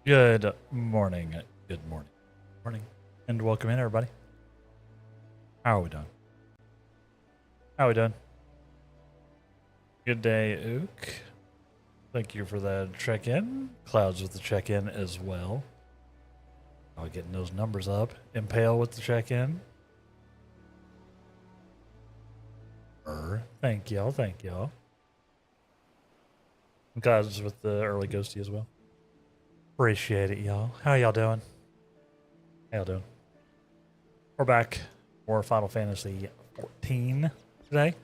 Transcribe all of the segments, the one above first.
Good morning. Good morning. Morning. And welcome in, everybody. How are we doing? How are we doing? Good day, Ook. Thank you for that check-in. Clouds with the check-in as well. Oh, getting those numbers up. Impale with the check-in. Thank y'all. Thank y'all. Clouds with the early ghosty as well. Appreciate it, y'all. How y'all doing? How y'all doing? We're back. More Final Fantasy XIV today.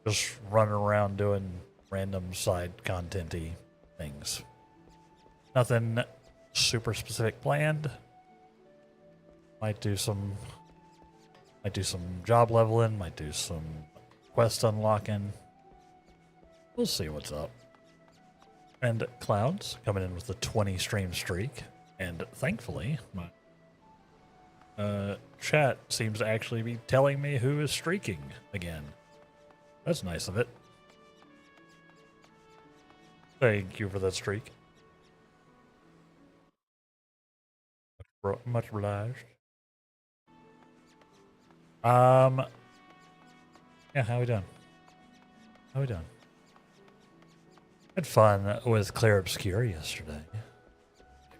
Just running around doing random side content-y things. Nothing super specific planned. Might do some job leveling, might do some quest unlocking. We'll see what's up. And Clouds coming in with the 20 stream streak. And thankfully, my chat seems to actually be telling me who is streaking again. That's nice of it. Thank you for that streak. Much obliged. Yeah, how we doing? How we doing? Had fun with Claire Obscure yesterday.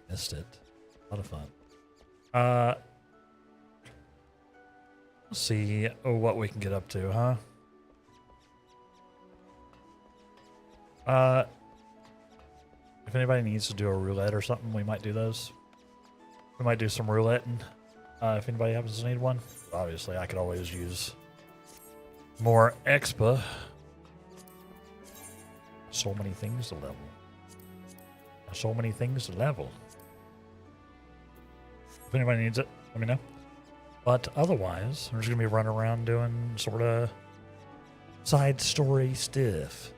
Missed it. A lot of fun. Let's see what we can get up to, huh? If anybody needs to do a roulette or something, we might do those. We might do some rouletting. If anybody happens to need one. Obviously, I could always use more expa. So many things to level. So many things to level. If anybody needs it, let me know. But otherwise, we're just going to be running around doing sort of side story stuff.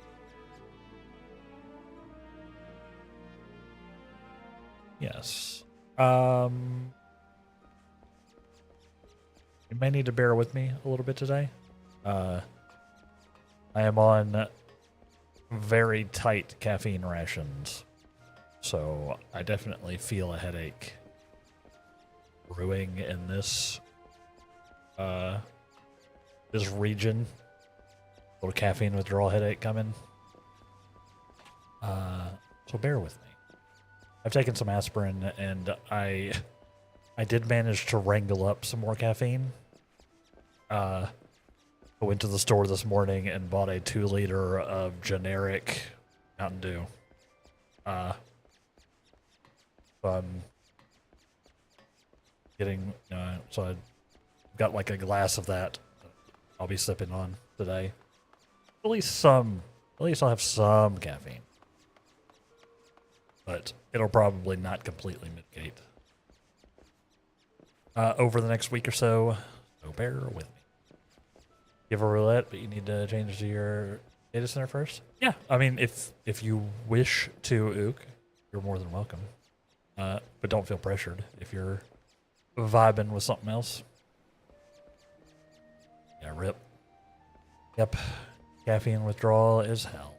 Yes. You may need to bear with me a little bit today. I am on very tight caffeine rations, so I definitely feel a headache brewing in this this region. A little caffeine withdrawal headache coming. So bear with me. I've taken some aspirin, and I did manage to wrangle up some more caffeine. I went to the store this morning and bought a 2-liter of generic Mountain Dew. So I'm getting, so I got like a glass of that I'll be sipping on today. At least I'll have some caffeine. But it'll probably not completely mitigate over the next week or so. So bear with me. You have a roulette, but you need to change to your data center first? Yeah, I mean, if you wish to, Ook, you're more than welcome. But don't feel pressured if you're vibing with something else. Yeah, rip. Yep, caffeine withdrawal is hell.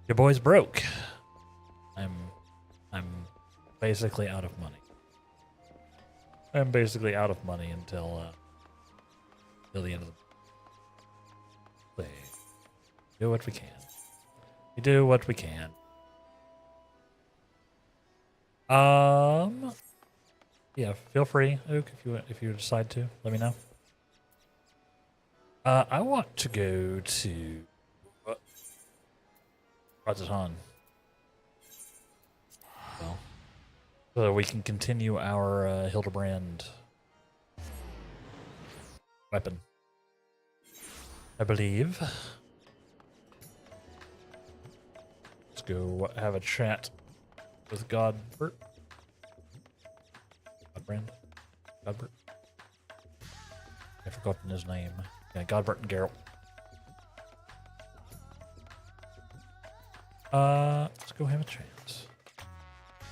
Your boy's broke. I'm basically out of money. I'm basically out of money until the end of the day. Do what we can. We do what we can. Yeah, feel free, Ook, if you decide to, let me know. I want to go to Razatan. Well, so we can continue our Hildebrand weapon, I believe. Let's go have a chat with Godbert. Godbert? I've forgotten his name. Yeah, Godbert and Geralt. Let's go have a chance.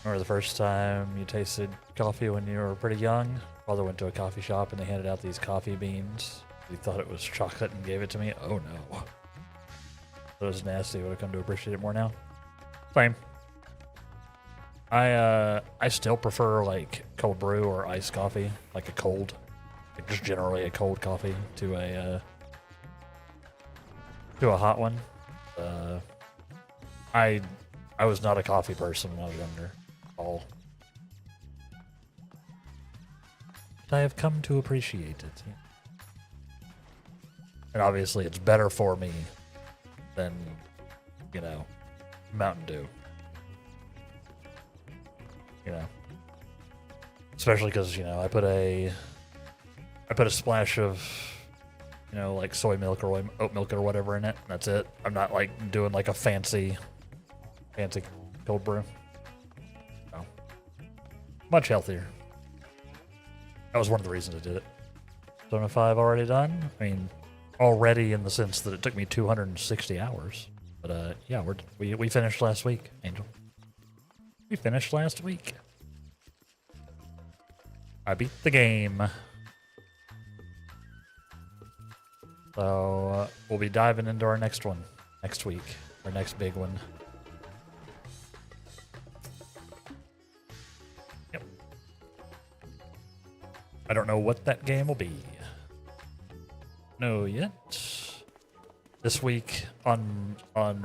Remember the first time you tasted coffee when you were pretty young? Father went to a coffee shop and they handed out these coffee beans. He thought it was chocolate and gave it to me. Oh no. That was nasty. Would have come to appreciate it more now. Same. I still prefer like cold brew or iced coffee, like a cold, like just generally a cold coffee to a hot one. I was not a coffee person when I was younger at all. But I have come to appreciate it. Yeah. And obviously it's better for me than, you know, Mountain Dew. You know. Especially because, you know, I put a splash of, you know, like soy milk or oat milk or whatever in it. And that's it. I'm not like doing like a fancy cold brew. No. Much healthier. That was one of the reasons I did it. Don't know if I've already done. I mean, already in the sense that it took me 260 hours. But yeah, we finished last week, Angel. We finished last week. I beat the game. So we'll be diving into our next one next week. Our next big one. Yep. I don't know what that game will be. No yet. This week on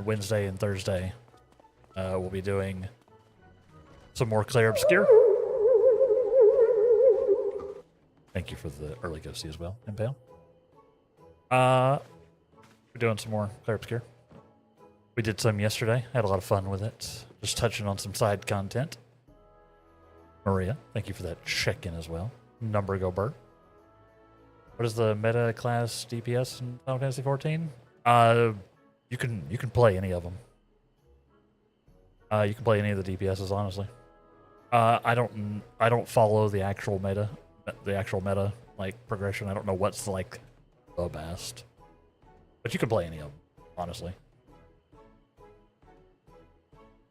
Wednesday and Thursday, we'll be doing some more Clair Obscure. Thank you for the early ghosty as well, Impale. We're doing some more Clair Obscure. We did some yesterday. Had a lot of fun with it. Just touching on some side content. Maria, thank you for that check-in as well. Number go Bert. What is the meta class DPS in Final Fantasy XIV? You can play any of them. You can play any of the DPSs, honestly. I don't follow the actual meta like progression. I don't know what's like the best, but you can play any of them, honestly.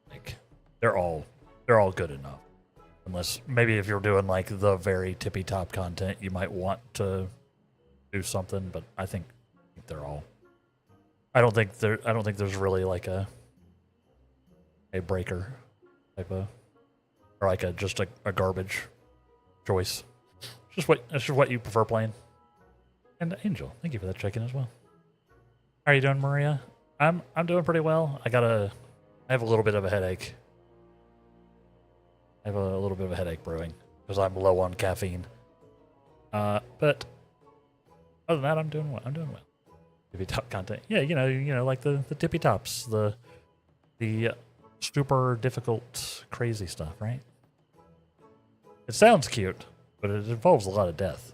Like they're all good enough. Unless maybe if you're doing like the very tippy top content, you might want to do something. But I think they're all. I don't think there's really like a breaker type of, or like just a garbage choice. It's just what you prefer playing. And Angel, thank you for that check-in as well. How are you doing, Maria? I'm doing pretty well. I have a little bit of a headache. I have a little bit of a headache brewing because I'm low on caffeine. But other than that, I'm doing well. Tippy top content, yeah. You know, like the tippy tops, the super difficult, crazy stuff, right? It sounds cute, but it involves a lot of death.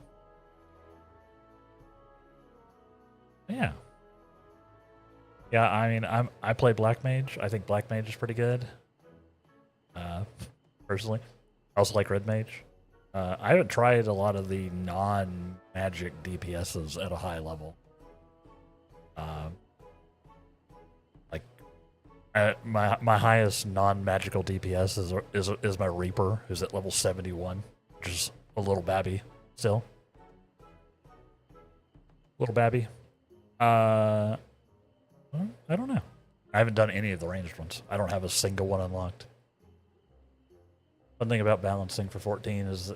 Yeah. Yeah, I mean, I play Black Mage. I think Black Mage is pretty good. Personally. I also like Red Mage. I haven't tried a lot of the non-magic DPSs at a high level. My highest non-magical DPS is my Reaper, who's at level 71, which is a little babby still. Little babby. I don't know. I haven't done any of the ranged ones. I don't have a single one unlocked. One thing about balancing for 14 is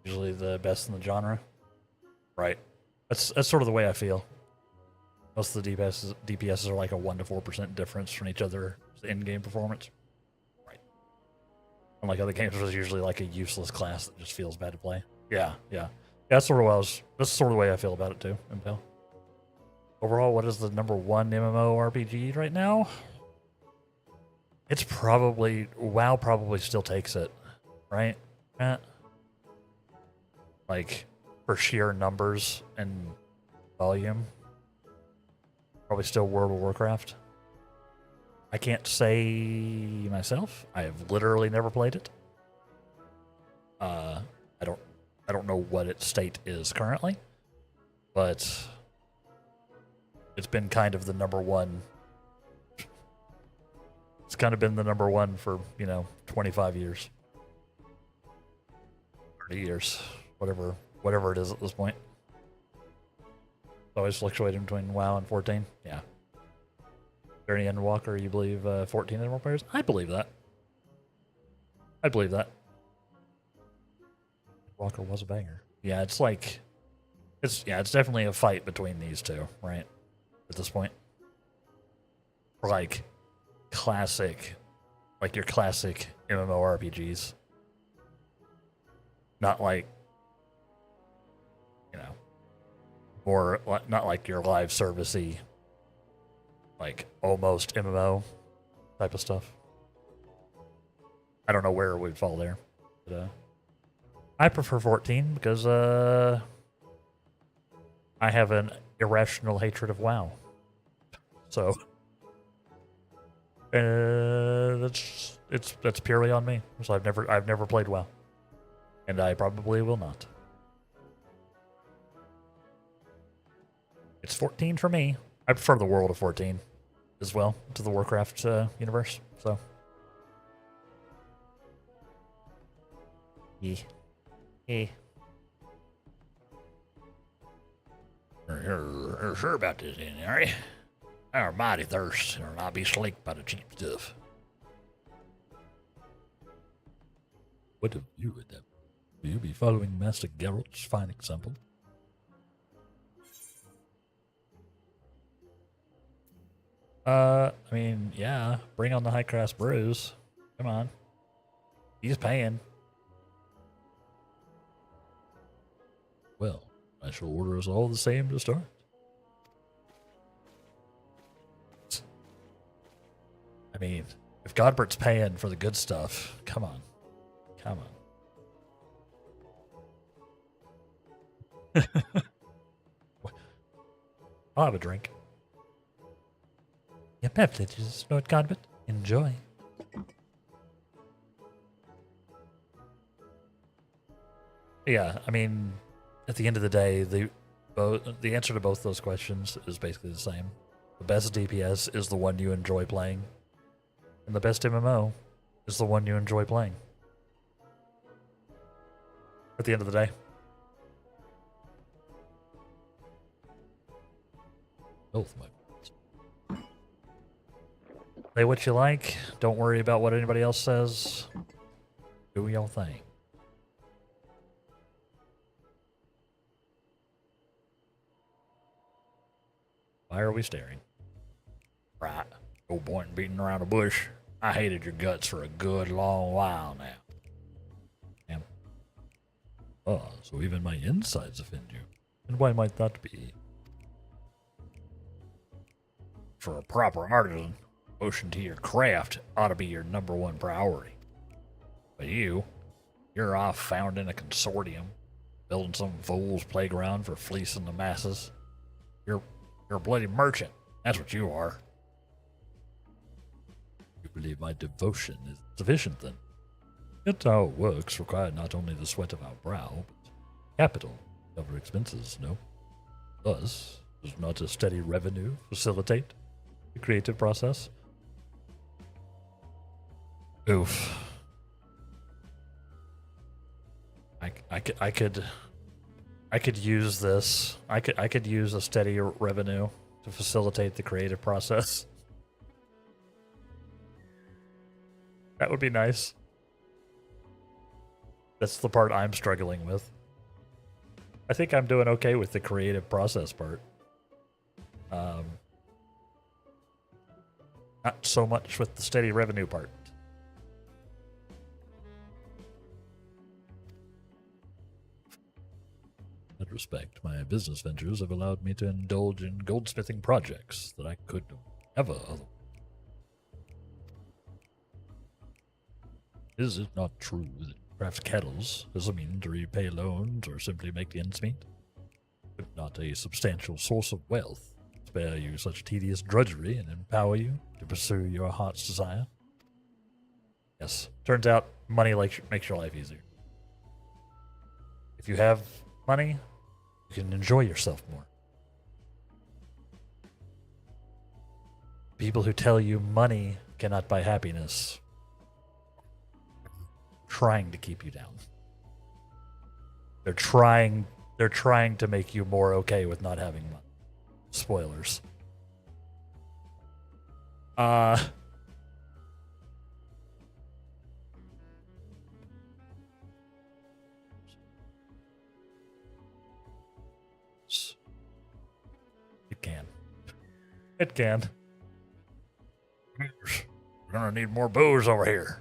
usually the best in the genre. Right. That's sort of the way I feel. Most of the DPSs are like a 1 to 4% difference from each other's in-game performance. Right. Unlike other games, there's usually like a useless class that just feels bad to play. Yeah. That's sort of the way I feel about it too, Impel. Overall, what is the #1 MMORPG right now? It's probably WoW. Probably still takes it, right? Like for sheer numbers and volume. Probably still World of Warcraft. I can't say myself. I have literally never played it. I don't know what its state is currently, but it's been kind of the #1. It's kind of been the #1 for 25 years, 30 years, whatever it is at this point. Always fluctuating between WoW and 14. Yeah. Journey and Walker, you believe 14 had more players? I believe that. I believe that. Walker was a banger. Yeah, it's like, it's definitely a fight between these two, right? At this point, like classic, like your classic MMORPGs, not like, you know, or not like your live servicey, like almost MMO type of stuff. I don't know where it would fall there, but I prefer 14 because I have an irrational hatred of WoW. So that's purely on me. So I've never played WoW, and I probably will not. It's 14 for me. I prefer the world of 14 as well to the Warcraft universe. So yeah. You're sure about this, are you? Our mighty thirst, or not be slaked by the cheap stuff. What of you, Adept? Will you be following Master Geralt's fine example? I mean, yeah, bring on the high class brews. Come on. He's paying. Well, I shall order us all the same to start. I mean, if Godbert's paying for the good stuff, come on. Come on. I'll have a drink. Your beverages, Lord Godbert. Enjoy. Yeah, I mean, at the end of the day, the answer to both those questions is basically the same. The best DPS is the one you enjoy playing, and the best MMO is the one you enjoy playing. At the end of the day. Both, my friends. Say what you like. Don't worry about what anybody else says. Do your thing. Why are we staring? Right. No point in beating around the bush. I hated your guts for a good long while now. Damn. Oh, so even my insides offend you. And why might that be? For a proper artisan, devotion to your craft ought to be your #1 priority. But you're off founding a consortium, building some fool's playground for fleecing the masses. You're a bloody merchant. That's what you are. You believe my devotion is sufficient, then? Yet our works require not only the sweat of our brow, but capital to cover expenses, no? Thus, does not a steady revenue facilitate the creative process? Oof. I could use this. I could use a steady revenue to facilitate the creative process. That would be nice. That's the part I'm struggling with. I think I'm doing okay with the creative process part. Not so much with the steady revenue part. In that respect, my business ventures have allowed me to indulge in goldsmithing projects that I could never otherwise. Is it not true that craft kettles as a means to repay loans or simply make ends meet? Could not a substantial source of wealth spare you such tedious drudgery and empower you to pursue your heart's desire? Yes, turns out money makes your life easier. If you have money, you can enjoy yourself more. People who tell you money cannot buy happiness trying to keep you down. They're trying to make you more okay with not having money. Spoilers. It can. We're gonna need more booze over here.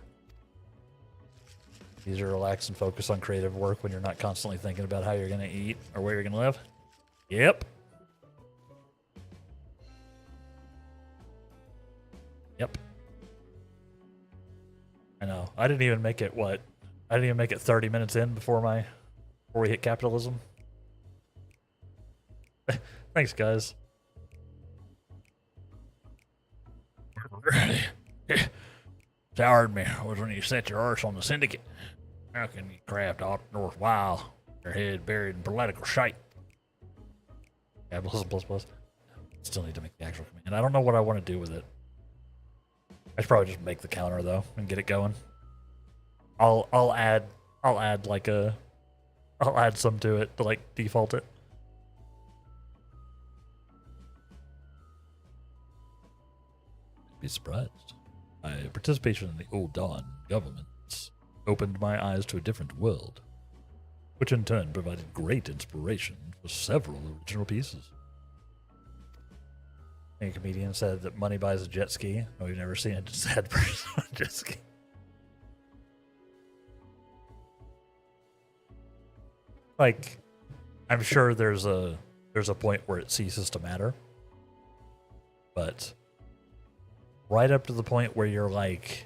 Easier to relax and focus on creative work when you're not constantly thinking about how you're gonna eat or where you're gonna live. Yep. Yep. I know. I didn't even make it, what? I didn't even make it 30 minutes in before we hit capitalism. Thanks, guys. Soured me was when you set your arse on the syndicate. How can you craft all north wild? Your head buried in political shite. Capitalism plus. Still need to make the actual command. I don't know what I want to do with it. I should probably just make the counter though and get it going. I'll add some to it to like default it. Be surprised. My participation in the Old Dawn governments opened my eyes to a different world, which in turn provided great inspiration for several original pieces. A comedian said that money buys a jet ski. Oh, you've never seen a sad person on a jet ski. Like, I'm sure there's a point where it ceases to matter, but right up to the point where you're like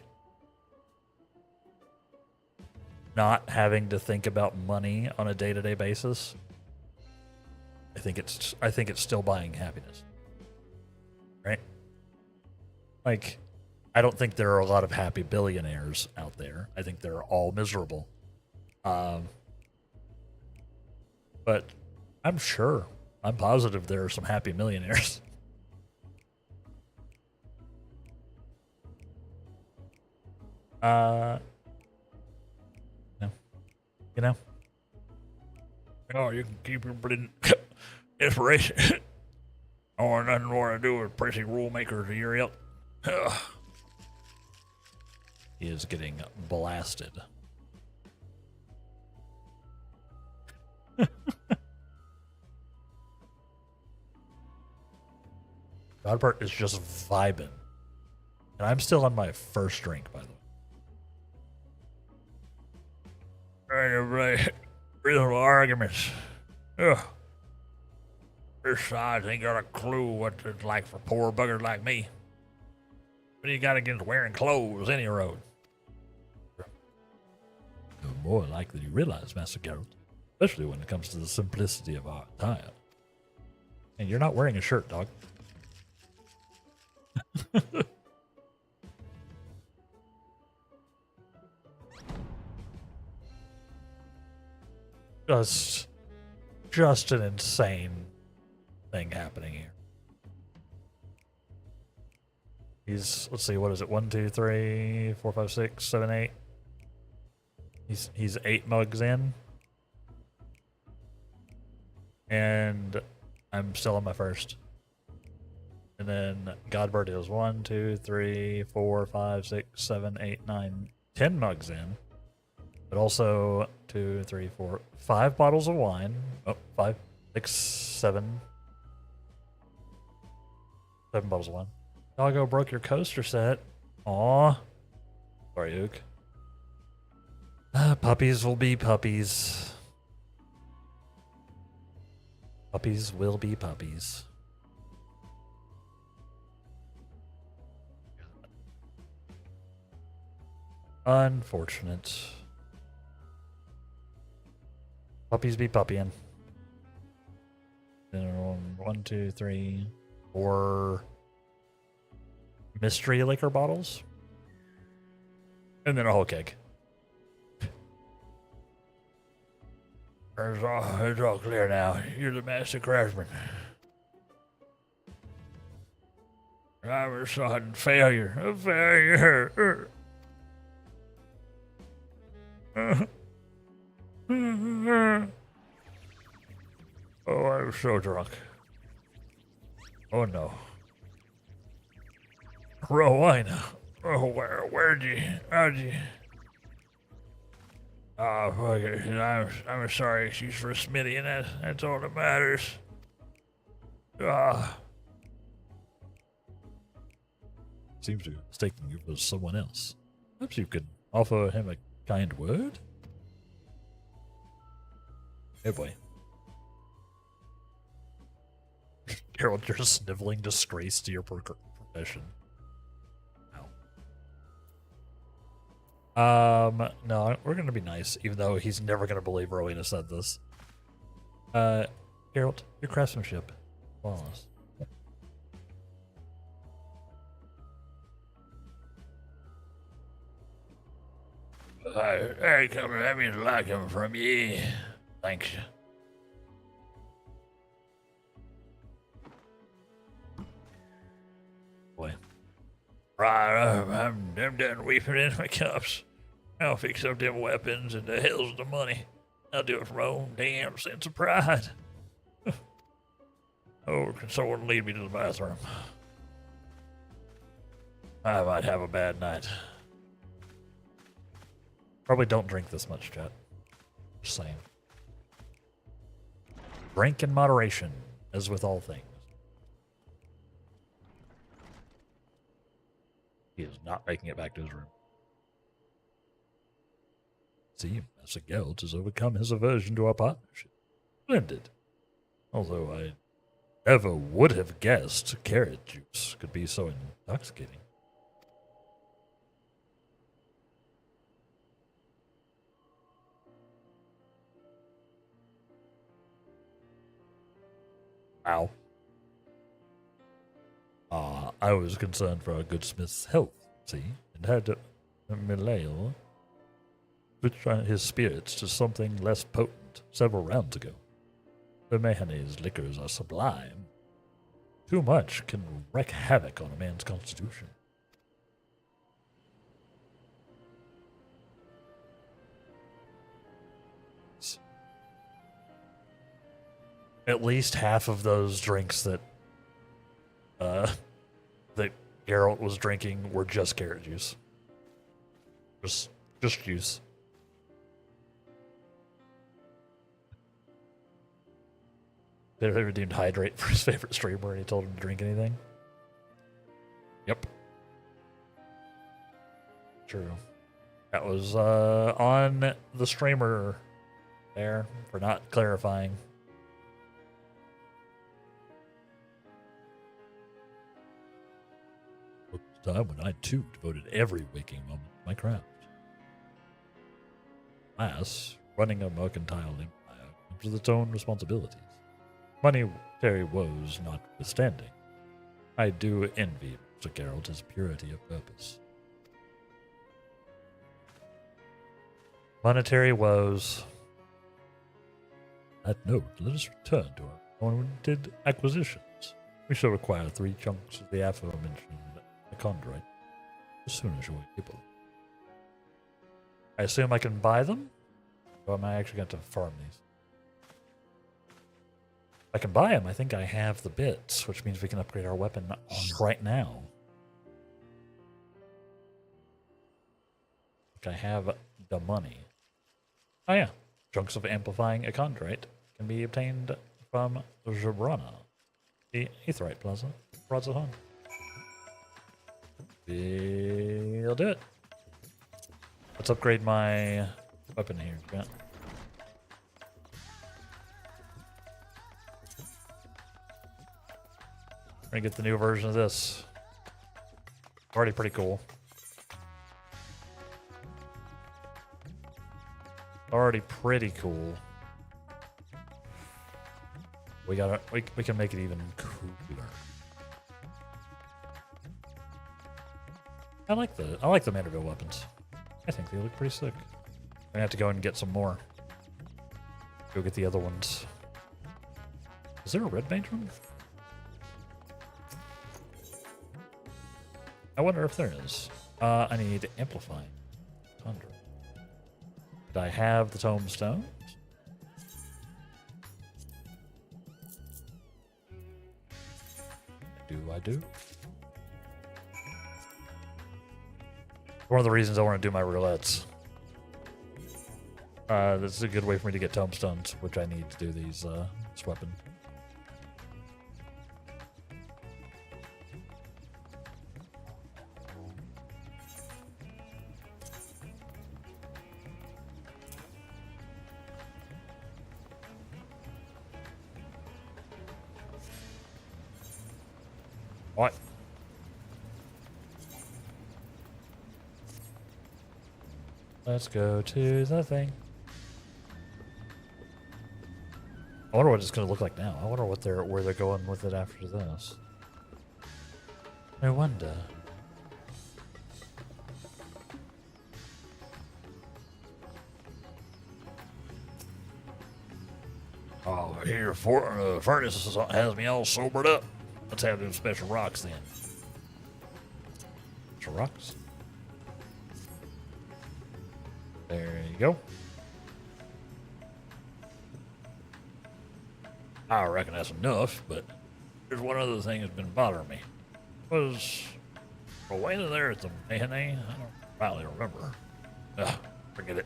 not having to think about money on a day-to-day basis, I think it's still buying happiness. Right? Like, I don't think there are a lot of happy billionaires out there. I think they're all miserable. But I'm positive there are some happy millionaires. No. You know? Oh, you can keep your bleeding inspiration. Or nothing more to do with pressing rule makers a year out. He is getting blasted. Godpart is just vibing. And I'm still on my first drink, by the way. Right, reasonable arguments. Ugh. This size ain't got a clue what it's like for poor buggers like me. What do you got against wearing clothes any road? You're more likely you realize, Master Geralt, especially when it comes to the simplicity of our attire. And you're not wearing a shirt, dog. Just an insane thing happening here. He's, let's see, what is it? 1, 2, 3, 4, 5, 6, 7, 8. He's 8 mugs in. And I'm still on my first. And then Godbird is 1, 2, 3, 4, 5, 6, 7, 8, 9, 10 mugs in. But also 2, 3, 4, 5 bottles of wine. Oh, 5, 6, 7. 7 bottles of wine. Doggo broke your coaster set. Aw. Sorry, Ook. Puppies will be puppies. Puppies will be puppies. Unfortunate. Puppies be puppying. 1, 2, 3, 4 mystery liquor bottles. And then a whole keg. It's all clear now. You're the master craftsman. Driver sudden failure. A failure. Oh, I'm so drunk. Oh no. Rowena. Oh, how'd you? Oh, fuck it. I'm sorry. She's for Smitty, and that's all that matters. seems to be mistaking you for someone else. Perhaps you could offer him a kind word? Oh boy. Geralt, you're sniveling disgrace to your profession. Wow. No, we're gonna be nice, even though he's never gonna believe Rowena said this. Geralt, your craftsmanship, flawless. I come having to like him from ye. Thanks. Boy. Right, I'm done weeping in my cups. I'll fix up them weapons and the hell's the money. I'll do it from my own damn sense of pride. Oh, can someone lead me to the bathroom? I might have a bad night. Probably don't drink this much, chat. Just saying. Drink in moderation, as with all things. He is not making it back to his room. See, Master Geralt has overcome his aversion to our partnership. Splendid. Although I never would have guessed carrot juice could be so intoxicating. Wow. I was concerned for our good smith's health, see, and had to switch his spirits to something less potent several rounds ago. The Mayonnaise liquors are sublime. Too much can wreak havoc on a man's constitution. At least half of those drinks that Geralt was drinking were just carrot juice. Just juice. They redeemed Hydrate for his favorite streamer and he told him to drink anything. Yep. True. That was on the streamer there for not clarifying. Time when I too devoted every waking moment to my craft. Alas, running a mercantile empire comes with its own responsibilities. Monetary woes notwithstanding, I do envy Mr. Geralt his purity of purpose. Monetary woes. That note, let us return to our unwanted acquisitions. We shall require 3 chunks of the aforementioned chondrite as soon as you're able. I assume I can buy them? Or am I actually going to farm these? If I can buy them, I think I have the bits, which means we can upgrade our weapon right now. I have the money. Oh yeah, chunks of amplifying a chondrite can be obtained from Jabrana, the Aetheryte Plaza home. We'll do it. Let's upgrade my weapon here, chat. We're gonna get the new version of this. Already pretty cool. Already pretty cool. We can make it even cooler. I like the Manderville weapons. I think they look pretty sick. I'm gonna have to go and get some more. Go get the other ones. Is there a red mage one? I wonder if there is. I need amplifying. Thunder. Did I have the tombstones? I do. One of the reasons I want to do my roulettes. This is a good way for me to get tombstones, which I need to do these, this weapon. What? Let's go to the thing. I wonder what it's going to look like now. I wonder where they're going with it after this. I wonder. Oh, here, furnace has me all sobered up. Let's have them special rocks then. Special rocks. There you go. I reckon that's enough, but there's one other thing that's been bothering me. Was a way to there at the mayonnaise? I don't probably remember. Forget it.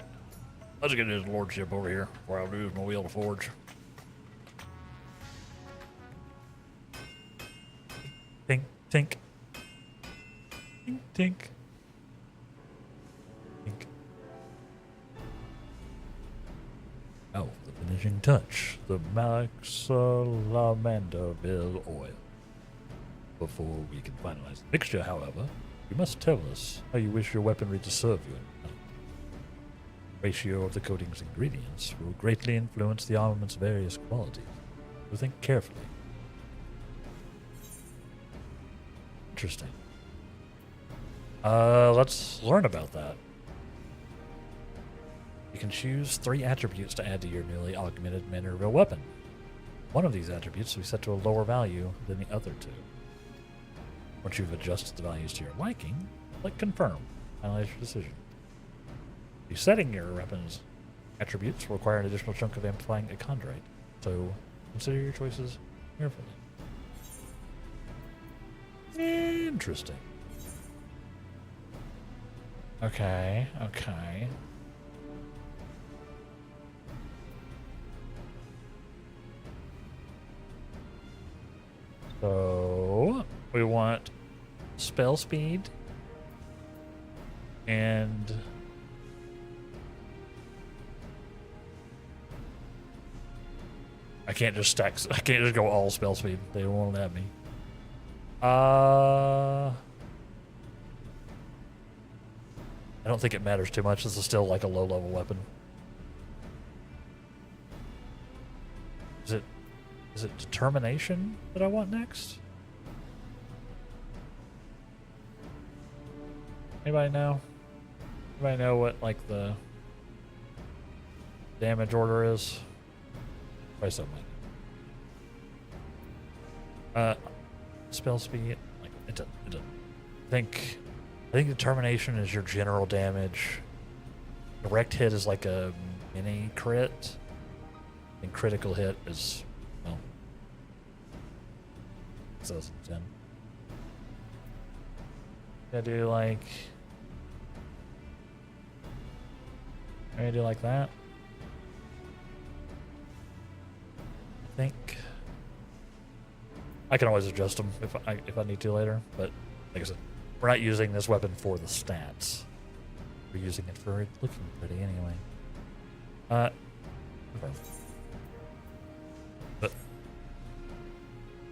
Let's get his lordship over here before I lose my wheel to forge. Tink, tink. Tink, tink. Tink. Oh, the finishing touch. The Malaxalamanderville oil. Before we can finalize the mixture, however, you must tell us how you wish your weaponry to serve you. The ratio of the coating's ingredients will greatly influence the armament's various qualities, so think carefully. Interesting. Let's learn about that. You can choose 3 attributes to add to your newly augmented Minerville weapon. One of these attributes will be set to a lower value than the other 2. Once you've adjusted the values to your liking, click Confirm. Finalize your decision. Resetting your weapon's attributes will require an additional chunk of amplifying a chondrite, so consider your choices carefully. Interesting. Okay, okay. So we want spell speed and I can't just go all spell speed. They won't let me. I don't think it matters too much. This is still like a low level weapon. Is it determination that I want next? Anybody know? Anybody know what like the damage order is? Probably something like spell speed. Like it doesn't. I think determination is your general damage. Direct hit is like a mini crit, and critical hit is 2010. Gonna do like. I'm gonna do like that. I think I can always adjust them if I need to later. But like I said, we're not using this weapon for the stats. We're using it for it looking pretty anyway. But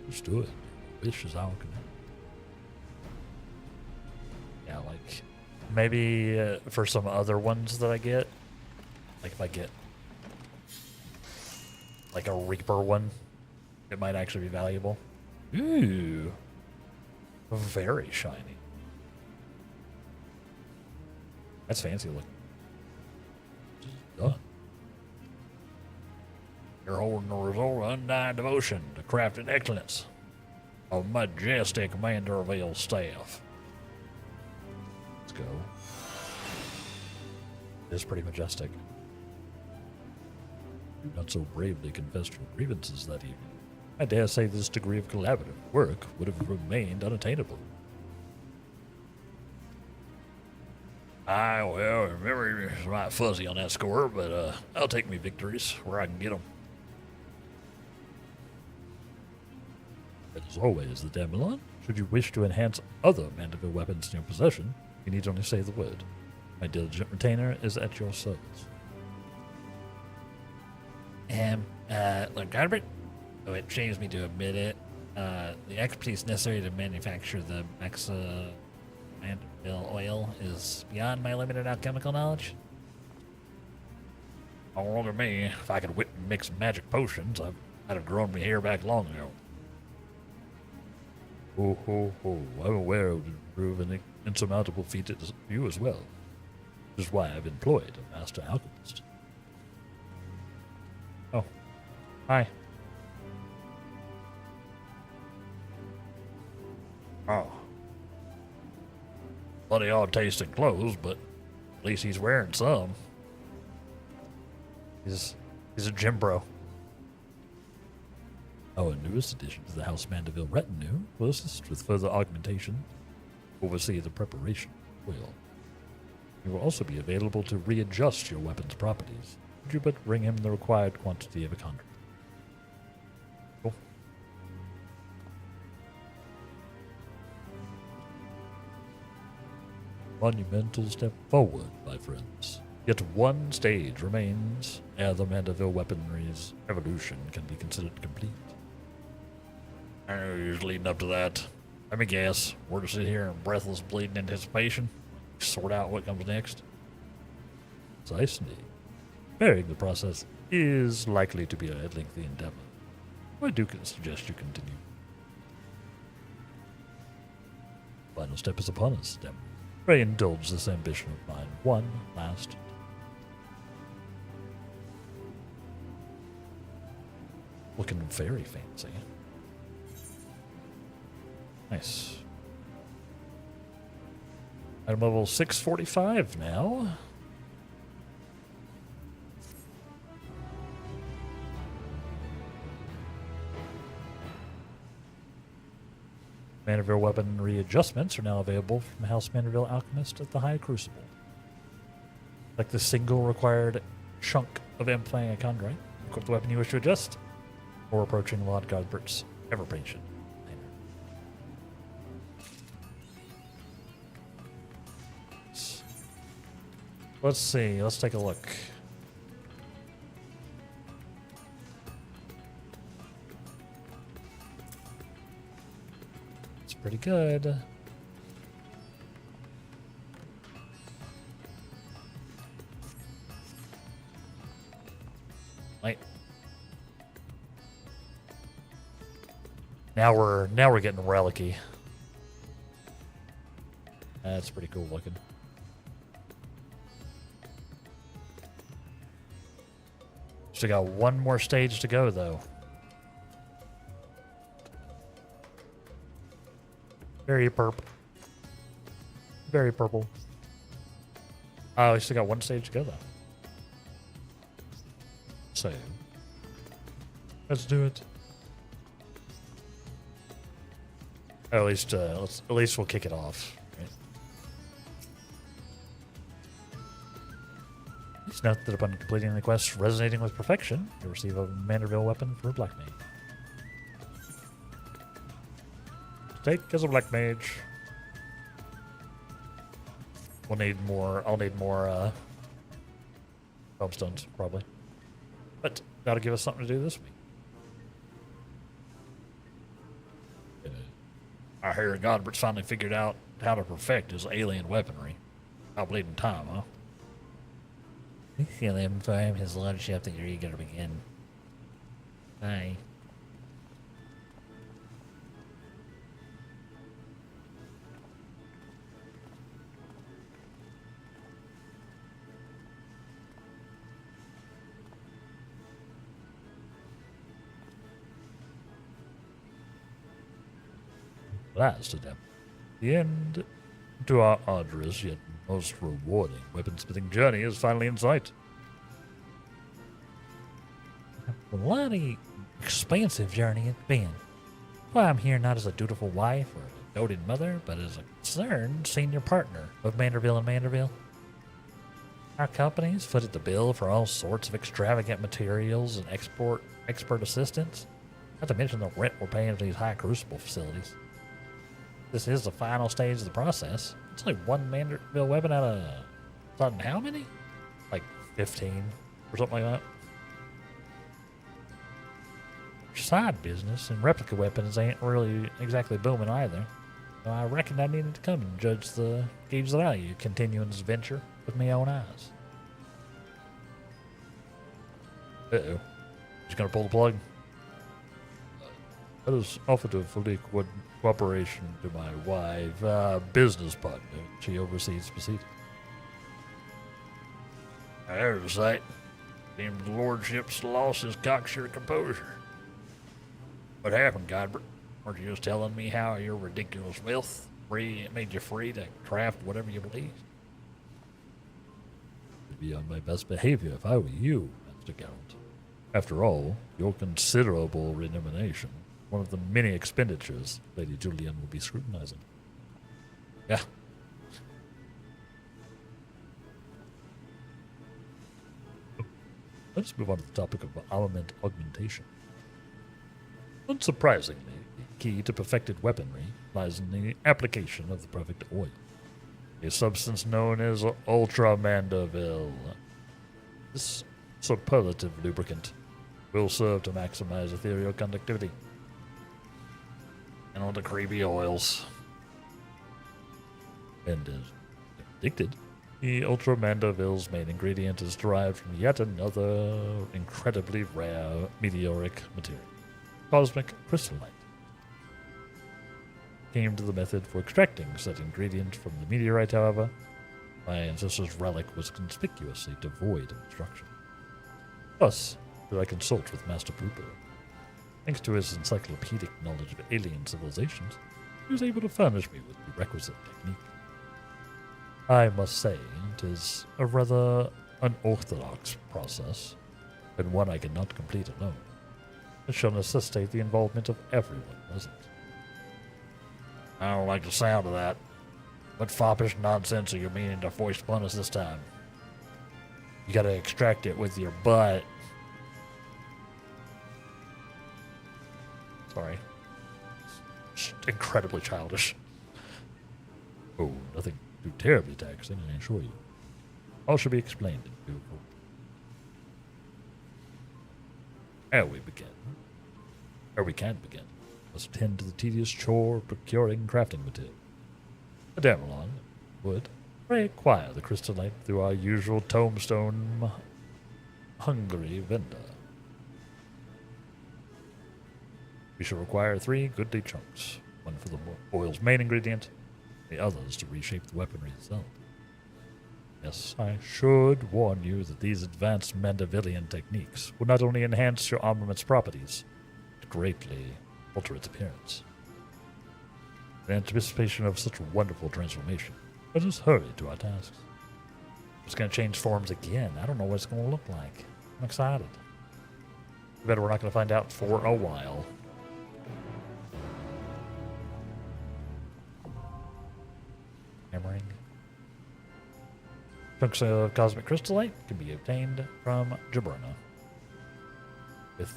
let's do it. Wish is our command. Yeah, like maybe for some other ones that I get, like if I get like a Reaper one, it might actually be valuable. Ooh, very shiny. That's fancy looking. Done. You're holding the result of undying devotion to crafted excellence of majestic Manderville staff. Let's go. It is pretty majestic. You not so bravely confessed your grievances that evening. I dare say this degree of collaborative work would have remained unattainable. Well, memory is right fuzzy on that score, but I'll take me victories where I can get them. As always, the Damelon, should you wish to enhance other Manderville weapons in your possession, you need only say the word. My diligent retainer is at your service. Look, Albert, though it shames me to admit it, The expertise necessary to manufacture the Mandeville oil is beyond my limited alchemical knowledge. Oh, look at me. If I could whip and mix magic potions, I'd have grown my hair back long ago. Ho, ho, ho. I'm aware of the prove an insurmountable feat to you as well. Which is why I've employed a master alchemist. Oh. Hi. Oh. Bloody odd tasting clothes, but at least he's wearing some. He's a gym bro. Our newest addition to the House Mandeville retinue will assist with further augmentation, oversee the preparation of oil. He will also be available to readjust your weapon's properties, should you but bring him the required quantity of a conjurer. Cool. Monumental step forward, my friends. Yet one stage remains ere the Mandeville weaponry's evolution can be considered complete. I know you're leading up to that. Let me guess. We're to sit here in breathless bleeding anticipation, sort out what comes next. Precisely. Bearing the process is likely to be a lengthy endeavor. I do suggest you continue. Final step is upon us, then. Pray indulge this ambition of mine one last time. Looking very fancy. Nice. Item level 645 now. Mandeville weapon readjustments are now available from House Mandeville Alchemist at the High Crucible. Like the single required chunk of implanting a chondrite, equip the weapon you wish to adjust, or approaching Lord Godbert's ever-patient manner. Let's see, let's take a look. It's pretty good. Right. Now we're getting relic-y. That's pretty cool looking. Still got one more stage to go though. Very purple. Very purple. Oh, we still got one stage to go though. So let's do it. Or at least we'll kick it off. Right? Please note that upon completing the quest resonating with perfection, you'll receive a Mandeville weapon for a black mage. Take as a black mage. We'll need more. I'll need more tombstones probably, but that'll give us something to do this week. I hear Godbert's finally figured out how to perfect his alien weaponry. I'll bleed in time, huh? We feel inform his lordship that you're eager to begin. Aye. Last attempt. The end to our arduous yet most rewarding weaponsmithing journey is finally in sight. A bloody expansive journey it's been. Why, I'm here not as a dutiful wife or a doted mother, but as a concerned senior partner of Mandeville and Mandeville. Our companies footed the bill for all sorts of extravagant materials and expert assistance, not to mention the rent we're paying for these high crucible facilities. This is the final stage of the process. It's only one Mandeville weapon out of something. How many? Like 15 or something like that. side business, and replica weapons ain't really exactly booming either. So I reckon I needed to come and gauge the value of continuing this venture with my own eyes. Uh-oh. Just gonna pull the plug. Let us offer to fully cooperation to my wife, business partner. She oversees proceedings. There's the sight. Seems the lordship's lost his cocksure composure. What happened, Godbert? Weren't you just telling me how your ridiculous wealth made you free to craft whatever you please? I'd be on my best behavior if I were you, Master Gallant. After all, your considerable remuneration, one of the many expenditures Lady Julian will be scrutinizing. Yeah. Let's move on to the topic of armament augmentation. Unsurprisingly, the key to perfected weaponry lies in the application of the perfect oil, a substance known as Ultra Mandeville. This superlative lubricant will serve to maximize ethereal conductivity and all the creepy oils. And as predicted, the Ultra Mandeville's main ingredient is derived from yet another incredibly rare meteoric material, cosmic crystallite. Came to the method for extracting said ingredient from the meteorite, however, my ancestor's relic was conspicuously devoid of instruction. Thus, did I consult with Master Pooper. Thanks to his encyclopedic knowledge of alien civilizations, he was able to furnish me with the requisite technique. I must say, it is a rather unorthodox process, and one I cannot complete alone. It shall necessitate the involvement of everyone present. I don't like the sound of that. What foppish nonsense are you meaning to foist upon us this time? You gotta extract it with your butt. Sorry. It's incredibly childish. Oh, nothing too terribly taxing, I assure you. All should be explained in due course. Ere we can begin, must attend to the tedious chore of procuring crafting material. A Damelon would acquire the crystallite through our usual tombstone Hungary vendor. We shall require 3 goodly chunks, one for the oil's main ingredient, the others to reshape the weaponry itself. Yes, I should warn you that these advanced Mandevillian techniques will not only enhance your armament's properties, but greatly alter its appearance. In anticipation of such a wonderful transformation, let us hurry to our tasks. It's going to change forms again. I don't know what it's going to look like. I'm excited. I bet we're not going to find out for a while. Hammering. Chunks of cosmic crystallite can be obtained from Jabrona, with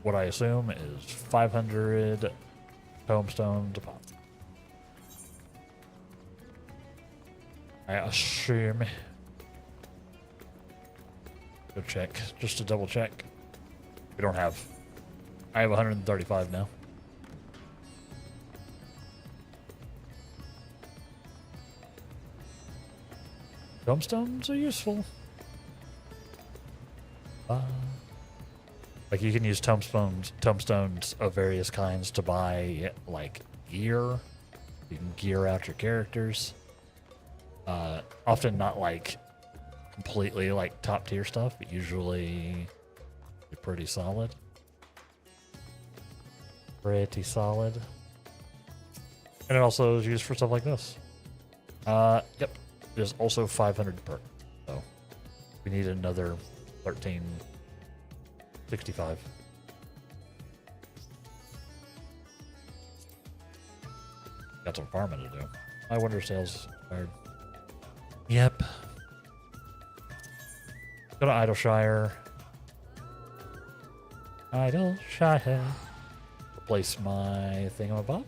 what I assume is 500 tombstone deposit. I assume. Go check, just to double check. We don't have. I have 135 now. Tombstones are useful. Like you can use tombstones of various kinds to buy like gear. You can gear out your characters. Often not like completely like top tier stuff, but usually pretty solid. Pretty solid. And it also is used for stuff like this. Yep. There's also 500 per. So we need another 1365. Got some farming to do. I wonder sales expired. Yep. Go to Idleshire. Idleshire. Replace my thingamabob.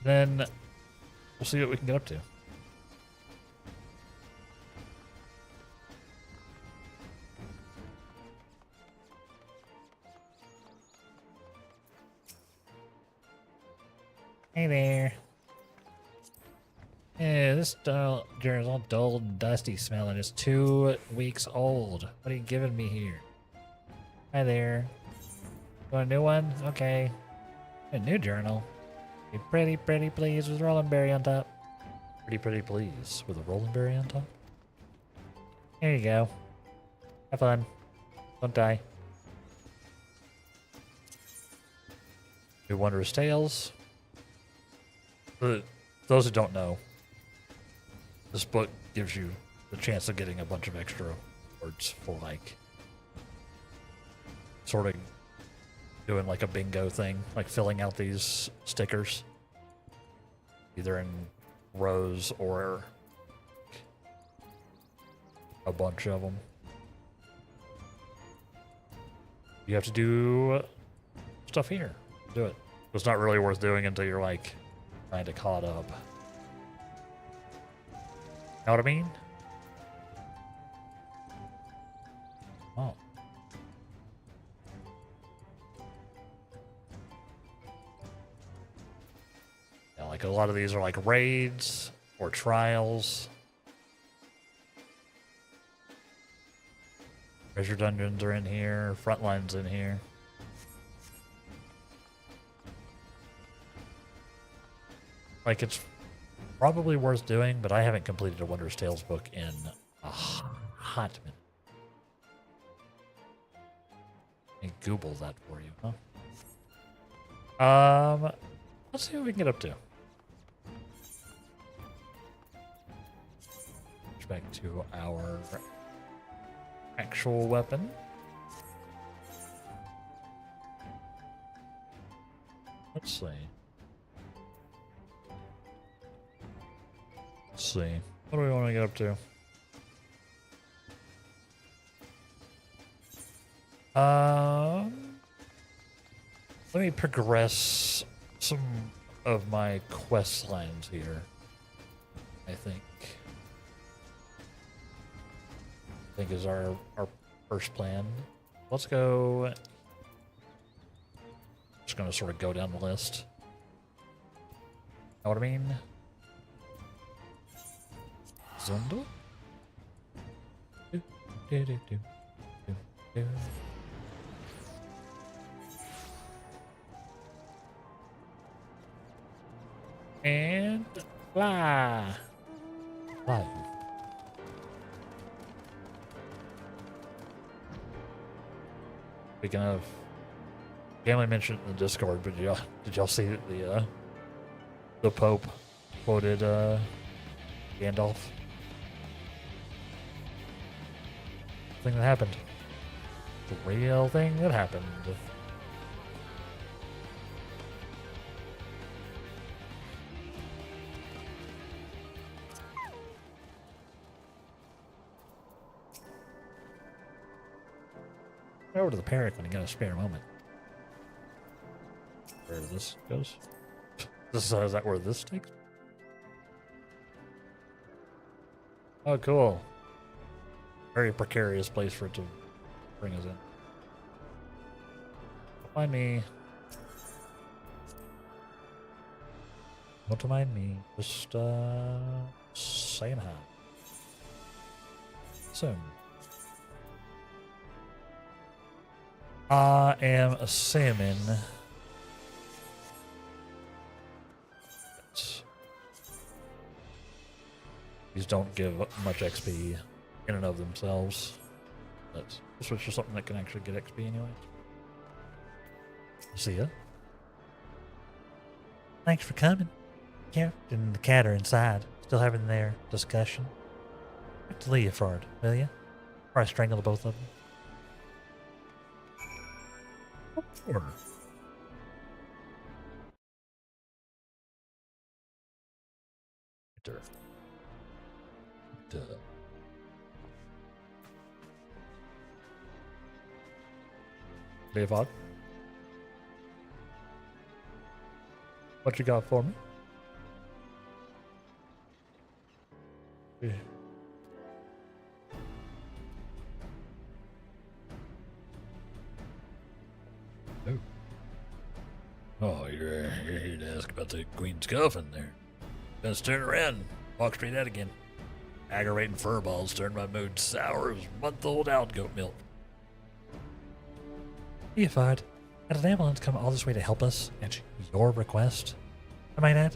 Then we'll see what we can get up to. Hey there. Yeah, this journal's all dull and dusty smelling. It's 2 weeks old. What are you giving me here? Hi there. You want a new one? Okay. A new journal. Be pretty, pretty please with rolling berry on top. Pretty, pretty please with a rolling berry on top. Here you go. Have fun. Don't die. New Wondrous Tales. For those who don't know, this book gives you the chance of getting a bunch of extra words for like sort of doing like a bingo thing, like filling out these stickers either in rows or a bunch of them. You have to do stuff here. Do it. It's not really worth doing until you're like kind of caught up. Know what I mean? Oh. Yeah, like a lot of these are like raids or trials. Treasure dungeons are in here, frontlines in here. Like, it's probably worth doing, but I haven't completed a Wondrous Tales book in a hot minute. Let me Google that for you, huh? Let's see what we can get up to. Switch back to our actual weapon. Let's see. Let's see. What do we want to get up to? Let me progress some of my quest lines here. I think is our first plan. Let's go. Just gonna sort of go down the list. Know what I mean? Zundel? Do, do, do, do, do, do. And fly. Fly. Speaking of, Gamely mentioned in the Discord, but did y'all see that the Pope quoted Gandalf? Thing that happened. The real thing that happened. Over to the Parrot when you got a spare moment. Where this goes? Is that where this takes? Oh, cool. Very precarious place for it to bring us in. Don't mind me. Don't mind me. Just saying hi. Soon. I am assuming these don't give much XP in and of themselves. But this was just something that can actually get XP anyway. See ya. Thanks for coming. Captain and the cat are inside, still having their discussion. Back to Leofard, will you? Or I strangle the both of them. Or Leofard, what you got for me? Oh, you're here to ask about the Queen's coffin there. Just turn around, walk straight out again. Aggravating furballs turned my mood sour as month-old out goat milk. Deified, had an ambulance come all this way to help us at your request? I might add.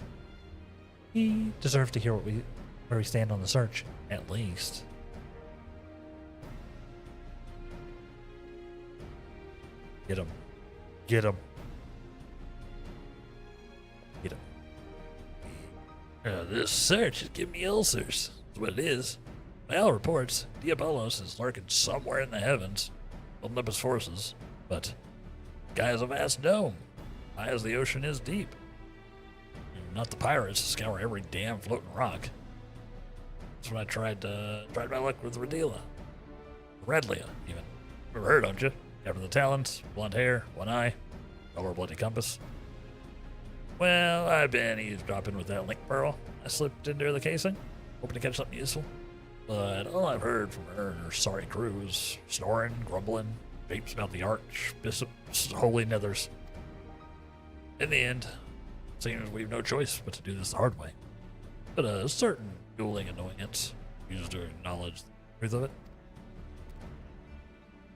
He deserves to hear where we stand on the search, at least. Get him. Get him. Get him. This search is giving me ulcers. That's what it is. By all reports, Diabolos is lurking somewhere in the heavens, building up his forces. But the guy is a vast dome, high as the ocean is deep. And not the pirates scour every damn floating rock. That's when I tried my luck with Radila. Redlia, even. Never heard, don't you? After the talons, blonde hair, one eye, color bloody compass. Well, I've been eavesdropping with that link pearl. I slipped into the casing, hoping to catch something useful. But all I've heard from her and her sorry crew is snoring, grumbling, vapes about the Archbishop's holy nethers. In the end, it seems we've no choice but to do this the hard way. But a certain dueling annoyance used to acknowledge the truth of it.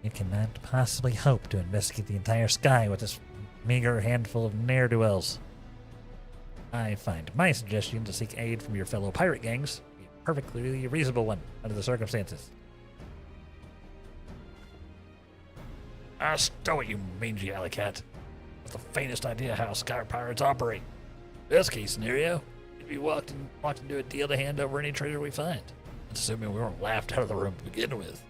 You cannot possibly hope to investigate the entire sky with this meager handful of ne'er-do-wells. I find my suggestion to seek aid from your fellow pirate gangs to be a perfectly reasonable one under the circumstances. Stow it, you mangy alley cat. With the faintest idea how sky pirates operate. Best case scenario, you'd be walked into a deal to hand over any treasure we find. Assuming we weren't laughed out of the room to begin with.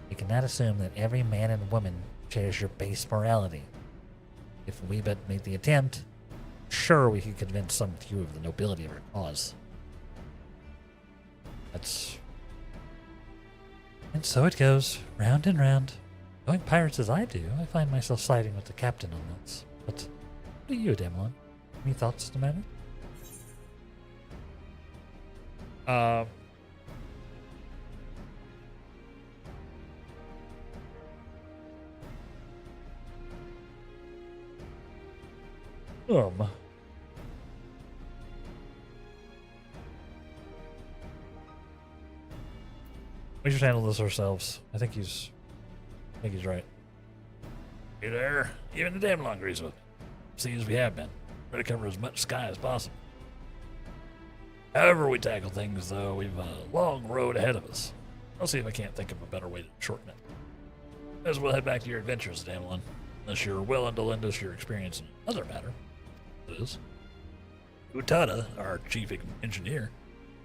You cannot assume that every man and woman shares your base morality. If we but made the attempt, sure we could convince some few of the nobility of our cause. And so it goes, round and round. Knowing pirates as I do, I find myself siding with the captain on this. But what do you, Demlon? Any thoughts on the matter? We should handle this ourselves. I think he's right. You there? Even the damn long agrees with me. Seems we have been. Try to cover as much sky as possible. However we tackle things, though, we've a long road ahead of us. I'll see if I can't think of a better way to shorten it. As we'll head back to your adventures, Damlin. Unless you're willing to lend us your experience in another matter. That is. Utada, our chief engineer,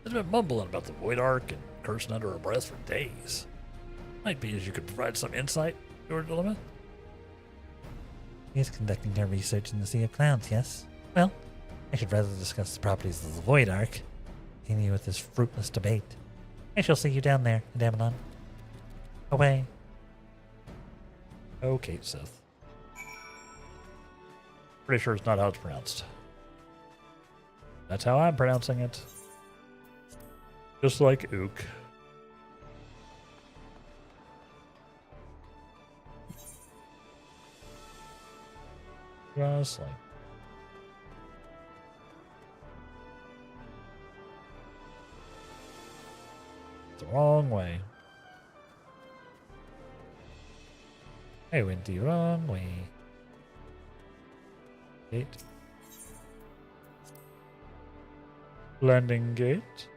has been mumbling about the Void Ark and cursing under her breath for days. Might be as you could provide some insight to her dilemma. He is conducting her research in the Sea of Clouds, yes? Well, I should rather discuss the properties of the Void Ark. Continue with this fruitless debate. I shall see you down there, Adamanon. Away. Okay, Seth. Pretty sure it's not how it's pronounced. That's how I'm pronouncing it. Just like Ook. Just like. It's the wrong way. I went the wrong way. Gate. Landing gate.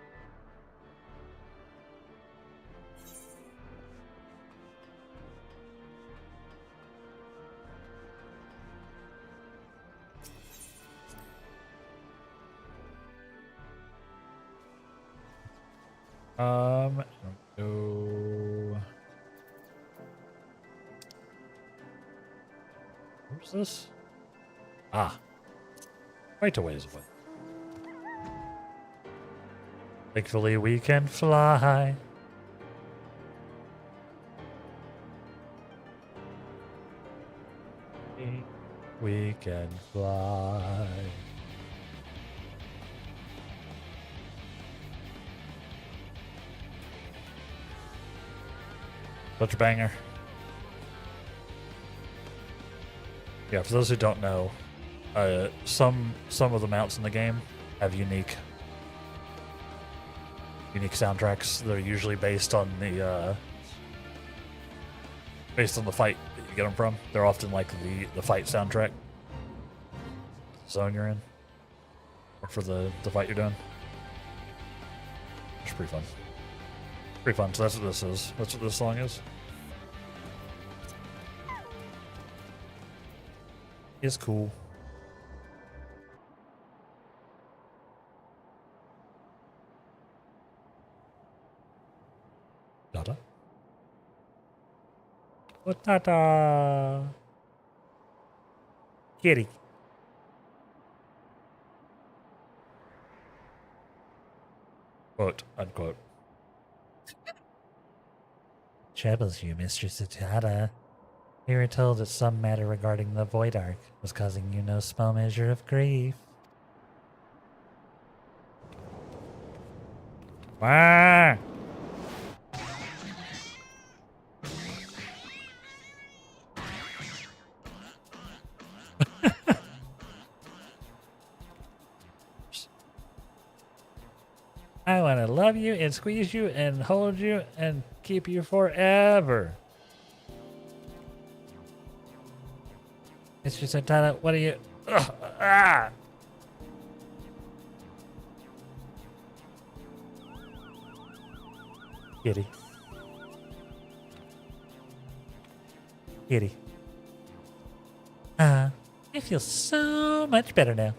Go. Where's this? Ah. Quite a ways away. Thankfully, we can fly. We can fly. Such a banger. Yeah, for those who don't know, some of the mounts in the game have unique soundtracks. They're usually based on the fight that you get them from. They're often like the fight soundtrack zone you're in, or for the fight you're doing. It's pretty fun. Pretty fun. So that's what this is. That's what this song is. It's cool. Dada. Oh, Dada. Kitty. Quote, unquote. Troubles you, Mistress Utada. We were told that some matter regarding the Void Ark was causing you no small measure of grief. Wah! I want to love you and squeeze you and hold you and keep you forever. Mr. Santana, what are you... Ugh, ah! Kitty. Kitty. I feel so much better now.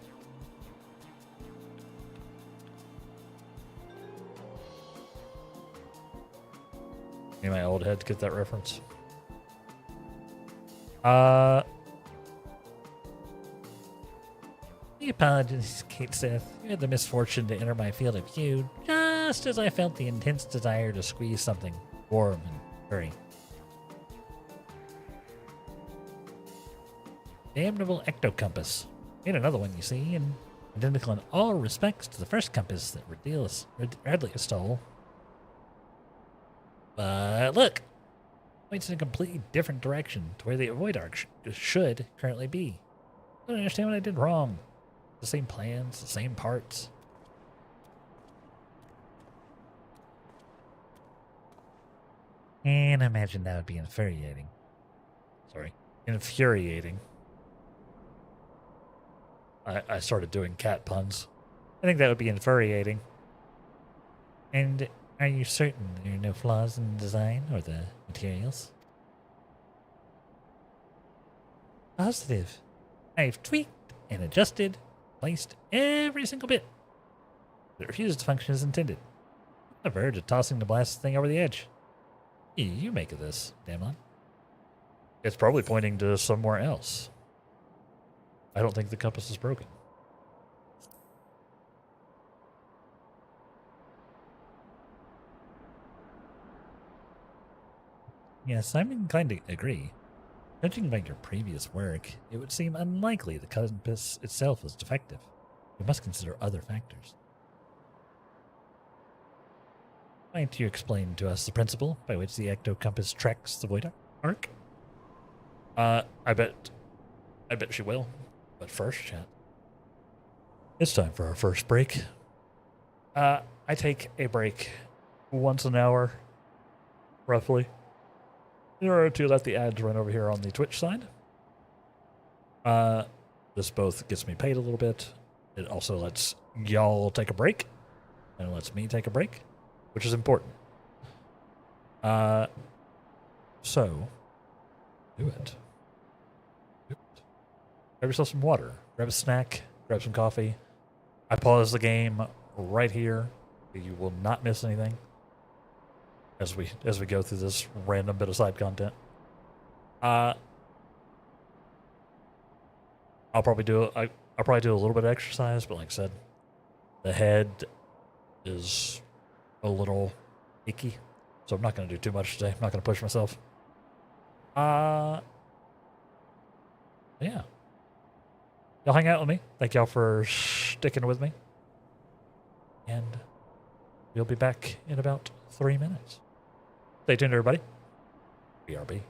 Me and my old head get that reference. Apologies, Kate Seth. You had the misfortune to enter my field of view just as I felt the intense desire to squeeze something warm and furry. Damnable ectocompass. Made another one, you see, and identical in all respects to the first compass that Radley stole. But look, points in a completely different direction to where the Void Ark should currently be. I don't understand what I did wrong. The same plans, the same parts. And I imagine that would be infuriating. Sorry. Infuriating. I started doing cat puns. I think that would be infuriating. And are you certain there are no flaws in the design or the materials? Positive. I've tweaked and adjusted, placed every single bit. It refuses to function as intended. On the verge of tossing the blast thing over the edge. You make of this, Damlon. It's probably pointing to somewhere else. I don't think the compass is broken. Yes, I'm inclined to agree. Judging by your previous work, it would seem unlikely the compass itself is defective. We must consider other factors. Might you explain to us the principle by which the ectocompass tracks the Void Ark? I bet she will. But first, chat, it's time for our first break. I take a break once an hour, roughly, in order to let the ads run over here on the Twitch side. This both gets me paid a little bit. It also lets y'all take a break, and it lets me take a break, which is important. So, do it. Grab yourself some water, grab a snack, grab some coffee. I pause the game right here. You will not miss anything as we go through this random bit of side content. I'll probably do a little bit of exercise, but like I said, the head is a little icky, so I'm not going to do too much today. I'm not going to push myself. Yeah. Y'all hang out with me. Thank y'all for sticking with me. And we'll be back in about 3 minutes. Stay tuned, everybody. BRB.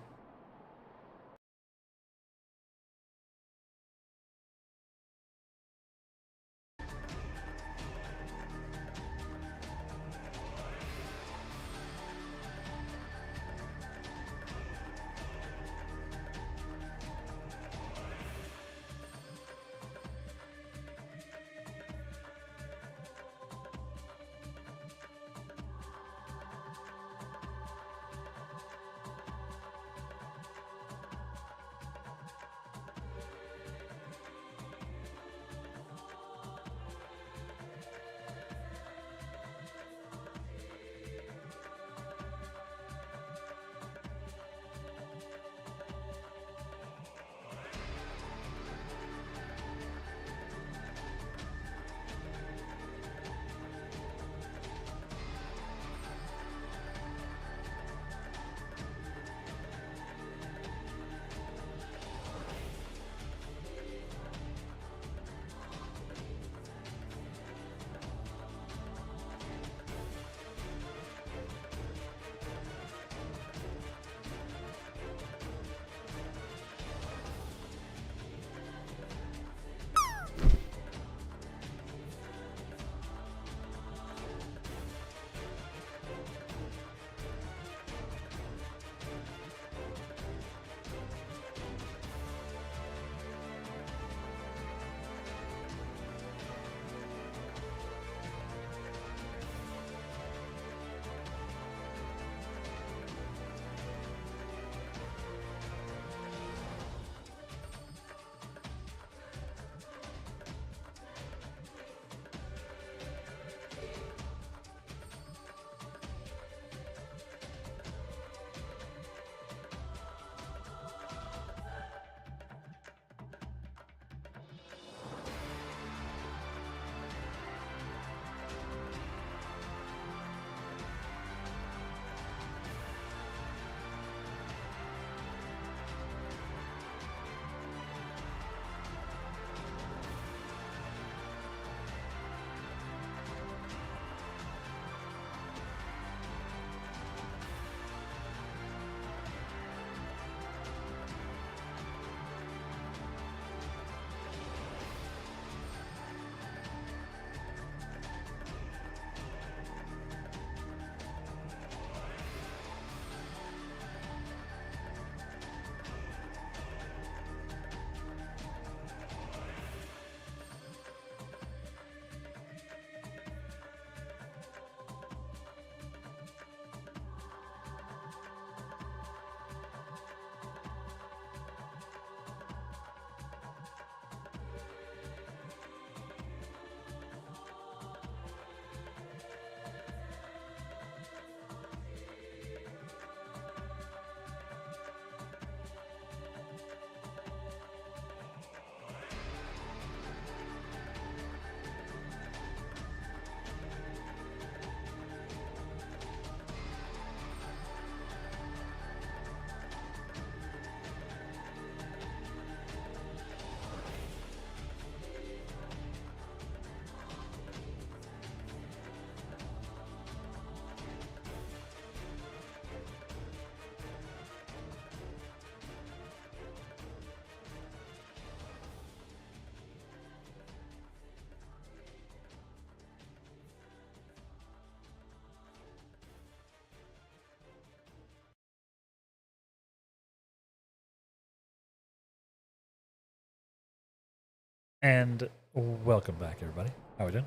And welcome back, everybody. How we doing?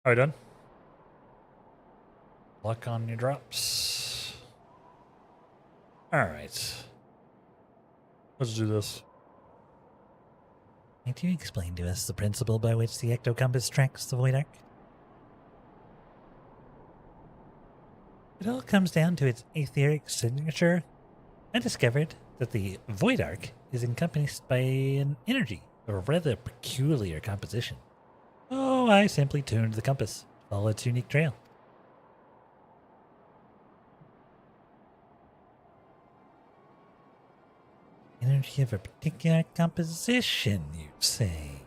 How we doing? Luck on your drops. All right. Let's do this. Might you explain to us the principle by which the ectocompass tracks the void arc? It all comes down to its etheric signature. I discovered that the void arc is encompassed by an energy of a rather peculiar composition. Oh, I simply tuned the compass to follow its unique trail. Energy of a particular composition, you say?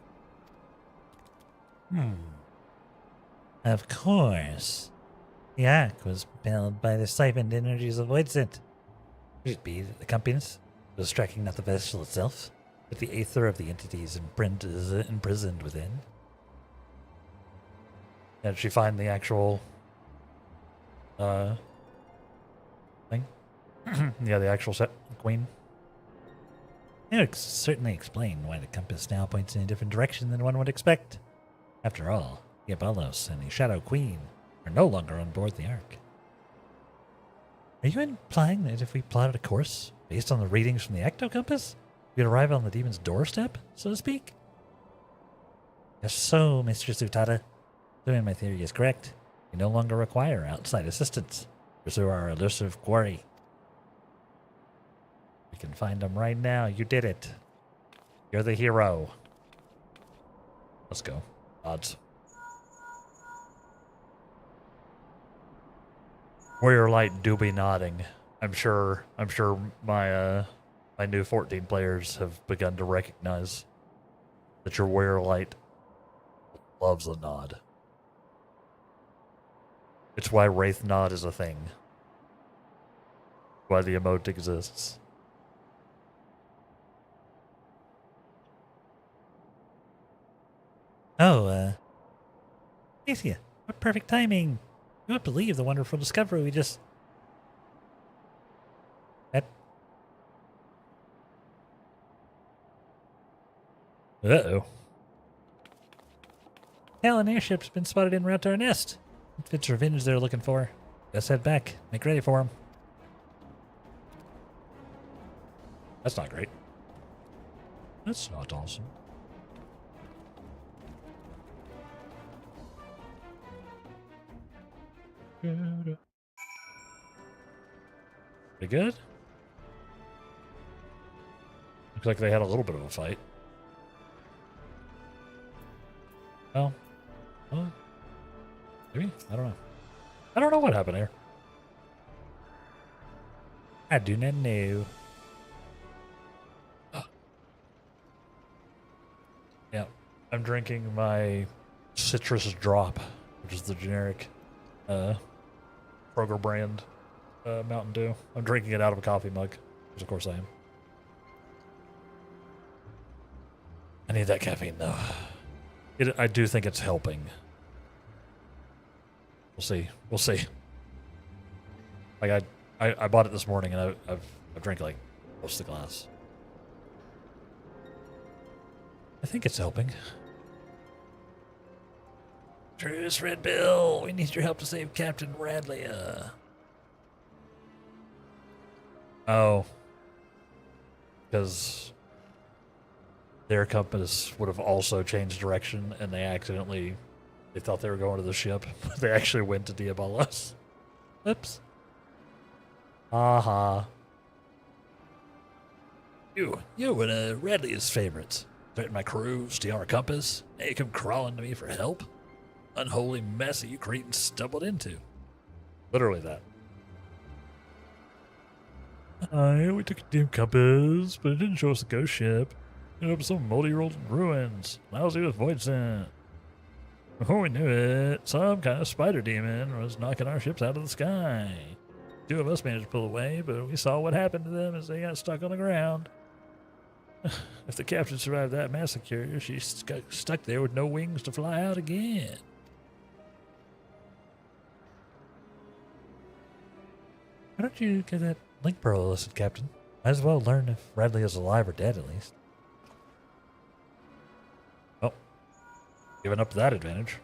Of course. The arc was propelled by the siphoned energies of Voidsent. Could it be that the compass was striking not the vessel itself, but the aether of the entities imprisoned within? Did she find the actual thing? Yeah, the actual set queen. It would certainly explain why the compass now points in a different direction than one would expect. After all, Diabolos and the Shadow Queen are no longer on board the Ark. Are you implying that if we plotted a course based on the readings from the Ecto Compass, we'd arrive on the demon's doorstep, so to speak? If so, Mistress Utada, assuming my theory is correct, we no longer require outside assistance to pursue our elusive quarry. We can find them right now. You did it. You're the hero. Let's go. Odds. Warrior Light do be nodding. I'm sure my my new 14 players have begun to recognize that your Warrior Light loves a nod. It's why Wraith Nod is a thing. Why the emote exists. Oh, Alicia, what perfect timing. You won't believe the wonderful discovery we just... Uh-oh. An airship's been spotted en route to our nest. If it's revenge they're looking for, let's head back. Make ready for them. That's not great. That's not awesome. Pretty good. Looks like they had a little bit of a fight. Well, maybe? I don't know. I don't know what happened here. I do not know. Yeah, I'm drinking my citrus drop, which is the generic Kroger brand Mountain Dew. I'm drinking it out of a coffee mug, because of course I am. I need that caffeine though. I do think it's helping. We'll see. We'll see. Like I bought it this morning and I've drank like most of the glass. I think it's helping. Truce, Red Bill. We need your help to save Captain Radley. Oh. Because their compass would have also changed direction and they thought they were going to the ship, but they actually went to Diabolos. Oops. Aha. You one of Radley's favorites. Threaten my crew, steal our compass, and you come crawling to me for help? Unholy mess that you cretins stumbled into. Literally that. We took a dim compass, but it didn't show us a ghost ship. It ended up some multi-year-old ruins. Lousy with void scent. Before we knew it, some kind of spider demon was knocking our ships out of the sky. Two of us managed to pull away, but we saw what happened to them as they got stuck on the ground. If the captain survived that massacre, she's stuck there with no wings to fly out again. Why don't you get that link pearl listed, Captain? Might as well learn if Radley is alive or dead, at least. Oh. Giving up that advantage.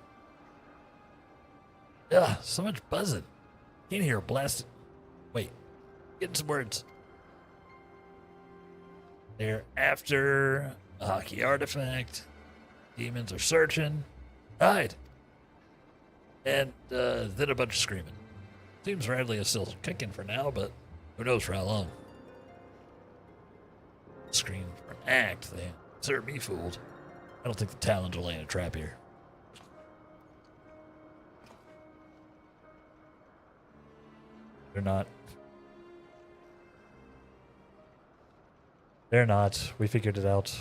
Ugh, so much buzzing. Can't hear a blast. Wait, getting some words. They're after a hockey artifact. Demons are searching. Hide. And then a bunch of screaming. Seems Radley is still kicking for now, but who knows for how long. Scream for an act. They serve me fooled. I don't think the Talons are laying a trap here. They're not. They're not. We figured it out.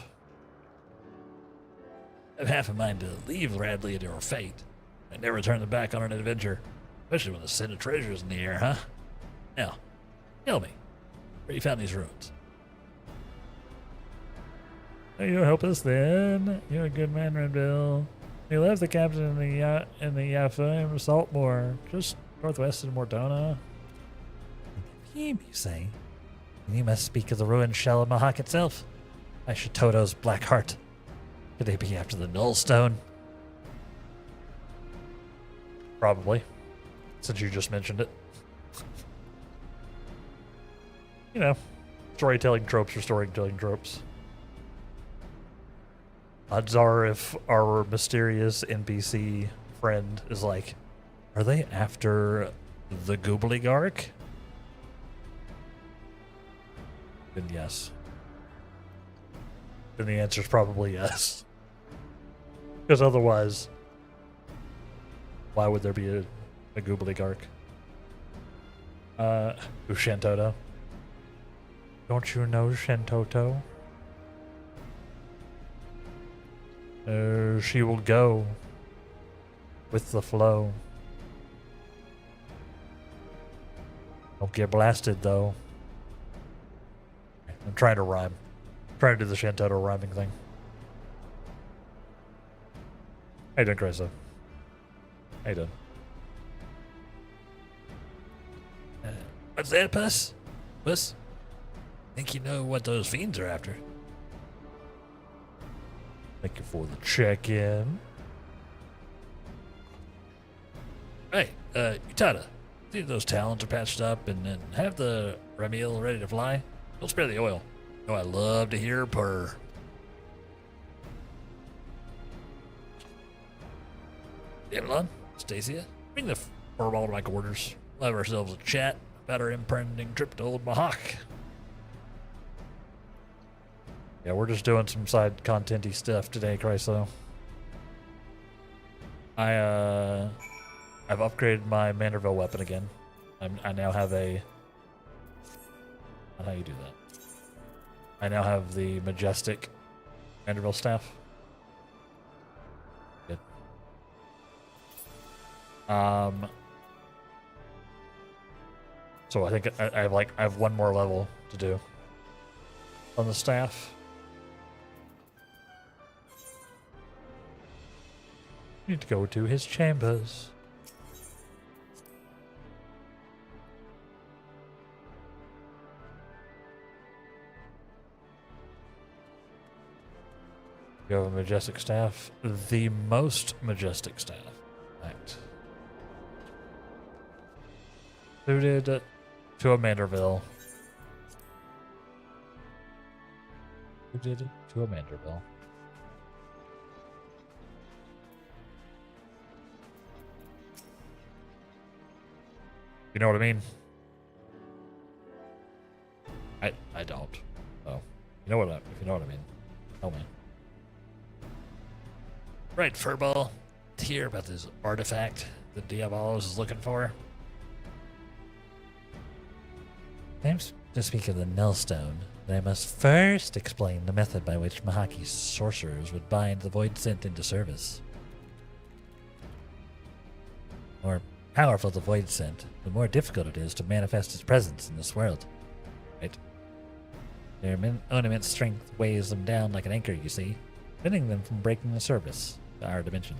I have half a mind to leave Radley to her fate and never turn them back on an adventure, especially when the sin of treasure is in the air, huh? Now, tell me, Where you found these ruins? You help us then. You're a good man, Renville. He left the captain in the Yafa Saltmore, just northwest of Mordona. Him, you say? And you must speak of the ruined shell of Mahak itself. I should Toto's black heart. Could they be after the Null Stone? Probably, since you just mentioned it. You know, storytelling tropes are storytelling tropes. Odds are if our mysterious NPC friend is like, are they after the Goobligarch? Then yes. Then the answer is probably yes. Because otherwise, why would there be a Goobligarch? Ushantoto. Don't you know Shantoto? She will go with the flow. Don't get blasted, though. I'm trying to rhyme. I'm trying to do the Shantoto rhyming thing. How you doing, Chrysler? How you doing? What's that, Puss? Puss? Think you know what those fiends are after? Thank you for the check-in. Hey, Utada, see if those talons are patched up and then have the Ramil ready to fly. Don't spare the oil. Oh, I love to hear her purr. Avalon, Stacia, bring the furball to my quarters. We'll have ourselves a chat about our impending trip to Old Mahak. Yeah, we're just doing some side content-y stuff today, Chrysler. I've upgraded my Manderville weapon again. I now have a... How do you do that? I now have the majestic Manderville staff. Good. So I think I have one more level to do on the staff. Need to go to his chambers. You have a majestic staff. The most majestic staff. Right. Suited to a Manderville. Suited to a Manderville. You know what I mean? I don't. Oh, you know what? If you know what I mean, tell me. Right, Furball. To hear about this artifact that Diabolos is looking for. I'm to speak of the Nullstone, but I must first explain the method by which Mahaki's sorcerers would bind the Void Scent into service. The more powerful the Void Scent, the more difficult it is to manifest its presence in this world. Right? Their own immense strength weighs them down like an anchor, you see, preventing them from breaking the service to our dimension.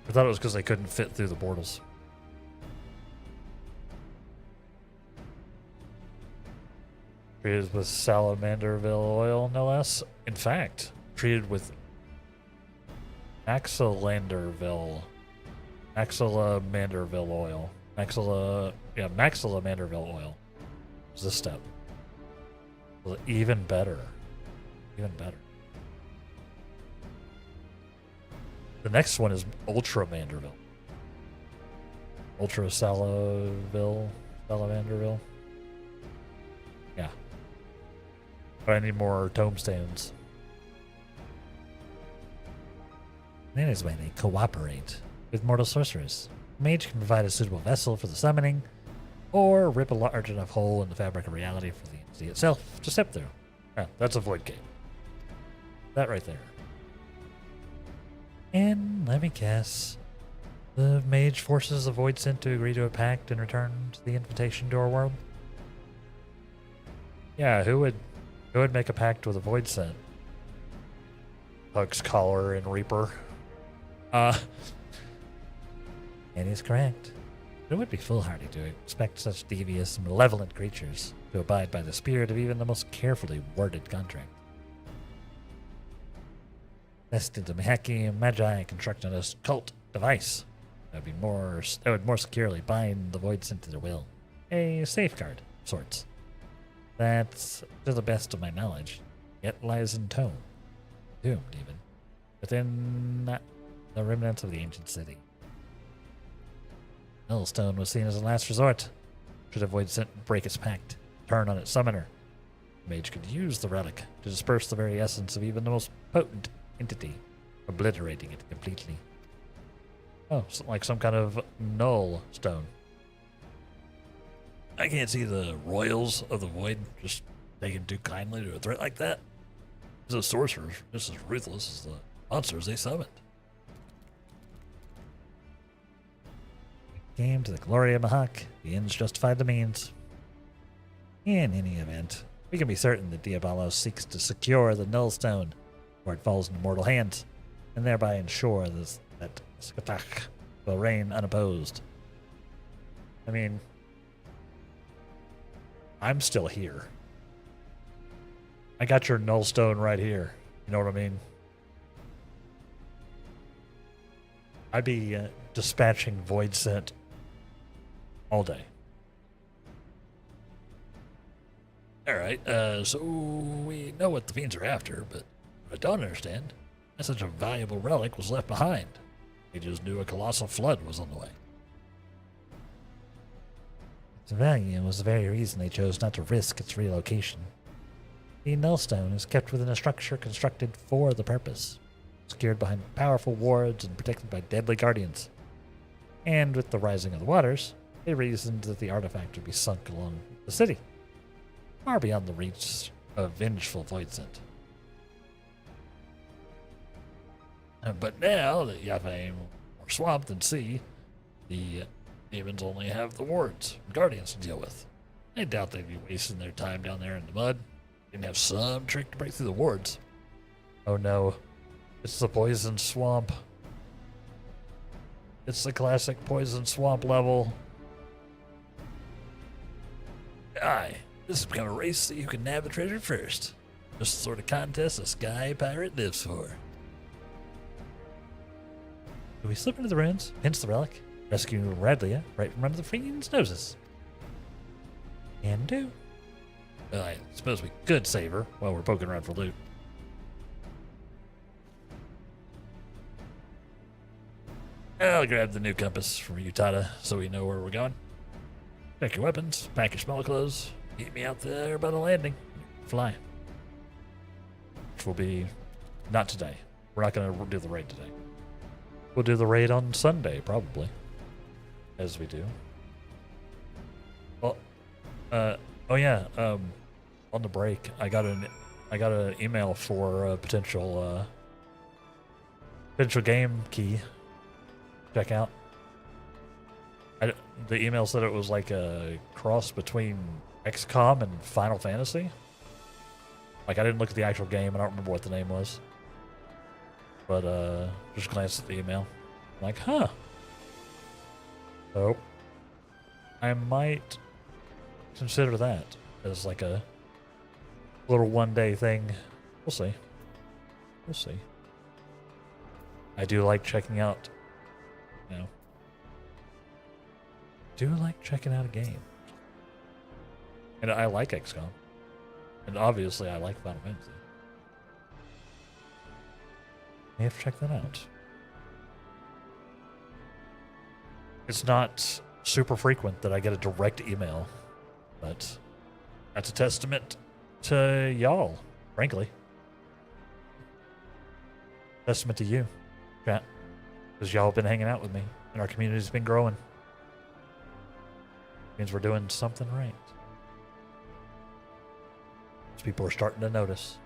I thought it was because they couldn't fit through the portals. Treated with Salamanderville oil, no less. In fact, treated with Maxilamanderville oil. Maxilamanderville oil. Was this step? Well, even better. Even better. The next one is Ultra Manderville. Ultra Salamanderville. Yeah. But I need more tombstones. That is why they cooperate with mortal sorcerers. A mage can provide a suitable vessel for the summoning, or rip a large enough hole in the fabric of reality for the entity itself to step through. Yeah, that's a void gate. That right there. And let me guess, the mage forces the Void Scent to agree to a pact and return to the invitation to our world? Yeah, who would make a pact with a void scent? Pug's Collar and Reaper. And he's correct. It would be foolhardy to expect such devious and malevolent creatures to abide by the spirit of even the most carefully worded contract. Lest the Mihaki Magi constructed a cult device that would more securely bind the void scent to their will. A safeguard of sorts. That, to the best of my knowledge, yet lies in doomed even, within the remnants of the ancient city. Millstone was seen as a last resort. Should a void scent break its pact, turn on its summoner, the mage could use the relic to disperse the very essence of even the most potent entity, obliterating it completely. Oh, so like some kind of null stone. I can't see the royals of the void just taking too kindly to a threat like that. As sorcerers, just as ruthless as the monsters they summoned. Came to the glory of Mahak, the ends justified the means. In any event, we can be certain that Diabolos seeks to secure the Nullstone before it falls into mortal hands, and thereby ensure that Skatak will reign unopposed. I mean, I'm still here. I got your nullstone right here. You know what I mean? I'd be dispatching void scent all day. Alright, so we know what the fiends are after, but what I don't understand is such a valuable relic was left behind. They just knew a colossal flood was on the way. Its value was the very reason they chose not to risk its relocation. The Nullstone is kept within a structure constructed for the purpose, secured behind powerful wards and protected by deadly guardians. And with the rising of the waters, they reasoned that the artifact would be sunk along the city, far beyond the reach of vengeful void scent. But now that Yavain are swamped and sea, the demons only have the wards and guardians to deal with. I doubt they'd be wasting their time down there in the mud. They'd have some trick to break through the wards. Oh no. It's the poison swamp. It's the classic poison swamp level. Aye, this has become a race so you can nab the treasure first. Just the sort of contest a sky pirate lives for. Do we slip into the ruins, pinch the relic, rescue Radlia right from under the fiend's noses? And do. Well, I suppose we could save her while we're poking around for loot. I'll grab the new compass from Utada so we know where we're going. Pack your weapons, pack your small clothes, meet me out there by the landing. Fly. Which will be not today. We're not going to do the raid today. We'll do the raid on Sunday, probably. As we do. Well, oh yeah, on the break, I got an email for a potential game key. Check out. The email said it was like a cross between XCOM and Final Fantasy. Like, I didn't look at the actual game. I don't remember what the name was. But just glanced at the email. I'm like, huh. So, I might consider that as like a little one-day thing. We'll see. We'll see. I do like checking out, you know, do like checking out a game. And I like XCOM. And obviously I like Final Fantasy. I have to check that out. It's not super frequent that I get a direct email, but that's a testament to y'all, frankly. Testament to you, chat. Because y'all have been hanging out with me, and our community's been growing. Means we're doing something right. People are starting to notice.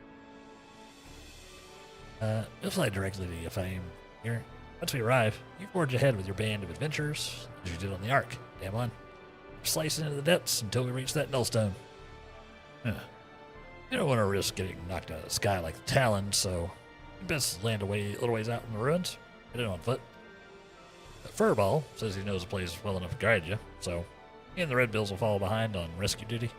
We'll fly directly to Yavain here. Once we arrive, you forge ahead with your band of adventurers, as you did on the Ark. Damn on. Slicing into the depths until we reach that Nullstone. You don't want to risk getting knocked out of the sky like the Talon, so you best land away a little ways out in the ruins. Get in on foot. But Furball says he knows the place well enough to guide you, so he and the Red Bills will follow behind on rescue duty.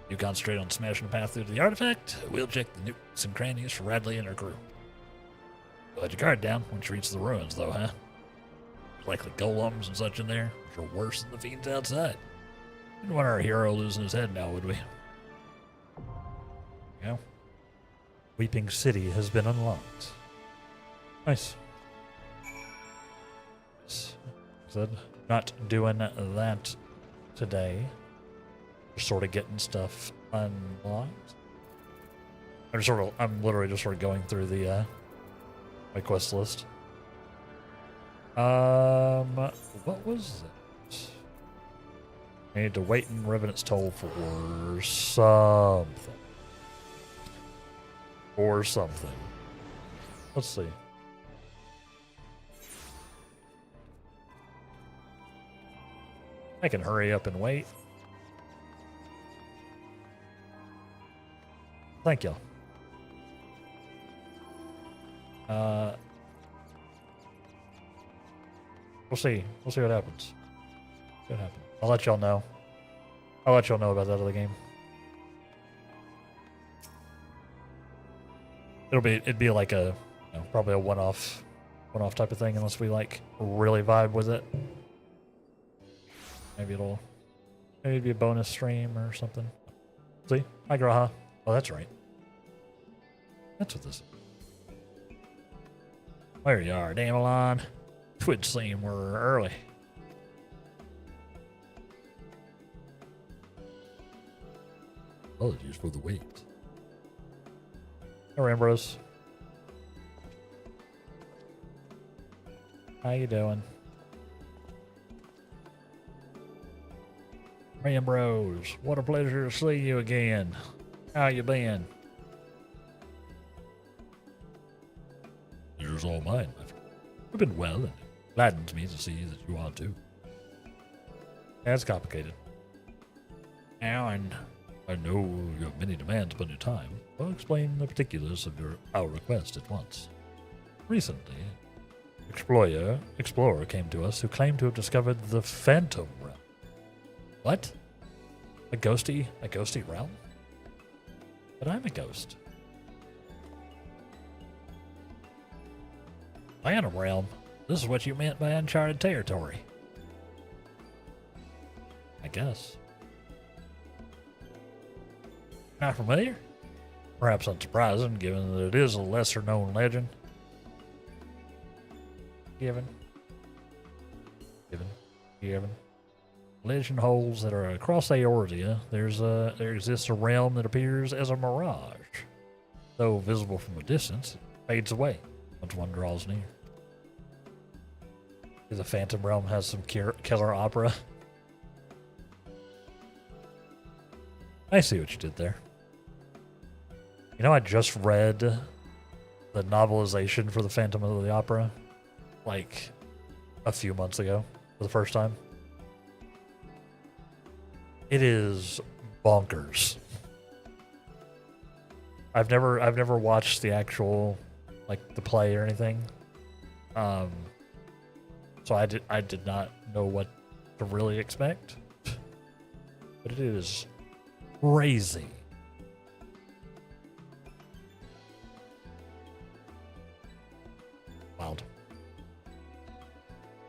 You concentrate on smashing the path through to the artifact. We'll check the nooks and crannies for Radley and her crew. You'll let your guard down once you reach the ruins, though, huh? There's likely golems and such in there, which are worse than the fiends outside. We don't want our hero losing his head now, would we? Yeah. Weeping City has been unlocked. Nice. Said not doing that today. Just sort of getting stuff unlocked. I'm literally just sort of going through the my quest list. What was it? I need to wait in Revenant's Toll for something. Or something. Let's see. I can hurry up and wait. Thank you. We'll see. We'll see what happens. See what happens. I'll let y'all know. I'll let y'all know about that other game. It'd be like a, you know, probably a one-off type of thing, unless we like really vibe with it. Maybe it'll be a bonus stream or something. See? Hi, Graha. Oh, that's right. That's what this is. There you are, Damelon. Twould seem we're early. Apologies for the wait. Hey, Ambrose. How you doing? Ambrose, what a pleasure to see you again. How you been? Pleasure's all mine, my friend. I've been well, and it gladdens me to see that you are too. That's complicated. Now, and I know you have many demands upon your time. I'll explain the particulars of our request at once. Recently, explorer came to us who claimed to have discovered the Phantom Realm. what? A ghosty realm? But I'm a ghost. Phantom realm? This is what you meant by uncharted territory. I guess. Not familiar? Perhaps unsurprising, given that it is a lesser-known legend. Given. Legend holds that across Eorzea, there exists a realm that appears as a mirage. Though visible from a distance, it fades away once one draws near. The Phantom Realm has some killer opera. I see what you did there. You know, I just read the novelization for the Phantom of the Opera like a few months ago for the first time. It is bonkers. I've never watched the actual, like, the play or anything. So I did not know what to really expect. But it is crazy. Wild.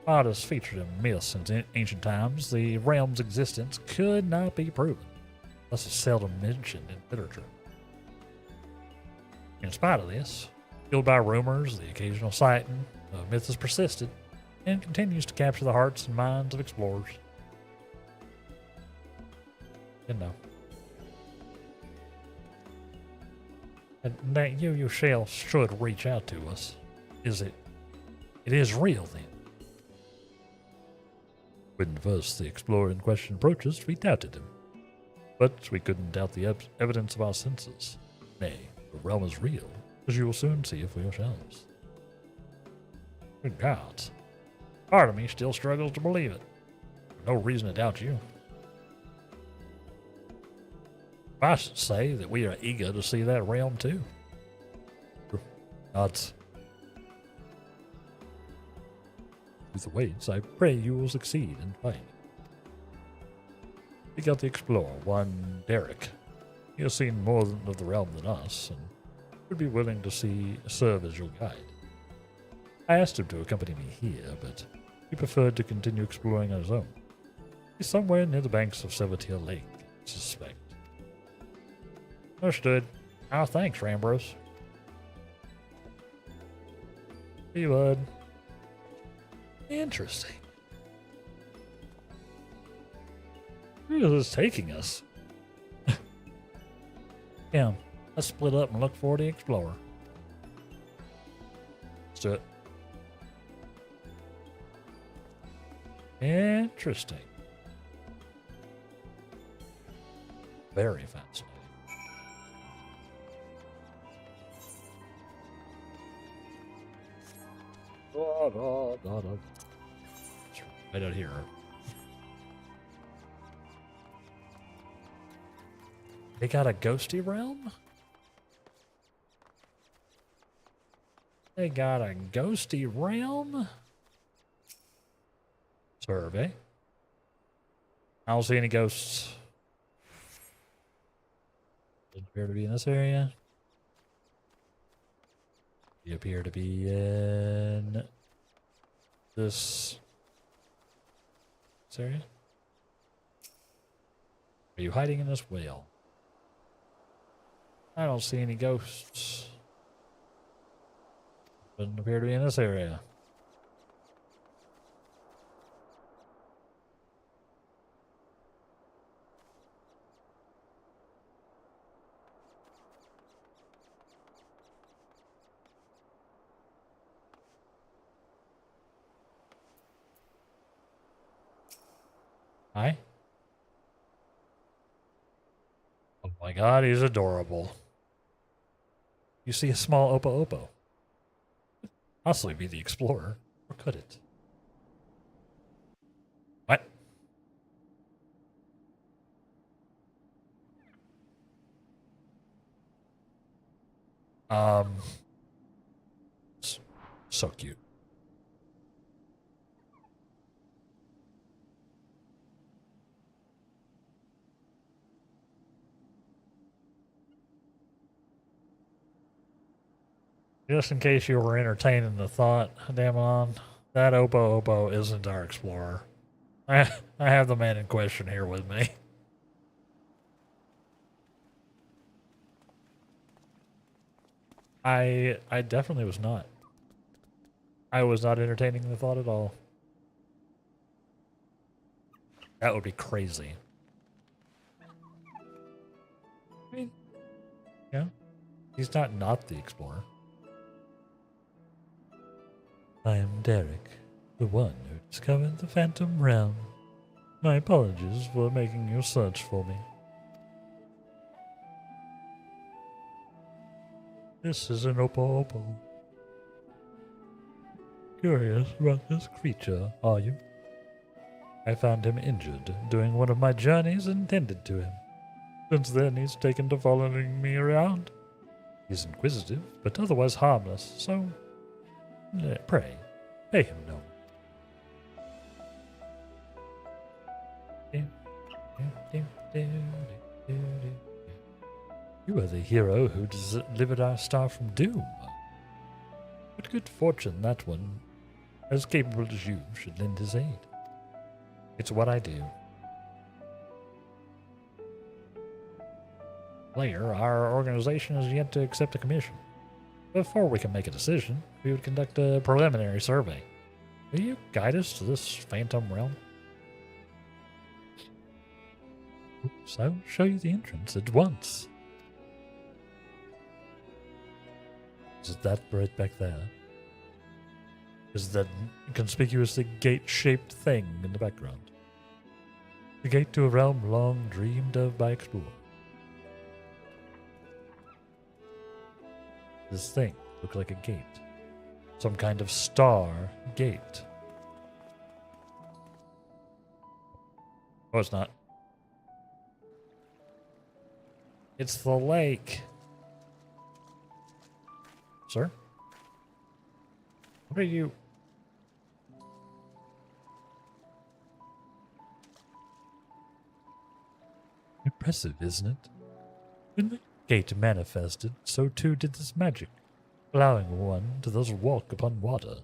While it is featured in myths since ancient times, the realm's existence could not be proven, thus it's seldom mentioned in literature. In spite of this, fueled by rumors, the occasional sighting, the myth has persisted and continues to capture the hearts and minds of explorers. You know. And that you yourself should reach out to us. It is real then. When first the explorer in question approached us, we doubted him. But we couldn't doubt the evidence of our senses. Nay, the realm is real, as you will soon see for yourselves. Good God. Part of me still struggles to believe it. No reason to doubt you. I should say that we are eager to see that realm too. Nods. With the weights, I pray you will succeed in finding. We got the explorer, one Derek. He has seen more of the realm than us, and would be willing to serve as your guide. I asked him to accompany me here, but he preferred to continue exploring on his own. He's somewhere near the banks of Silvertail Lake, I suspect. Understood. Oh, thanks, Rambros. See you, bud. Interesting. Where is this taking us? Yeah, let's split up and look for the explorer. Let's do it. Interesting. Very fascinating. Right out here. They got a ghosty realm? They got a ghosty realm? Survey. I don't see any ghosts. Doesn't appear to be in this area. You appear to be in this area. Are you hiding in this whale? I don't see any ghosts. Doesn't appear to be in this area. Hi. Oh my god, he's adorable. You see a small Opo Opo. Possibly be the explorer, or could it? What? So cute. Just in case you were entertaining the thought, Damon, that Opo Opo isn't our explorer. I have the man in question here with me. I definitely was not. I was not entertaining the thought at all. That would be crazy. I mean, yeah, he's not the explorer. I am Derek, the one who discovered the Phantom Realm. My apologies for making you search for me. This is an Opo Opo. Curious about this creature, are you? I found him injured during one of my journeys and tended to him. Since then, he's taken to following me around. He's inquisitive, but otherwise harmless, so pray, pay him no. You are the hero who delivered our star from doom. What good fortune that one, as capable as you, should lend his aid. It's what I do. Player, our organization has yet to accept a commission. Before we can make a decision, we would conduct a preliminary survey. Will you guide us to this Phantom Realm? Oops, I will show you the entrance at once. Is it that right back there? Is that conspicuously gate-shaped thing in the background? The gate to a realm long dreamed of by explorers. This thing looked like a gate. Some kind of star gate. Oh, it's not. It's the lake. Sir? What are you? Impressive, isn't it? When the gate manifested, so too did this magic, allowing one to thus walk upon water.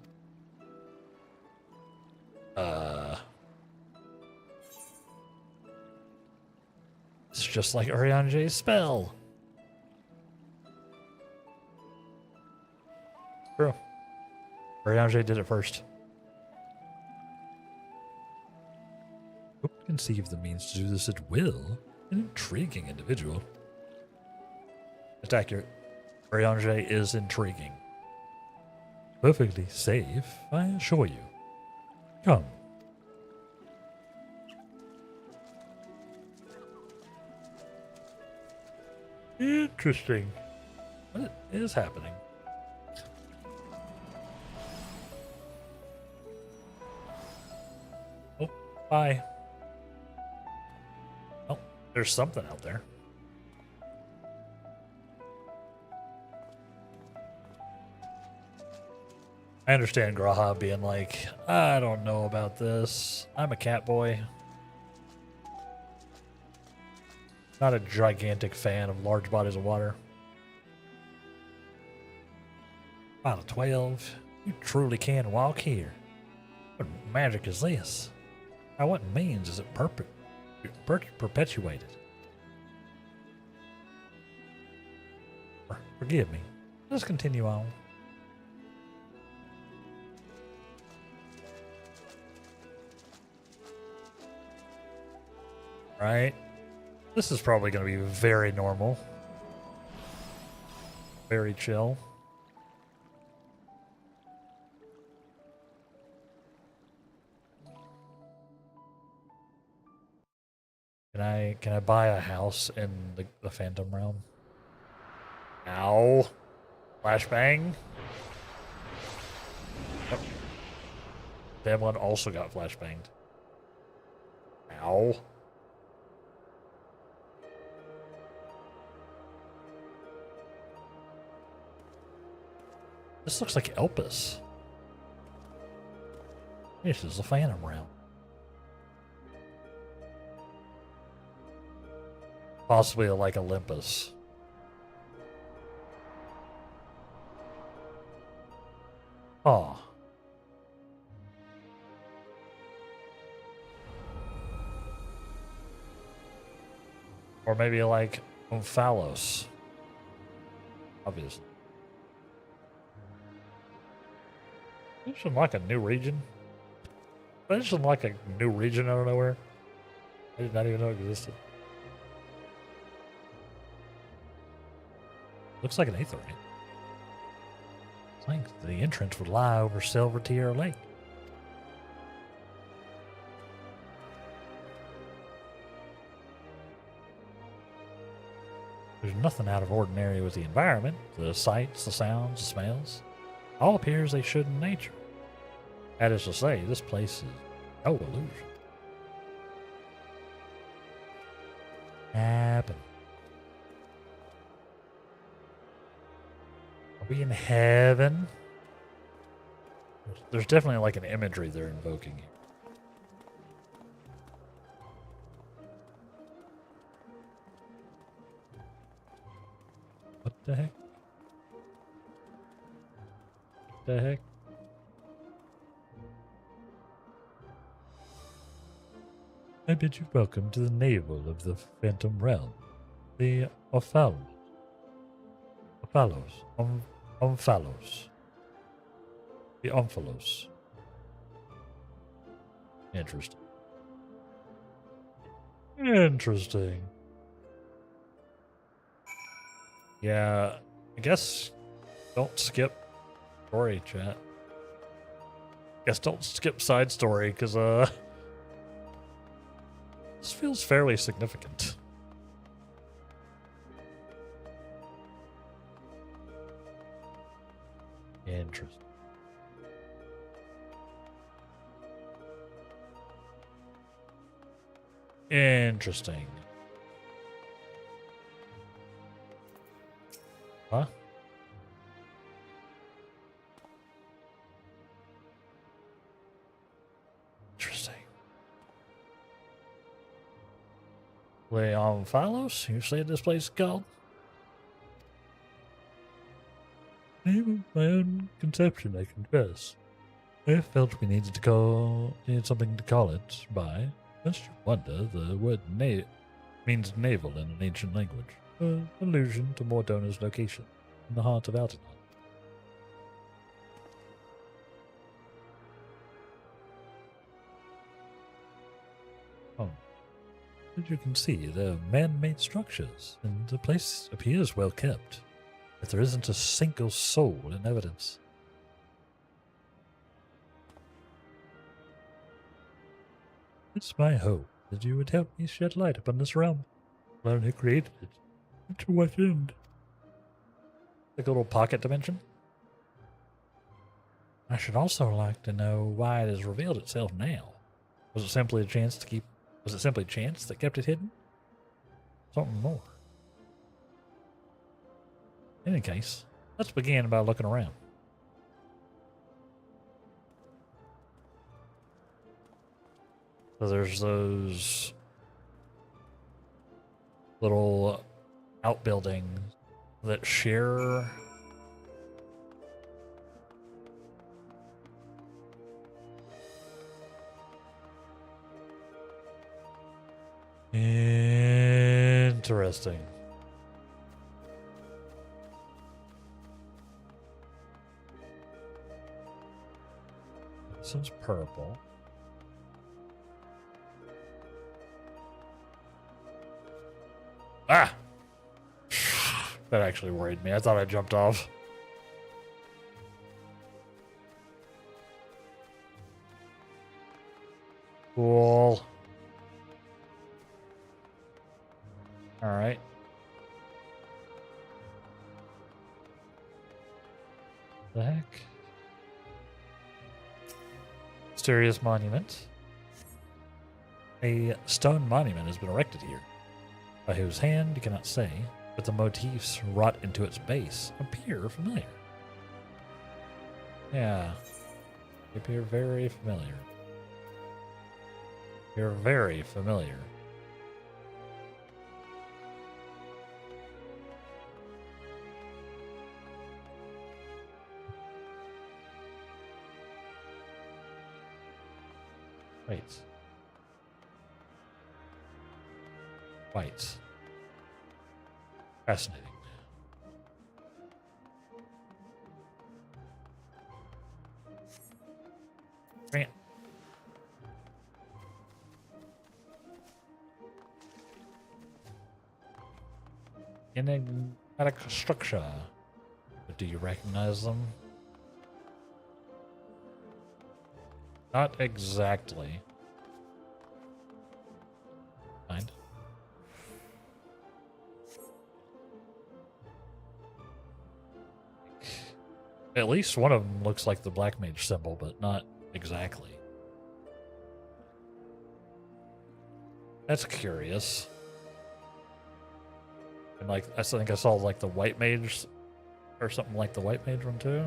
It's just like Urianger's spell. True. Urianger did it first. Who can conceive the means to do this at will? An intriguing individual. It's accurate. Urianger is intriguing. Perfectly safe, I assure you. Come. Interesting. What is happening? Oh, bye. Oh, there's something out there. I understand Graha being like, I don't know about this. I'm a cat boy. Not a gigantic fan of large bodies of water. Out of 12, you truly can walk here. What magic is this? By what means is it perpetuated? Forgive me. Let's continue on. Right? This is probably going to be very normal. Very chill. Can I buy a house in the Phantom Realm? Ow. Flashbang. Oh. That one also got flashbanged. Ow. This looks like Elpis. This is the Phantom Realm. Possibly like Olympus. Oh. Or maybe like Omphalos. Obviously. This is like a new region. This is like a new region out of nowhere. I did not even know it existed. Looks like an aetherite. It's like the entrance would lie over Silver Tier Lake. There's nothing out of ordinary with the environment. The sights, the sounds, the smells. All appear as they should in nature. That is to say, this place is no illusion. Happen. Are we in heaven? There's definitely like an imagery they're invoking here. What the heck? What the heck? I bid you welcome to the navel of the Phantom Realm, the Omphalos. The Omphalos. Interesting. Interesting. Yeah, I guess don't skip story, chat. Guess don't skip side story, because, this feels fairly significant. Interesting. Interesting. Huh? Interesting. Leon Philos, you say this place is called? Name of my own conception, I confess. I felt we needed something to call it by. Lest you wonder, the word means navel in an ancient language, an allusion to Mordona's location in the heart of Altinor. Oh. As you can see, they're man-made structures, and the place appears well kept. But there isn't a single soul in evidence. It's my hope that you would help me shed light upon this realm. Learn who created it, and to what end. Like a little pocket dimension? I should also like to know why it has revealed itself now. Was it simply chance that kept it hidden? Something more. In any case, let's begin by looking around. So there's those little outbuildings that share interesting. This one's purple. Ah! That actually worried me. I thought I jumped off. Cool. Alright. The heck? Mysterious monument. A stone monument has been erected here. By whose hand you cannot say, but the motifs wrought into its base appear familiar. Yeah. They appear very familiar. They're very familiar. Wait. White. Fascinating. Grant. Enigmatic structure. But do you recognize them? Not exactly. Mind. At least one of them looks like the Black Mage symbol, but not exactly. That's curious. And like, I think I saw like the White Mage or something like the White Mage one too.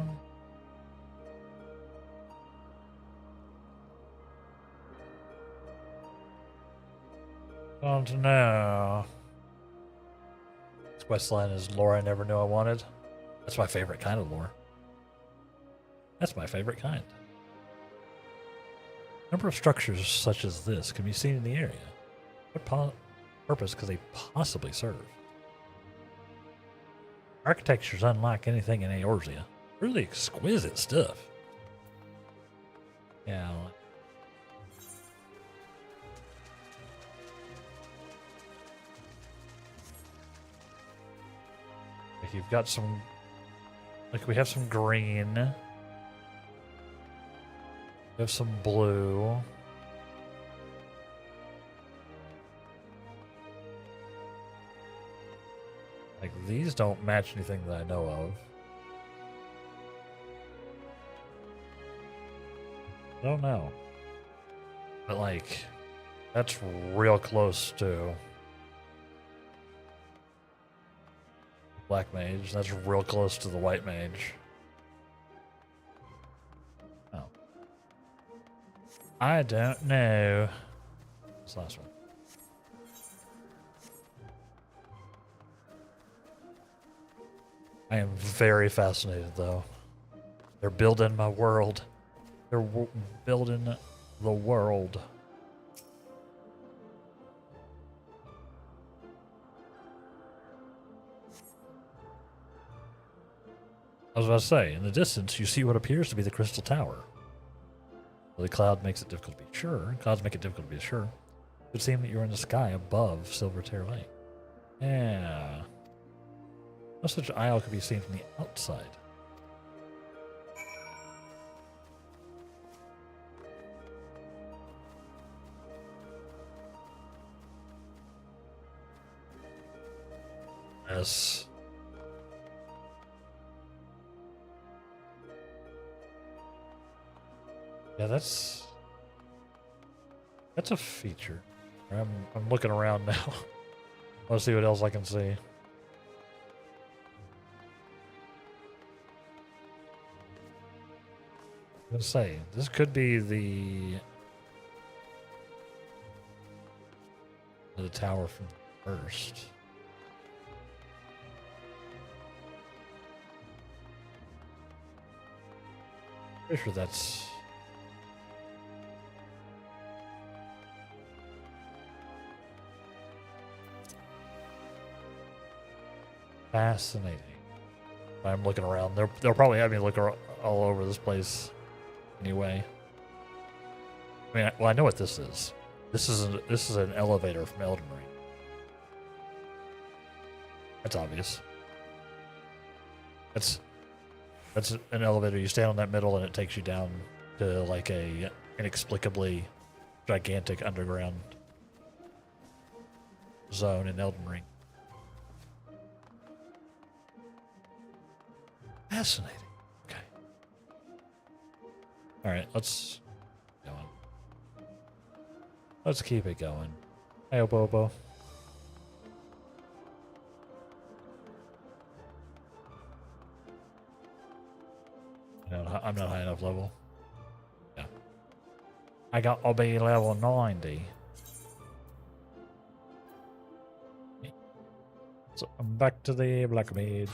Don't know. This questline is lore I never knew I wanted. That's my favorite kind of lore. That's my favorite kind. A number of structures such as this can be seen in the area. What purpose could they possibly serve? Architecture's unlike anything in Eorzea. Really exquisite stuff. Yeah. Like you've got some, like we have some green. We have some blue. Like these don't match anything that I know of. I don't know. But like, that's real close to Black mage. That's real close to the white mage. Oh. I don't know. This last one. I am very fascinated, though. They're building my world. They're building the world. I was about to say, in the distance, you see what appears to be the Crystal Tower. Well, the cloud makes it difficult to be sure. Clouds make it difficult to be sure. It would seem that you're in the sky above Silvertear Lake. Yeah. No such isle could be seen from the outside. Yes. Yeah, that's a feature. I'm looking around now. Let's see what else I can see. I'm gonna say this could be the tower from the first. Pretty sure that's. Fascinating. I'm looking around. They'll probably have me look all over this place anyway. I mean, well, I know what this is. This is an elevator from Elden Ring. That's obvious. That's an elevator. You stand on that middle, and it takes you down to like a inexplicably gigantic underground zone in Elden Ring. Fascinating. Okay. All right, let's go on. Let's keep it going. Hey, Bobo. No, I'm not high enough level. Yeah. I got to be level 90. So I'm back to the Black Mage.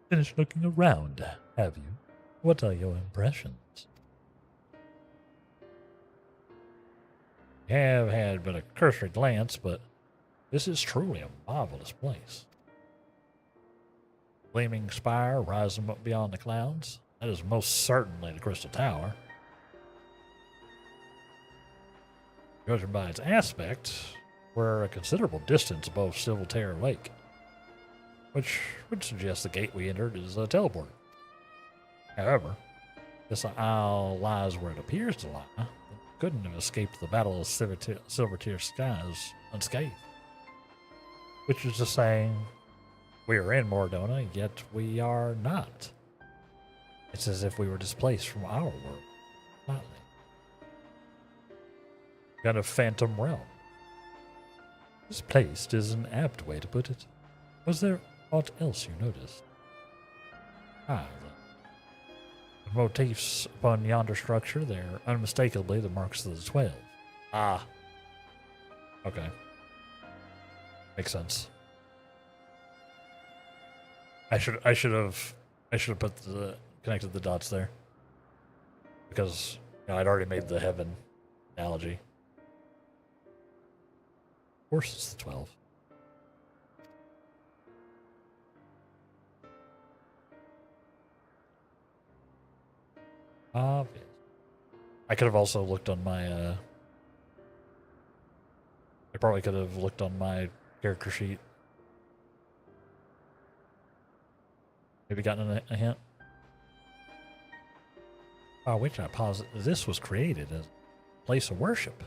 Finished looking around, have you? What are your impressions? I have had but a cursory glance, but this is truly a marvelous place. Gleaming spire rising up beyond the clouds. That is most certainly the Crystal Tower. Judging by its aspect, we're a considerable distance above Silvertear Lake, which would suggest the gate we entered is a teleport. However, this isle lies where it appears to lie. It couldn't have escaped the battle of Silvertear skies unscathed. Which is to say, we are in Mordona, yet we are not. It's as if we were displaced from our world. Slightly. Kind of phantom realm. Displaced is an apt way to put it. Was there aught else you noticed? The motifs upon yonder structure, they're unmistakably the marks of the 12. Ah. Okay. Makes sense. I should have connected the dots there. Because I'd already made the heaven analogy. Of course it's the 12. Obvious. I could have also looked on my I probably could have looked on my character sheet. Maybe gotten a hint. Which I posit this was created as a place of worship.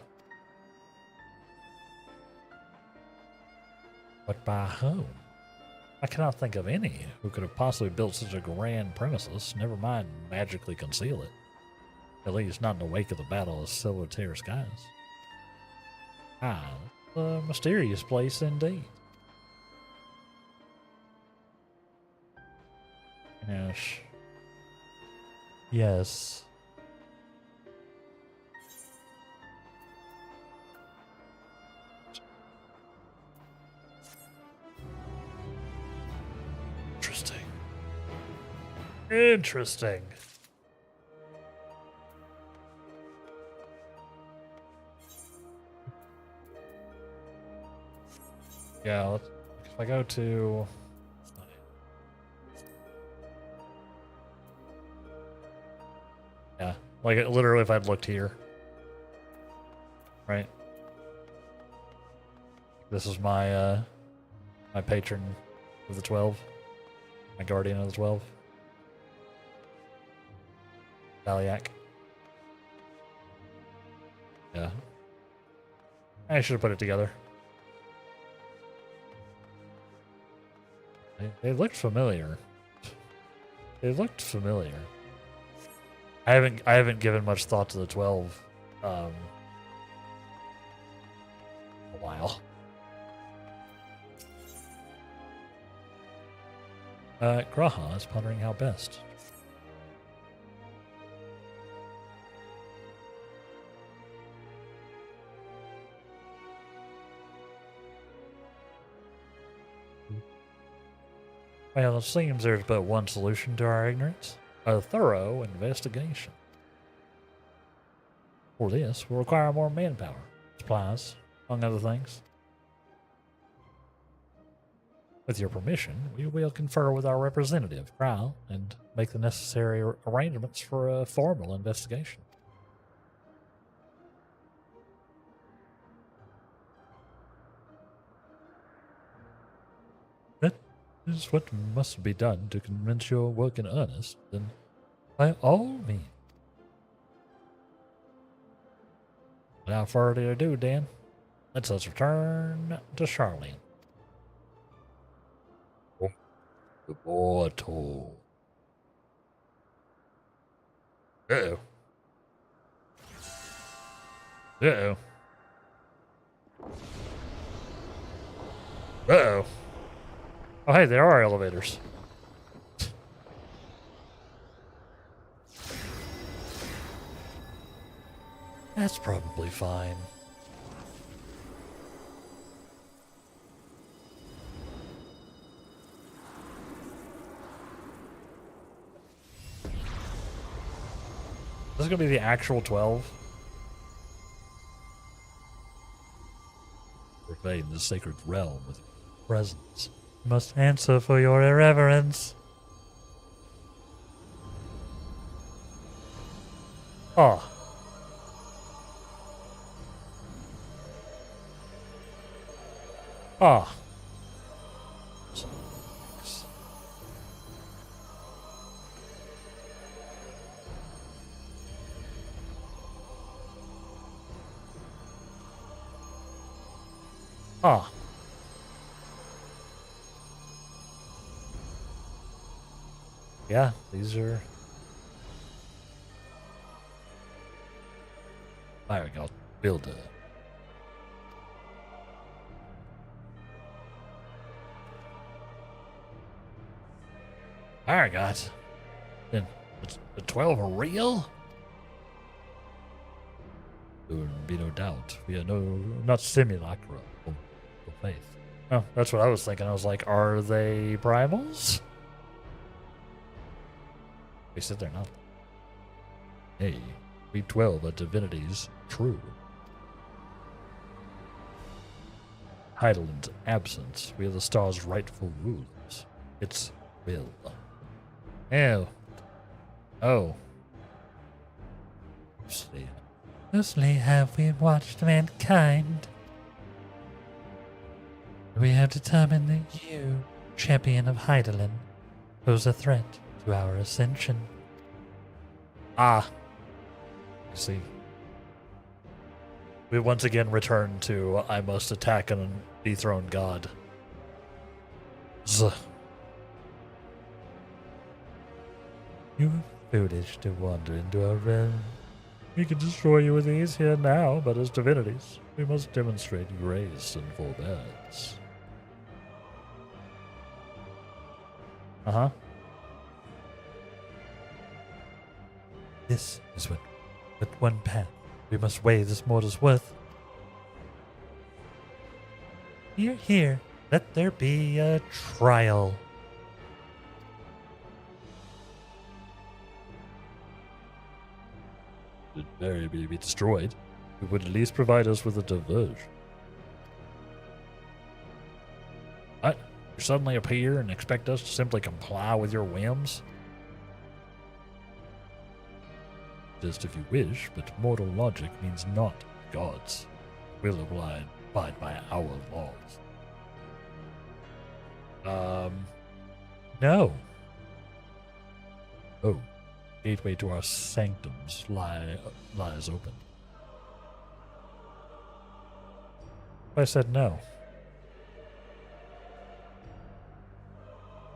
But by whom? I cannot think of any who could have possibly built such a grand premises, never mind magically conceal it. At least not in the wake of the Battle of Solitaire Skies. Ah, a mysterious place indeed. Yes. Yes. Interesting. Interesting. Yeah, if I go to... Yeah, like literally if I'd looked here. Right? This is my my patron of the 12. My guardian of the 12. Valiak. Yeah. I should have put it together. They looked familiar. They looked familiar. I haven't given much thought to the 12 a while. Graha is pondering how best. Well, it seems there's but one solution to our ignorance. A thorough investigation. For this, we'll require more manpower, supplies, among other things. With your permission, we will confer with our representative, Krile, and make the necessary arrangements for a formal investigation. That is what must be done to convince your work in earnest, then by all means. Without further ado, Dan, let us return to Charlene. The portal. Uh-oh. Uh-oh. Uh-oh. Oh, hey, there are elevators. That's probably fine. This is going to be the actual 12. Pervade the sacred realm with presence. Must answer for your irreverence. Ah. Ah. Ah. Yeah, these are... Fire God Builder. Fire gods. Then the 12 are real? There would be no doubt. We are not simulacra of faith. Oh, that's what I was thinking. I was like, are they primals? We said they're not. Hey, we 12 are divinities, true. Heidelin's absence, we are the star's rightful rulers. Its will. Ew. Oh. See. Mostly have we watched mankind. We have determined that you, champion of Heidelin, pose a threat to our ascension. Ah. You see. We once again return to I must attack and dethrone God. You are foolish to wander into our realm. We can destroy you with ease here now, but as divinities, we must demonstrate grace and forbearance. Uh-huh. This is but one path. We must weigh this mortal's worth. Here. Let there be a trial. Should Mary be destroyed, it would at least provide us with a diversion. What? You suddenly appear and expect us to simply comply with your whims? Just if you wish, but mortal logic means not God's. We'll abide by our laws. No. Oh, gateway to our sanctums lies open. I said no.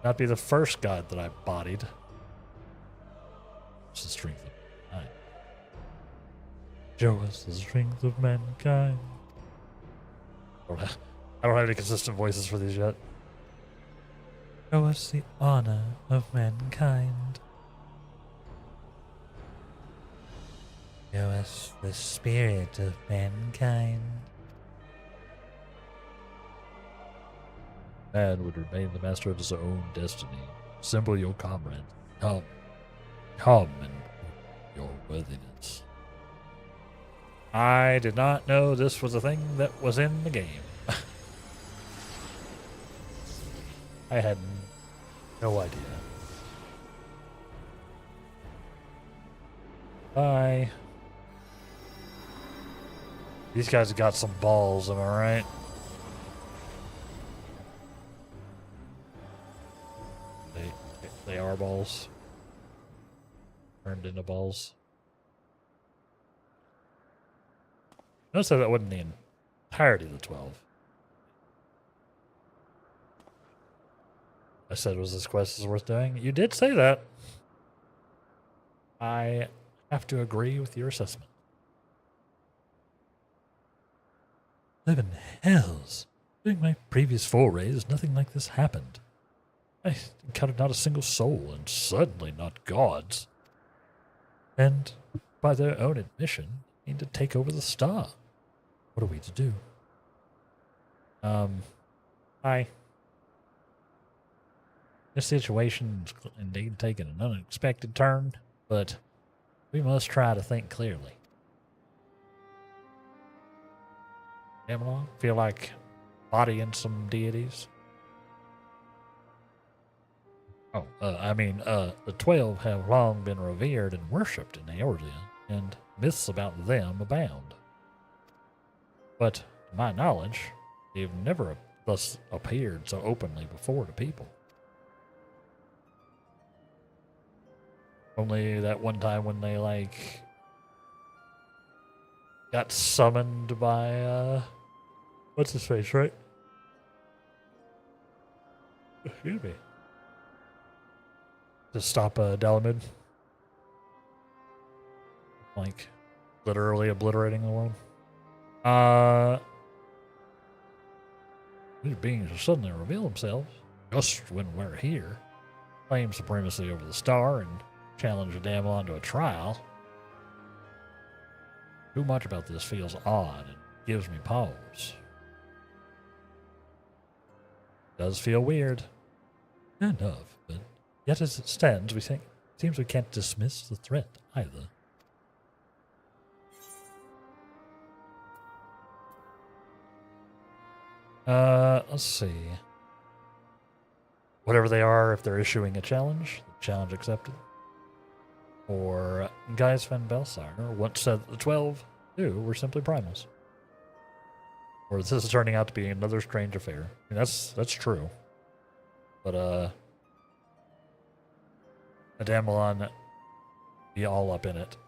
Not be the first god that I bodied. It's the strength of mankind. Show us the strength of mankind. I don't have any consistent voices for these yet. Show us the honor of mankind. Show us the spirit of mankind. Man would remain the master of his own destiny. Assemble your comrades. Come and your worthiness. I did not know this was a thing that was in the game. I had no idea. Bye. These guys have got some balls, am I right? They are balls. Turned into balls. Notice that wasn't the entirety of the 12. I said, was this quest worth doing? You did say that. I have to agree with your assessment. 11 hells. During my previous forays, nothing like this happened. I encountered not a single soul, and certainly not gods. And By their own admission, need to take over the star. What are we to do? Hi. This situation's indeed taken an unexpected turn, but we must try to think clearly. Amalon, feel like bodying some deities? The 12 have long been revered and worshipped in Eorzea, and myths about them abound. But, to my knowledge, they've never thus appeared so openly before the people. Only that one time when they, got summoned by, what's his face, right? Excuse me. To stop, Dalamud. Literally obliterating the world. These beings suddenly reveal themselves, just when we're here, claim supremacy over the star, and challenge Damalon to a trial. Too much about this feels odd and gives me pause. Does feel weird. Enough, but yet as it stands, seems we can't dismiss the threat either. Let's see. Whatever they are, if they're issuing a challenge accepted. Or Gaius Van Belsar once said that the 12 were simply primals. Or this is turning out to be another strange affair. I mean, that's true. But Adamelon be all up in it.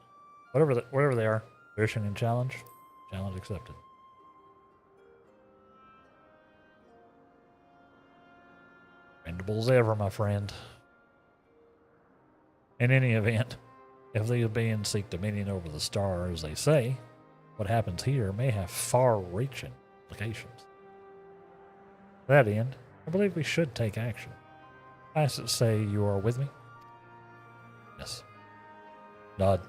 Whatever they are, they're issuing a challenge accepted. Mandibles ever, my friend. In any event, if these beings seek dominion over the star, as they say, what happens here may have far-reaching implications. To that end, I believe we should take action. I say you are with me? Yes. Nod.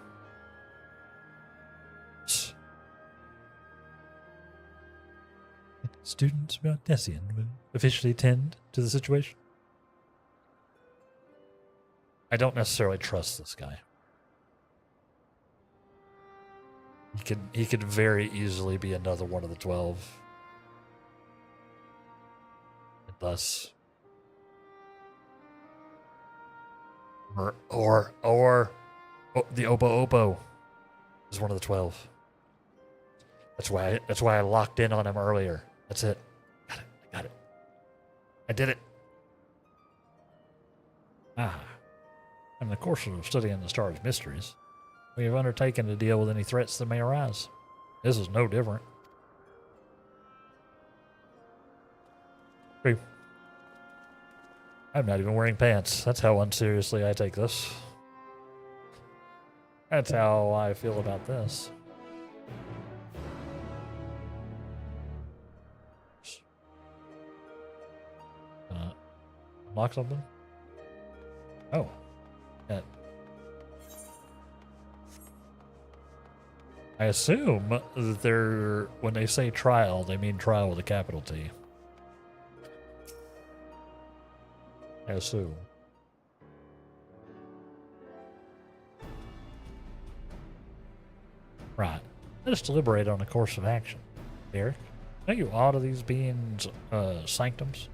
Students about Dessian will officially attend to the situation. I don't necessarily trust this guy. He could very easily be another one of the 12. And thus, or the Opo is one of the 12. That's why I locked in on him earlier. That's it. Got it. I got it. I did it. In the course of studying the star's mysteries, we have undertaken to deal with any threats that may arise. This is no different. True. I'm not even wearing pants. That's how unseriously I take this. That's how I feel about this. Unlock something? Oh. Yeah. I assume that when they say trial, they mean trial with a capital T. I assume. Right. Let us deliberate on a course of action. Derek, know you aught of these beings' sanctums?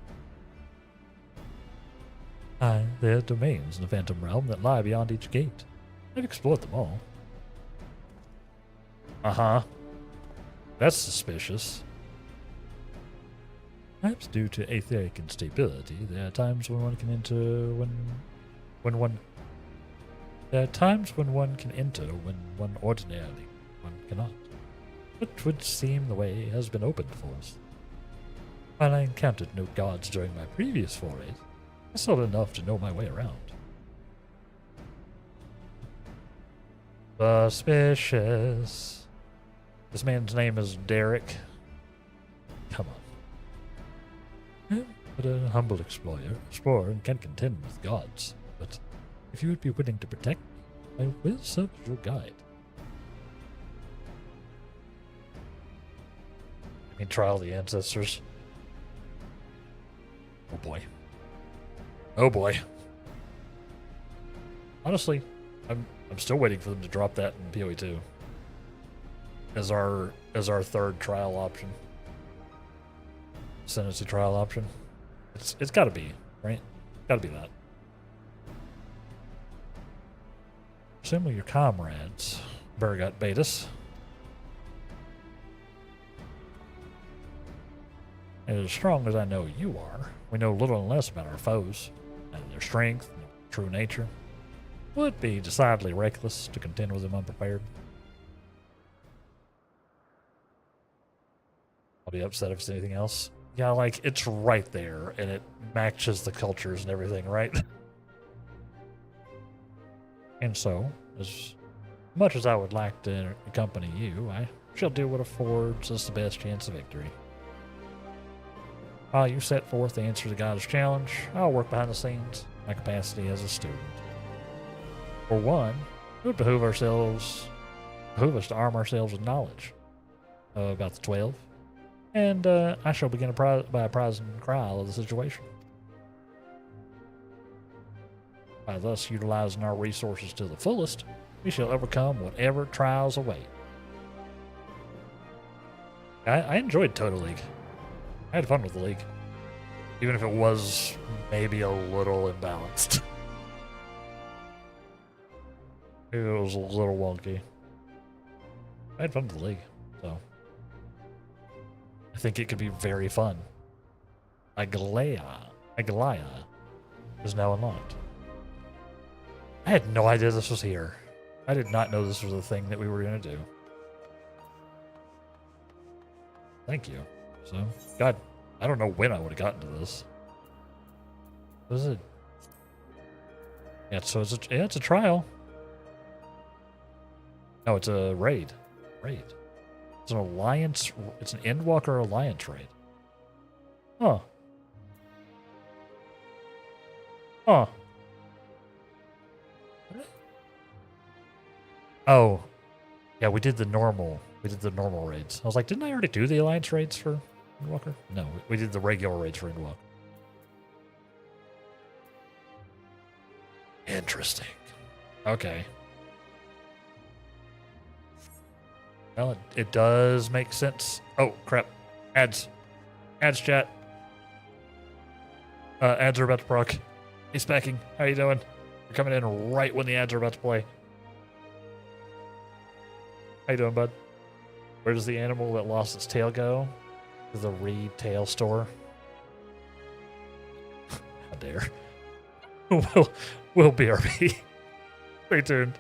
Aye, there are domains in the Phantom Realm that lie beyond each gate. I've explored them all. Uh-huh. That's suspicious. Perhaps due to aetheric instability, there are times when one can enter There are times when one can enter when one ordinarily one cannot. It would seem the way has been opened for us. While I encountered no guards during my previous forays, I saw enough to know my way around. Suspicious. This man's name is Derek. Come on. I'm but a humble explorer and can contend with gods. But if you would be willing to protect me, I will serve as your guide. I mean, trial the ancestors. Oh boy. Oh boy. Honestly, I'm still waiting for them to drop that in PoE 2 as our third trial option. Ascendancy trial option. It's got to be, right? Got to be that. Assemble your comrades, Burgot Betis. As strong as I know you are, we know little and less about our foes and their strength and true nature. Would be decidedly reckless to contend with them unprepared. I'll be upset if it's anything else. Yeah, like, it's right there, and it matches the cultures and everything, right? And so, as much as I would like to accompany you, I shall do what affords us the best chance of victory. While you set forth the answer to God's challenge, I'll work behind the scenes, my capacity as a student. For one, it would behoove us to arm ourselves with knowledge about the 12, and I shall begin by apprising Kryl of the situation. By thus utilizing our resources to the fullest, we shall overcome whatever trials await. I enjoyed Total League. I had fun with the league, even if it was maybe a little imbalanced. It was a little wonky. I had fun with the league, so I think it could be very fun. Agalaya is now unlocked. I had no idea this was here. I did not know this was a thing that we were going to do. Thank you. So, God, I don't know when I would have gotten to this. What is it? Yeah, so it's a trial. No, it's a raid. Raid. It's an alliance. It's an Endwalker alliance raid. Huh. Huh. Oh. Yeah, we did the normal. We did the normal raids. I was like, didn't I already do the alliance raids for Endwalker? No, we did the regular raids for Endwalker. Interesting. Okay. Well, it does make sense. Oh, crap. Ads. Ads, chat. Ads are about to proc. Hey, Specking. How you doing? You're coming in right when the ads are about to play. How you doing, bud? Where does the animal that lost its tail go? To the Reed Tail Store. How dare. We'll BRB. Stay tuned.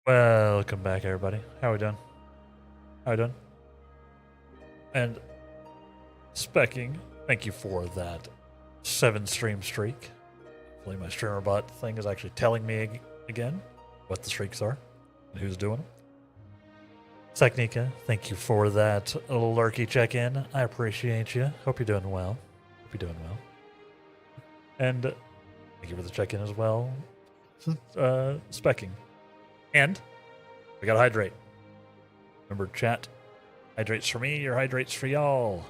Welcome back, everybody. How we doing? How we doing? And Specking, thank you for that 7-stream streak. Hopefully my streamer bot thing is actually telling me again what the streaks are and who's doing them. Technica, thank you for that little lurky check-in. I appreciate you. Hope you're doing well. Hope you're doing well. And thank you for the check-in as well. Specking. And we gotta hydrate. Remember, chat. Hydrates for me, your hydrates for y'all.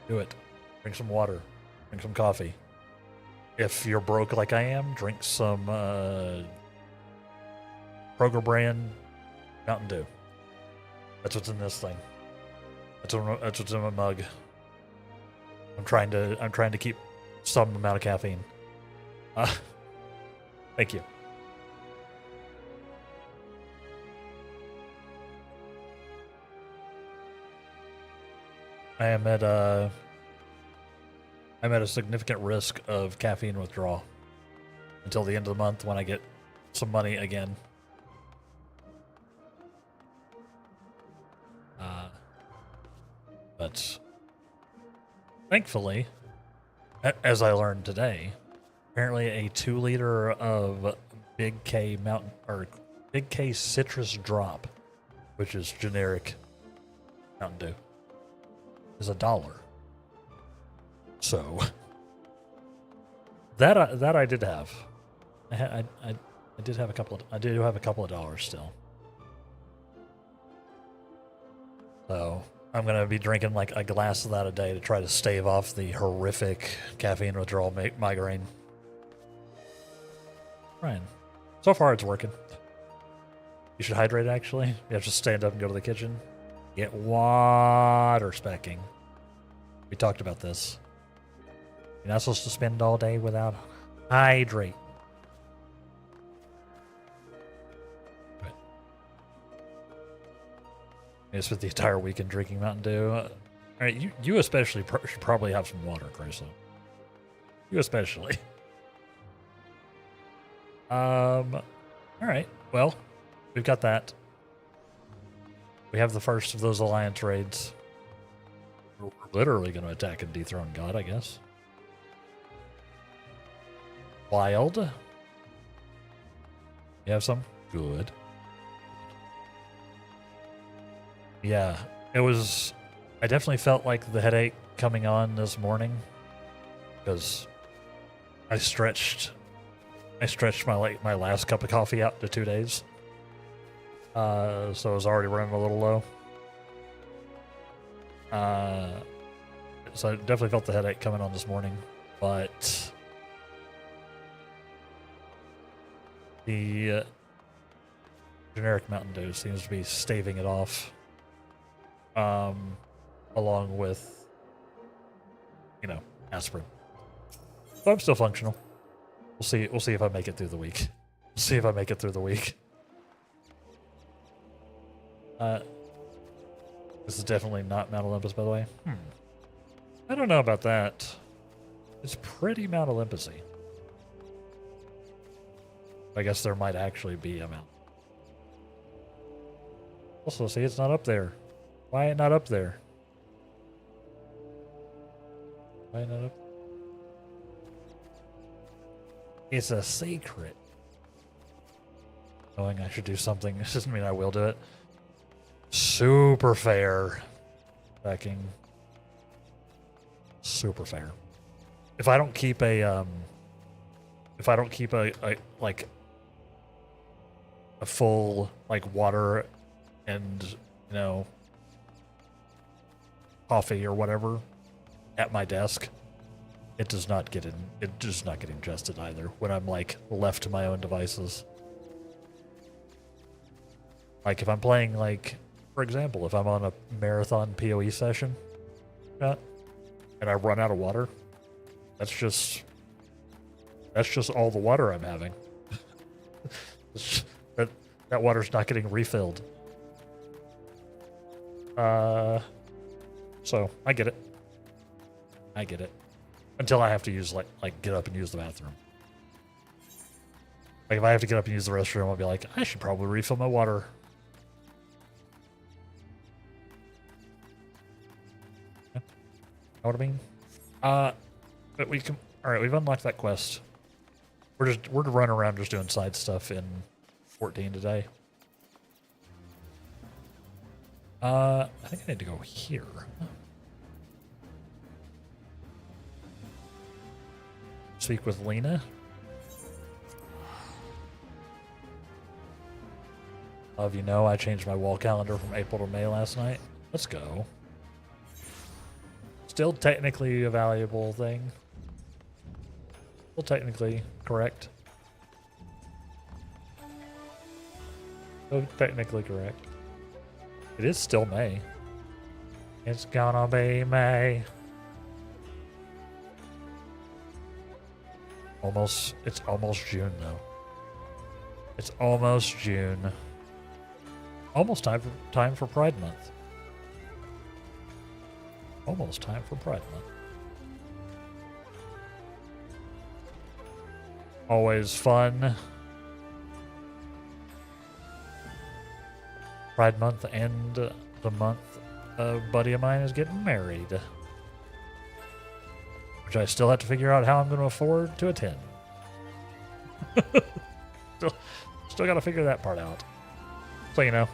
Do it. Drink some water. Drink some coffee. If you're broke like I am, drink some Kroger brand Mountain Dew. That's what's in this thing. That's what's in my mug. I'm trying to keep some amount of caffeine. Thank you. I'm at a significant risk of caffeine withdrawal until the end of the month when I get some money again. But thankfully, as I learned today, apparently a 2-liter of Big K citrus drop, which is generic Mountain Dew, is $1. So that I did have. I did have a couple of dollars still. So I'm gonna be drinking like a glass of that a day to try to stave off the horrific caffeine withdrawal migraine. Ryan, so far it's working. You should hydrate. Actually, you have to stand up and go to the kitchen. Get water specking. We talked about this. You're not supposed to spend all day without hydrate. Right. I spent the entire weekend drinking Mountain Dew. All right, you especially should probably have some water, Chrysler. You especially. All right. Well, we've got that. We have the first of those alliance raids. We're literally going to attack and dethrone God, I guess. Wild. You have some? Good. Yeah, it was... I definitely felt like the headache coming on this morning because I stretched my last cup of coffee out to 2 days. So I was already running a little low. So I definitely felt the headache coming on this morning, but the generic Mountain Dew seems to be staving it off. Along with, aspirin. So I'm still functional. We'll see if I make it through the week. This is definitely not Mount Olympus, by the way. I don't know about that. It's pretty Mount Olympus-y. I guess there might actually be a mountain. Also, see, it's not up there. Why not up there? Why not up? It's a secret. Knowing I should do something doesn't mean I will do it. Super fair. Backing. Super fair. If I don't keep a full water and coffee or whatever at my desk, it does not get ingested either when I'm left to my own devices. If I'm playing for example, if I'm on a marathon PoE session, and I run out of water, that's just all the water I'm having. That water's not getting refilled. So I get it. Until I have to use get up and use the bathroom. If I have to get up and use the restroom, I'll be like, I should probably refill my water. Know what I mean? But we can. All right, we've unlocked that quest. We're to run around just doing side stuff in 14 today. I think I need to go here. Speak with Lena. I changed my wall calendar from April to May last night. Let's go. Still technically a valuable thing. Still technically correct. Still technically correct. It is still May. It's gonna be May. It's almost June though. It's almost June. Almost time for Pride Month. Almost time for Pride Month. Always fun. Pride Month and the month a buddy of mine is getting married. Which I still have to figure out how I'm going to afford to attend. Still got to figure that part out. So, you know,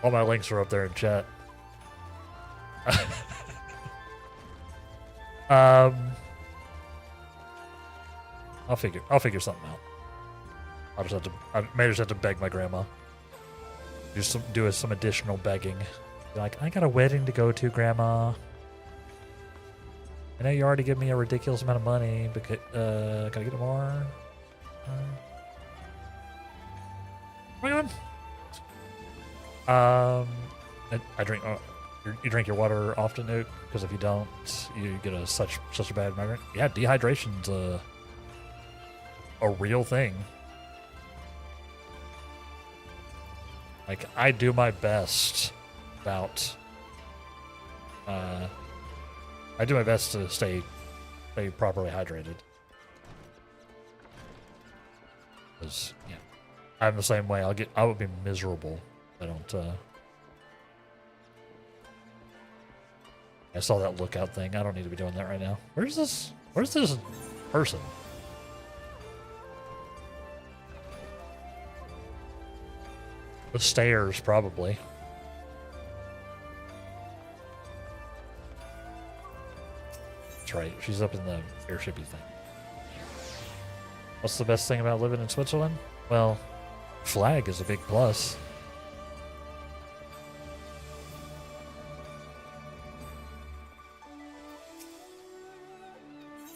all my links are up there in chat. I'll figure something out. I may just have to beg my grandma. Do some additional begging. Be like, I got a wedding to go to, Grandma. I know you already give me a ridiculous amount of money, but can I get more? Hang on. I drink. You drink your water often, Nuke? Because if you don't, you get such a bad migraine. Yeah, dehydration's a real thing. Like, I do my best about. I do my best to stay properly hydrated. Because, yeah, I'm the same way. I would be miserable if I don't. I saw that lookout thing. I don't need to be doing that right now. Where's this person? The stairs, probably. That's right. She's up in the airshipy thing. What's the best thing about living in Switzerland? Well, flag is a big plus.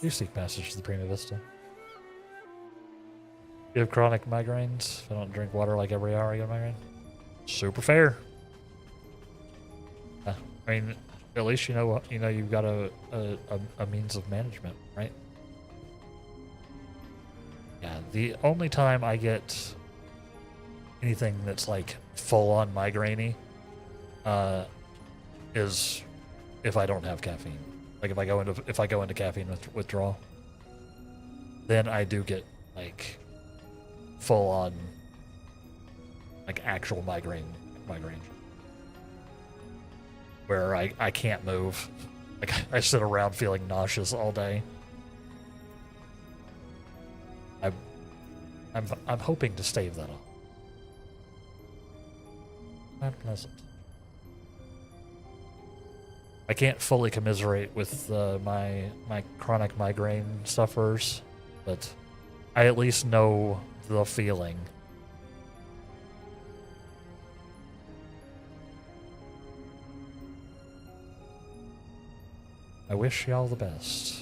You seek passage to the Prima Vista. You have chronic migraines. If I don't drink water like every hour, I get a migraine. Super fair. I mean, at least you know you've got a means of management, right? Yeah. The only time I get anything that's like full on migraine-y, is if I don't have caffeine. Like if I go into caffeine withdrawal, then I do get like full on like actual migraine where I can't move. Like I sit around feeling nauseous all day. I'm hoping to stave that off. Not pleasant. I can't fully commiserate with my chronic migraine sufferers, but I at least know the feeling. I wish y'all the best.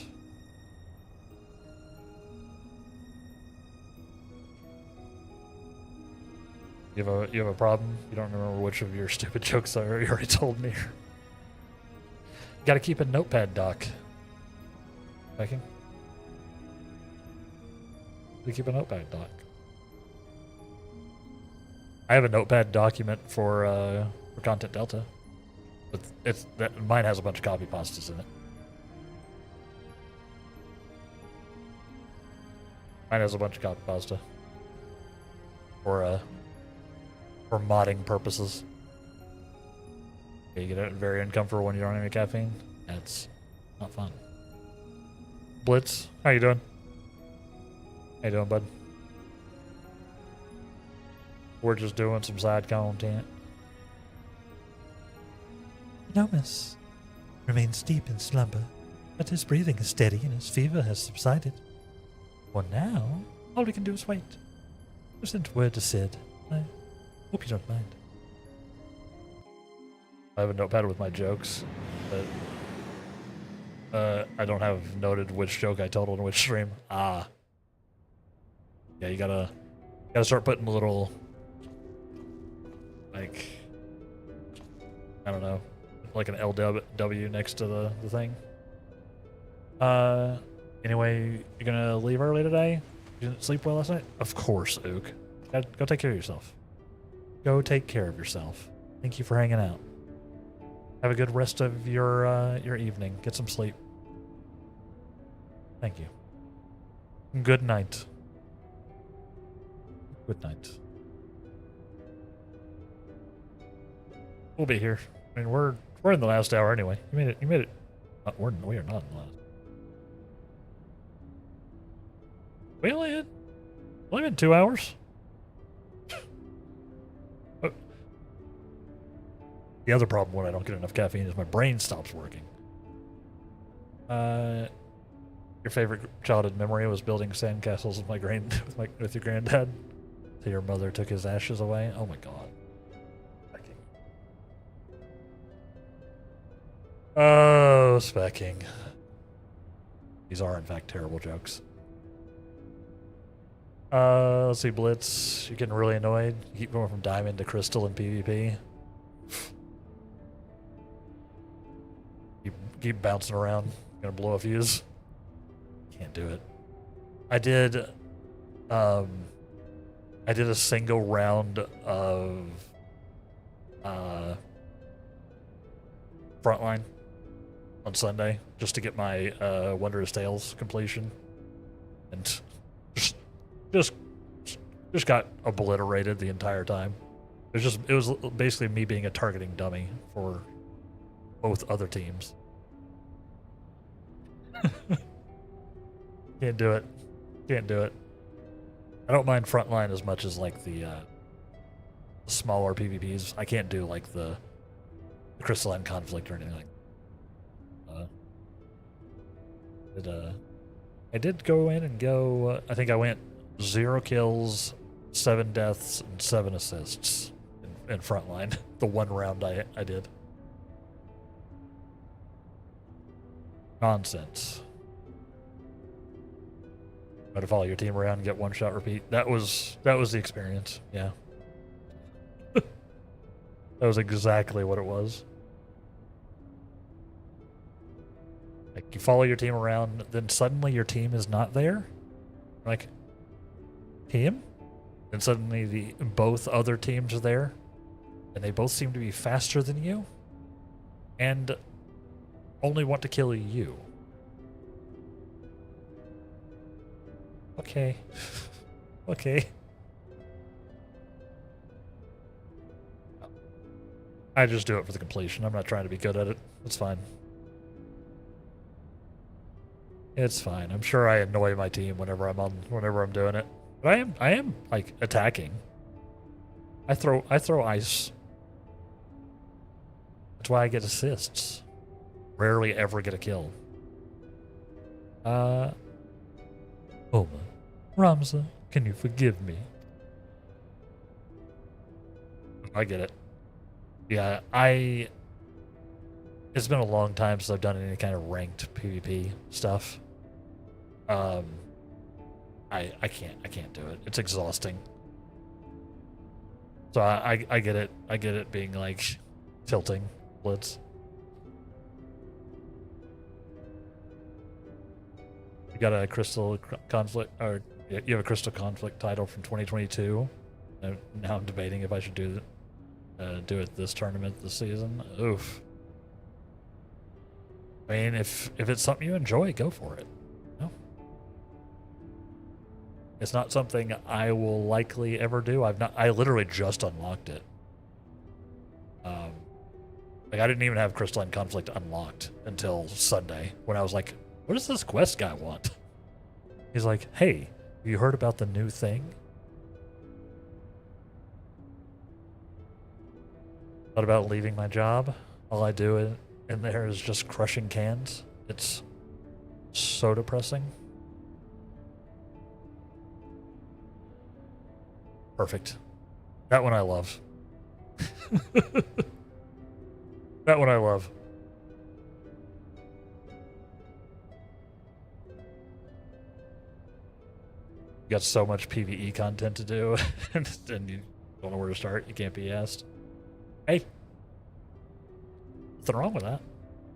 You have a problem? You don't remember which of your stupid jokes are? You already told me. Got to keep a notepad, Doc. Viking. We keep a notepad, Doc. I have a notepad document for Content Delta. But mine has a bunch of copy pastas in it. Mine has a bunch of copy pasta. For modding purposes. You get it very uncomfortable when you don't have any caffeine. That's not fun. Blitz, how you doing? How you doing, bud? We're just doing some side content. Nomus remains deep in slumber, but his breathing is steady and his fever has subsided. For now, all we can do is wait. I sent word to Sid. I hope you don't mind. I have a notepad with my jokes, but I don't have noted which joke I told on which stream. Ah. Yeah, you gotta start putting a little, like, I don't know, like an LW next to the thing. Anyway, you gonna leave early today? You didn't sleep well last night? Of course, Ook. Go take care of yourself. Go take care of yourself. Thank you for hanging out. Have a good rest of your evening. Get some sleep. Thank you. Good night. Good night. We'll be here. I mean, we're in the last hour anyway. You made it. You made it. We are not in the last. We only been 2 hours. The other problem when I don't get enough caffeine is my brain stops working. Your favorite childhood memory was building sandcastles with your granddad. Till your mother took his ashes away. Oh my god. Oh, specking. These are in fact terrible jokes. Let's see, Blitz. You're getting really annoyed. You keep going from diamond to crystal in PvP. You keep bouncing around. Gonna blow a fuse. Can't do it. I did a single round of Frontline on Sunday just to get my Wondrous Tales completion, and just got obliterated the entire time. It was basically me being a targeting dummy for both other teams. Can't do it. Can't do it. I don't mind Frontline as much as like the smaller PvPs. I can't do like the Crystalline Conflict or anything like that. I did go in and go, I think I went 0 kills, 7 deaths, and 7 assists in Frontline. The one round I did. Nonsense. Try to follow your team around and get one shot repeat. That was the experience, yeah. That was exactly what it was. Like, you follow your team around, then suddenly your team is not there. Like, team? And suddenly both other teams are there, and they both seem to be faster than you, and only want to kill you. Okay. Okay. I just do it for the completion. I'm not trying to be good at it. It's fine. It's fine. I'm sure I annoy my team whenever I'm doing it. But I am like attacking. I throw ice. That's why I get assists. Rarely ever get a kill. Oma, Ramza, can you forgive me? I get it. Yeah, it's been a long time since I've done any kind of ranked PvP stuff. I can't do it. It's exhausting. So I get it. I get it being like tilting Blitz. You got a Crystal Conflict, or you have a Crystal Conflict title from 2022. And now I'm debating if I should do it this tournament this season. Oof. I mean, if it's something you enjoy, go for it. No. It's not something I will likely ever do. I literally just unlocked it. Like, I didn't even have Crystalline Conflict unlocked until Sunday, when I was like, what does this quest guy want? He's like, hey, have you heard about the new thing? Thought about leaving my job. All I do in there is just crushing cans. It's so depressing. Perfect. That one I love. That one I love. You got so much PvE content to do, and you don't know where to start. You can't be asked. Hey, nothing wrong with that.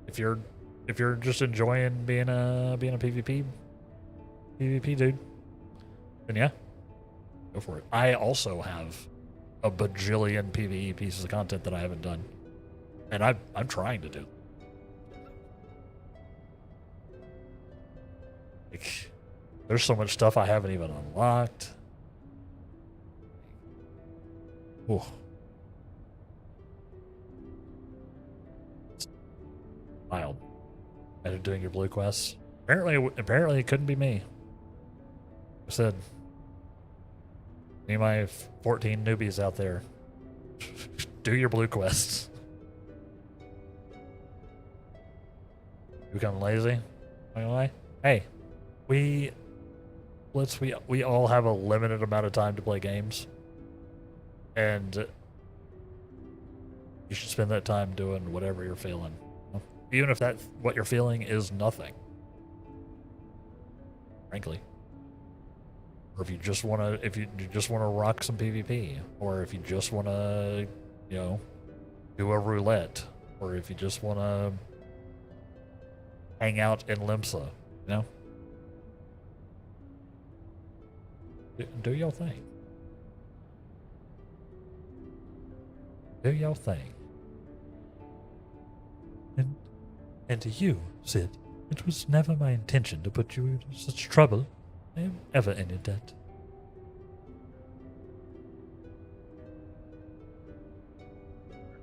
If you're just enjoying being a PvP PvP, dude, then yeah, go for it. I also have a bajillion PvE pieces of content that I haven't done, and I'm trying to do. Like, there's so much stuff I haven't even unlocked. Ooh. It's wild. And doing your blue quests. Apparently it couldn't be me. I said, me and my 14 newbies out there, do your blue quests. You become lazy? Anyway, hey, we all have a limited amount of time to play games, and you should spend that time doing whatever you're feeling, even if that what you're feeling is nothing, frankly. Or if you just want to rock some PvP, or if you just want to, you know, do a roulette, or if you just want to hang out in Limsa, you know, do your thing. Do your thing. And to you, Sid, it was never my intention to put you into such trouble. I am ever in your debt.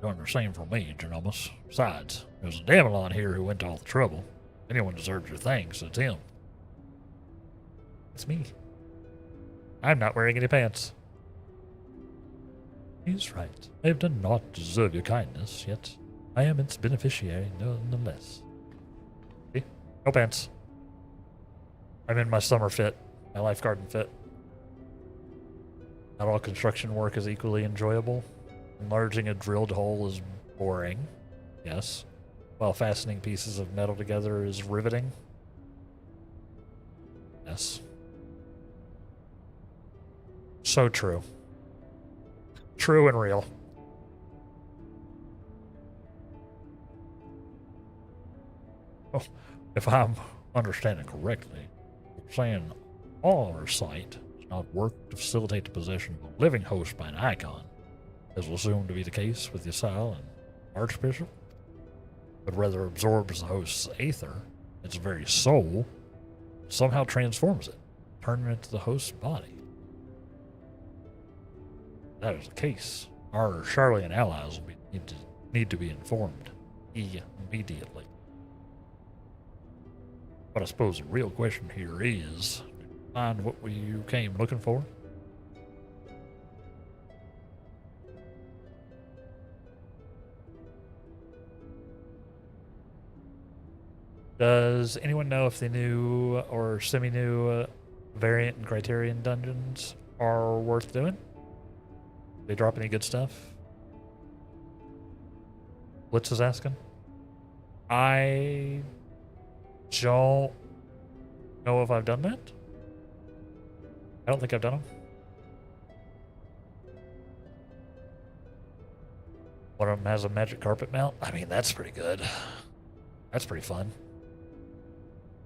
Doing the same for me, Geromus. Besides, there's a Damelon here who went to all the trouble. If anyone deserves your thanks, it's him. It's me. I'm not wearing any pants. He's right. I have done not deserve your kindness, yet I am its beneficiary nonetheless. See? No pants. I'm in my summer fit, my life garden fit. Not all construction work is equally enjoyable. Enlarging a drilled hole is boring, yes, while fastening pieces of metal together is riveting. Yes. So true. True and real. Oh, if I'm understanding correctly, you're saying our site does not work to facilitate the possession of a living host by an icon, as will assumed to be the case with Yasal and Archbishop, but rather absorbs the host's aether, its very soul, somehow transforms it, turning it into the host's body. If that is the case, our Charlian allies will need to be informed immediately. But I suppose the real question here is, did you find what you came looking for? Does anyone know if the new or semi-new variant and criterion dungeons are worth doing? They drop any good stuff? Blitz is asking. I don't know if I've done that. I don't think I've done them. One of them has a magic carpet mount. I mean, that's pretty good. That's pretty fun.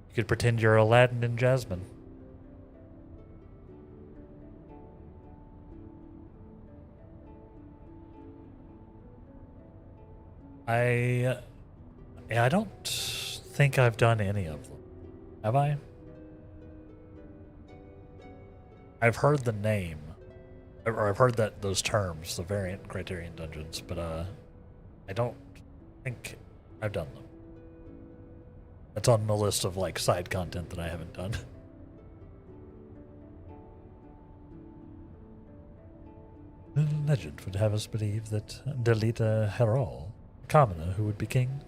You could pretend you're Aladdin and Jasmine. I don't think I've done any of them. Have I? I've heard the name, or I've heard that those terms, the variant and criterion dungeons, but I don't think I've done them. That's on the list of like side content that I haven't done. The legend would have us believe that Delita Heral, a commoner who would be king,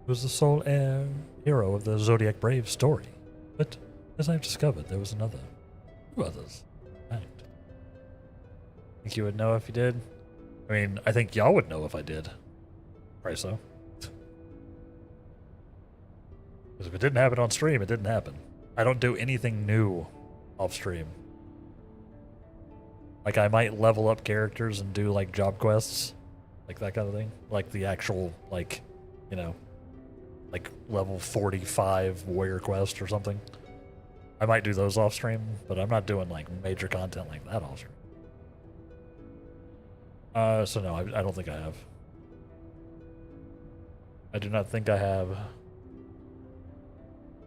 was the sole heir hero of the Zodiac Brave story. But as I've discovered, there was another. Two others, in fact. Think you would know if you did? I mean, I think y'all would know if I did. Right, so. Because if it didn't happen on stream, it didn't happen. I don't do anything new off stream. Like, I might level up characters and do, like, job quests. Like, that kind of thing. Like, the actual, like, you know, like, level 45 warrior quest or something. I might do those off stream, but I'm not doing like major content like that off stream. So no, I don't think I have. I do not think I have.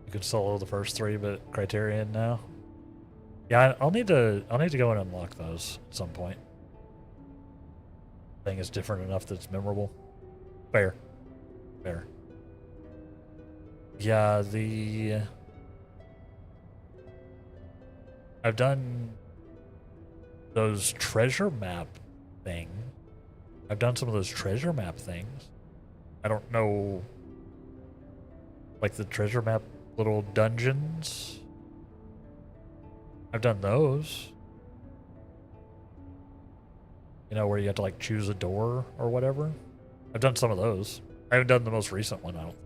You can solo the first 3, but Criterion now. Yeah, I'll need to go and unlock those at some point. Thing is different enough that it's memorable. Fair. Fair. Yeah, I've done those treasure map things. I've done some of those treasure map things. I don't know, like the treasure map little dungeons. I've done those. You know, where you have to like choose a door or whatever. I've done some of those. I haven't done the most recent one, I don't.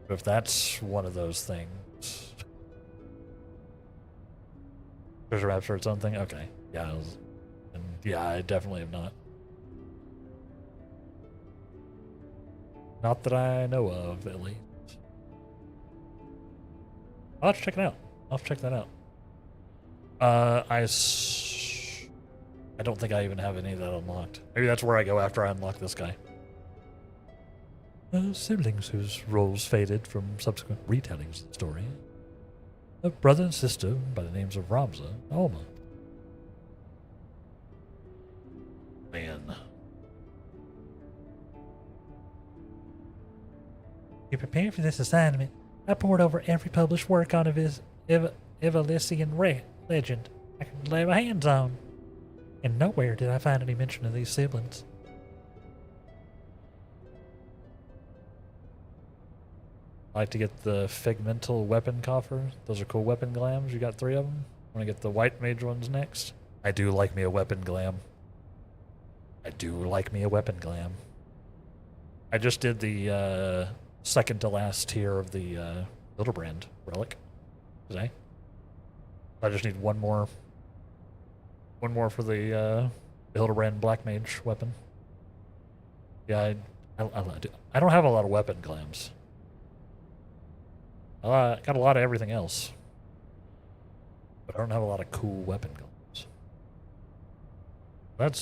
But if that's one of those things. Treasure maps are its own thing? Okay. Yeah, yeah, I definitely have not. Not that I know of, at least. I'll have to check it out. I'll have to check that out. I don't think I even have any of that unlocked. Maybe that's where I go after I unlock this guy. Siblings whose roles faded from subsequent retellings of the story. A brother and sister by the names of Ramza and Alma. Man. To prepare for this assignment, I poured over every published work on Evalisian legend I could lay my hands on, and nowhere did I find any mention of these siblings. I like to get the Figmental Weapon Coffer. Those are cool weapon glams. You got 3 of them. I'm gonna get the White Mage ones next. I do like me a weapon glam. I do like me a weapon glam. I just did the second to last tier of the Hildebrand relic today. I just need one more for the Hildebrand Black Mage weapon. Yeah, I don't have a lot of weapon glams. I got a lot of everything else, but I don't have a lot of cool weapon glams. That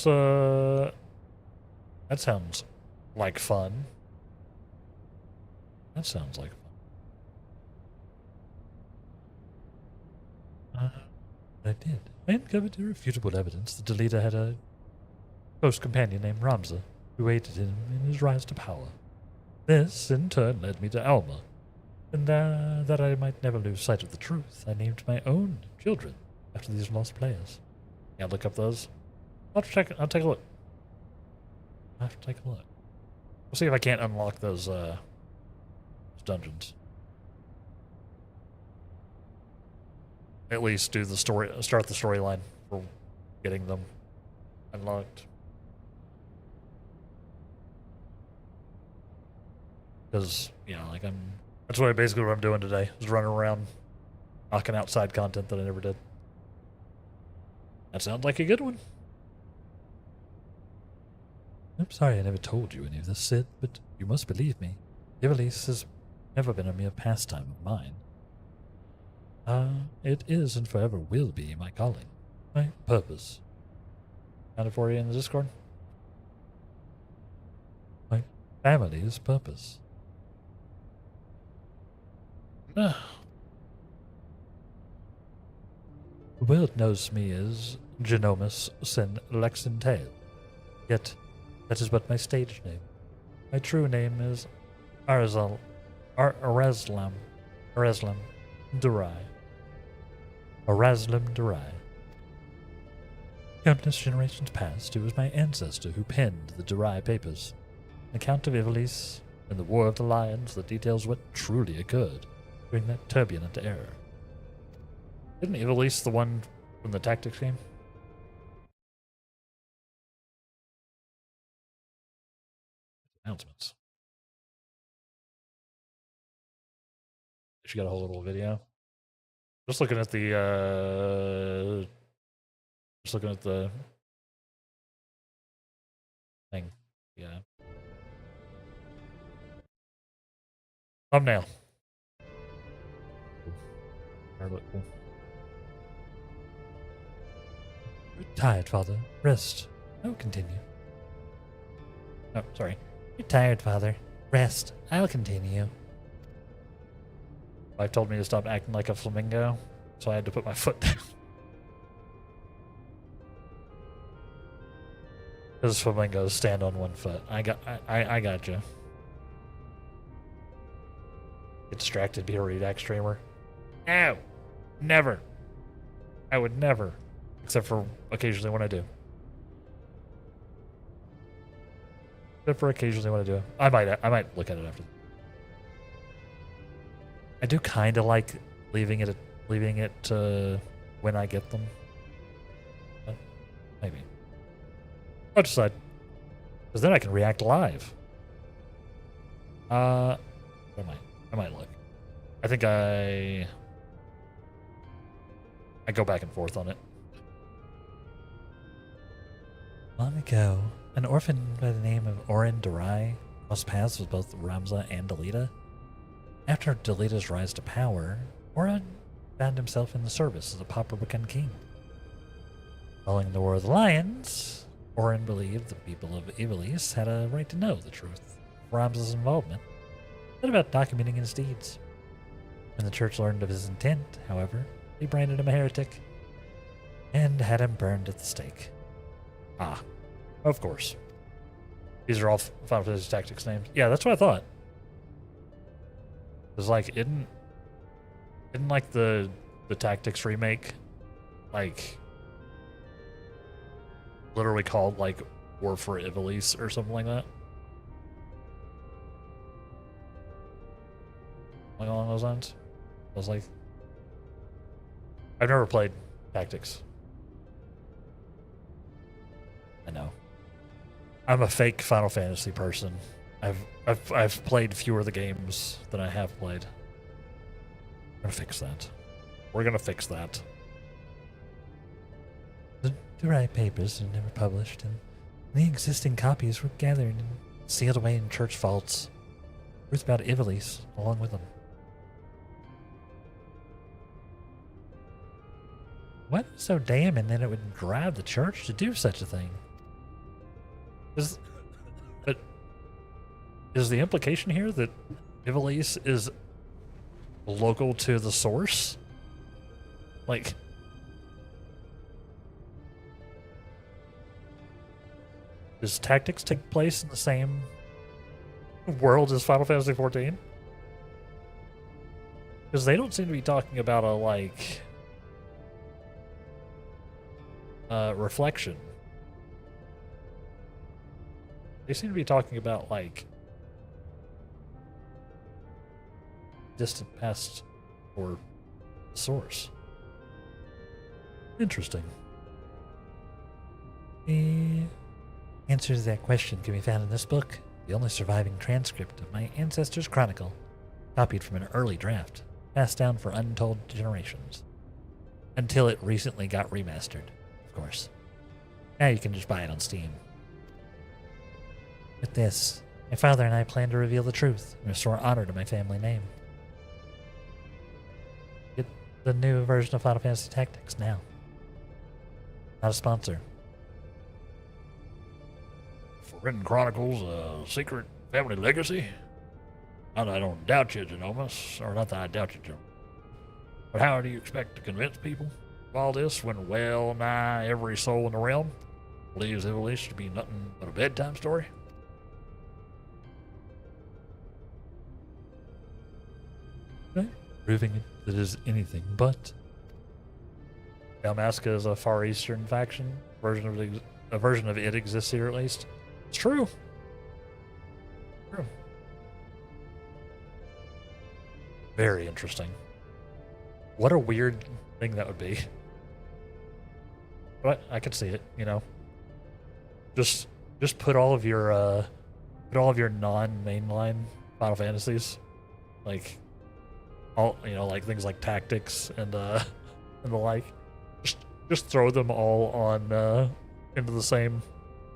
sounds like fun. That sounds like fun. I did. I uncovered irrefutable evidence that Delita had a close companion named Ramza, who aided him in his rise to power. This, in turn, led me to Alma, and that I might never lose sight of the truth, I named my own children after these lost players. Yeah, look up those. I'll take a look. I'll have to take a look. We'll see if I can't unlock those dungeons. At least do the story, start the storyline for getting them unlocked. Because, you know, like that's basically what I'm doing today, is running around knocking out side content that I never did. That sounds like a good one. I'm sorry I never told you any of this, Sid, but you must believe me. Ivalice has never been a mere pastime of mine. It is and forever will be my calling, my purpose. Found it for you in the Discord? My family's purpose. The world knows me as Genomus Sen Lexentail, yet that is but my stage name. My true name is Arazlam Durai. Arazlam Durai. Countless generations past, it was my ancestor who penned the Durai papers, an account of Ivalice and the War of the Lions that details what truly occurred during that turbulent era. Isn't Ivalice the one from the tactics game? Announcements. She got a whole little video. Just looking at the thing. Yeah. Thumbnail. But cool. You're tired, father. Rest. I'll continue. Oh, sorry. You're tired, father. Rest. I'll continue. Wife told me to stop acting like a flamingo, so I had to put my foot down. Because flamingos stand on one foot. I got you. Get distracted, be a Redax streamer. No, never. I would never, except for occasionally when I do. Except for occasionally when I do. I might look at it after. I do kind of like leaving it when I get them. But maybe. I'll decide. Because then I can react live. I might look. I think I go back and forth on it. Long ago, an orphan by the name of Orin Durai crossed paths with both Ramza and Delita. After Delita's rise to power, Orin found himself in the service as a pauper-become king. Following the War of the Lions, Orin believed the people of Ivalice had a right to know the truth of Ramza's involvement, but about documenting his deeds. When the church learned of his intent, however, they branded him a heretic and had him burned at the stake. Ah, of course. These are all Final Fantasy Tactics names. Yeah, that's what I thought. It was like, isn't like the Tactics remake, like, literally called, like, War for Ivalice or something like that? Like, along those lines? I was like, I've never played Tactics. I know. I'm a fake Final Fantasy person. I've played fewer of the games than I have played. We're gonna fix that. We're gonna fix that. The Durai papers were never published, and the existing copies were gathered and sealed away in church vaults. Truth about Ivalice along with them. What was so damning that it would drive the church to do such a thing? Is the implication here that Ivalice is local to the source? Like, does Tactics take place in the same world as Final Fantasy XIV? Because they don't seem to be talking about a, like, reflection. They seem to be talking about, like, distant past or source. Interesting. The answer to that question can be found in this book, the only surviving transcript of my ancestors' chronicle, copied from an early draft, passed down for untold generations. Until it recently got remastered, of course. Now you can just buy it on Steam. With this, my father and I plan to reveal the truth and restore honor to my family name. Get the new version of Final Fantasy Tactics now. Not a sponsor. Forbidden Chronicles, a secret family legacy? Not that I don't doubt you, Genomus, or not that I doubt you, Genomus. But how do you expect to convince people of all this when well nigh every soul in the realm believes Ivalice to be nothing but a bedtime story? Proving that it is anything but. Dalmasca is a Far Eastern faction. A version of it exists here, at least. It's true. True. Very interesting. What a weird thing that would be. But I could see it, you know. Just put all of your non-mainline Final Fantasies, like all, you know, like things like Tactics and the like. Just throw them all on into the same,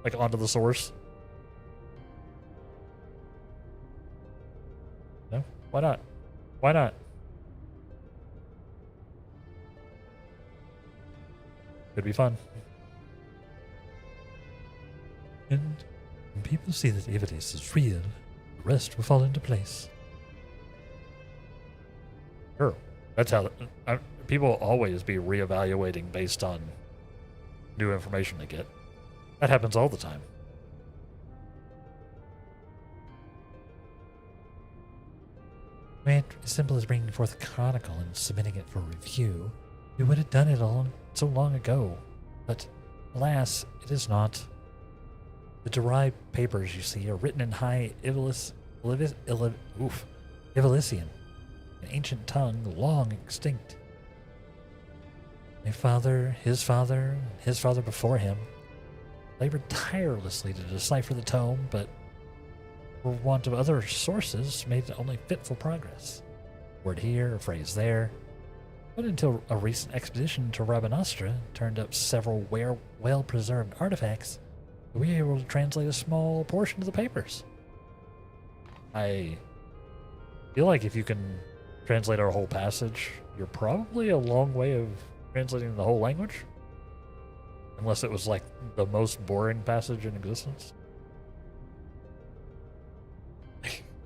like, onto the source. No, why not? Why not? Could be fun. And when people see that Ivalice is real, the rest will fall into place. Sure. That's how people will always be reevaluating based on new information they get. That happens all the time. When as simple as bringing forth a chronicle and submitting it for review, we would have done it so long ago. But alas, it is not. The derived papers you see are written in High Ivalician, an ancient tongue long extinct. My father, his father, and his father before him labored tirelessly to decipher the tome, but for want of other sources, made only fitful progress. A word here, a phrase there. But until a recent expedition to Rabanastra turned up several well-preserved artifacts, we were able to translate a small portion of the papers. I feel like if you can translate our whole passage, you're probably a long way of translating the whole language. Unless it was like the most boring passage in existence.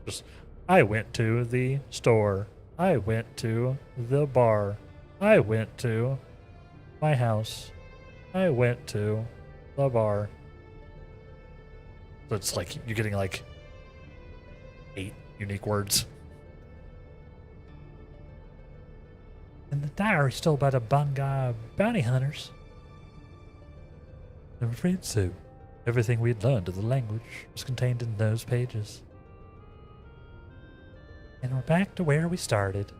Just, I went to the store. I went to the bar. I went to my house. I went to the bar. So it's like you're getting like 8 unique words. And the diary stole by the Bangai bounty hunters. I'm afraid so. Everything we had learned of the language was contained in those pages. And we're back to where we started.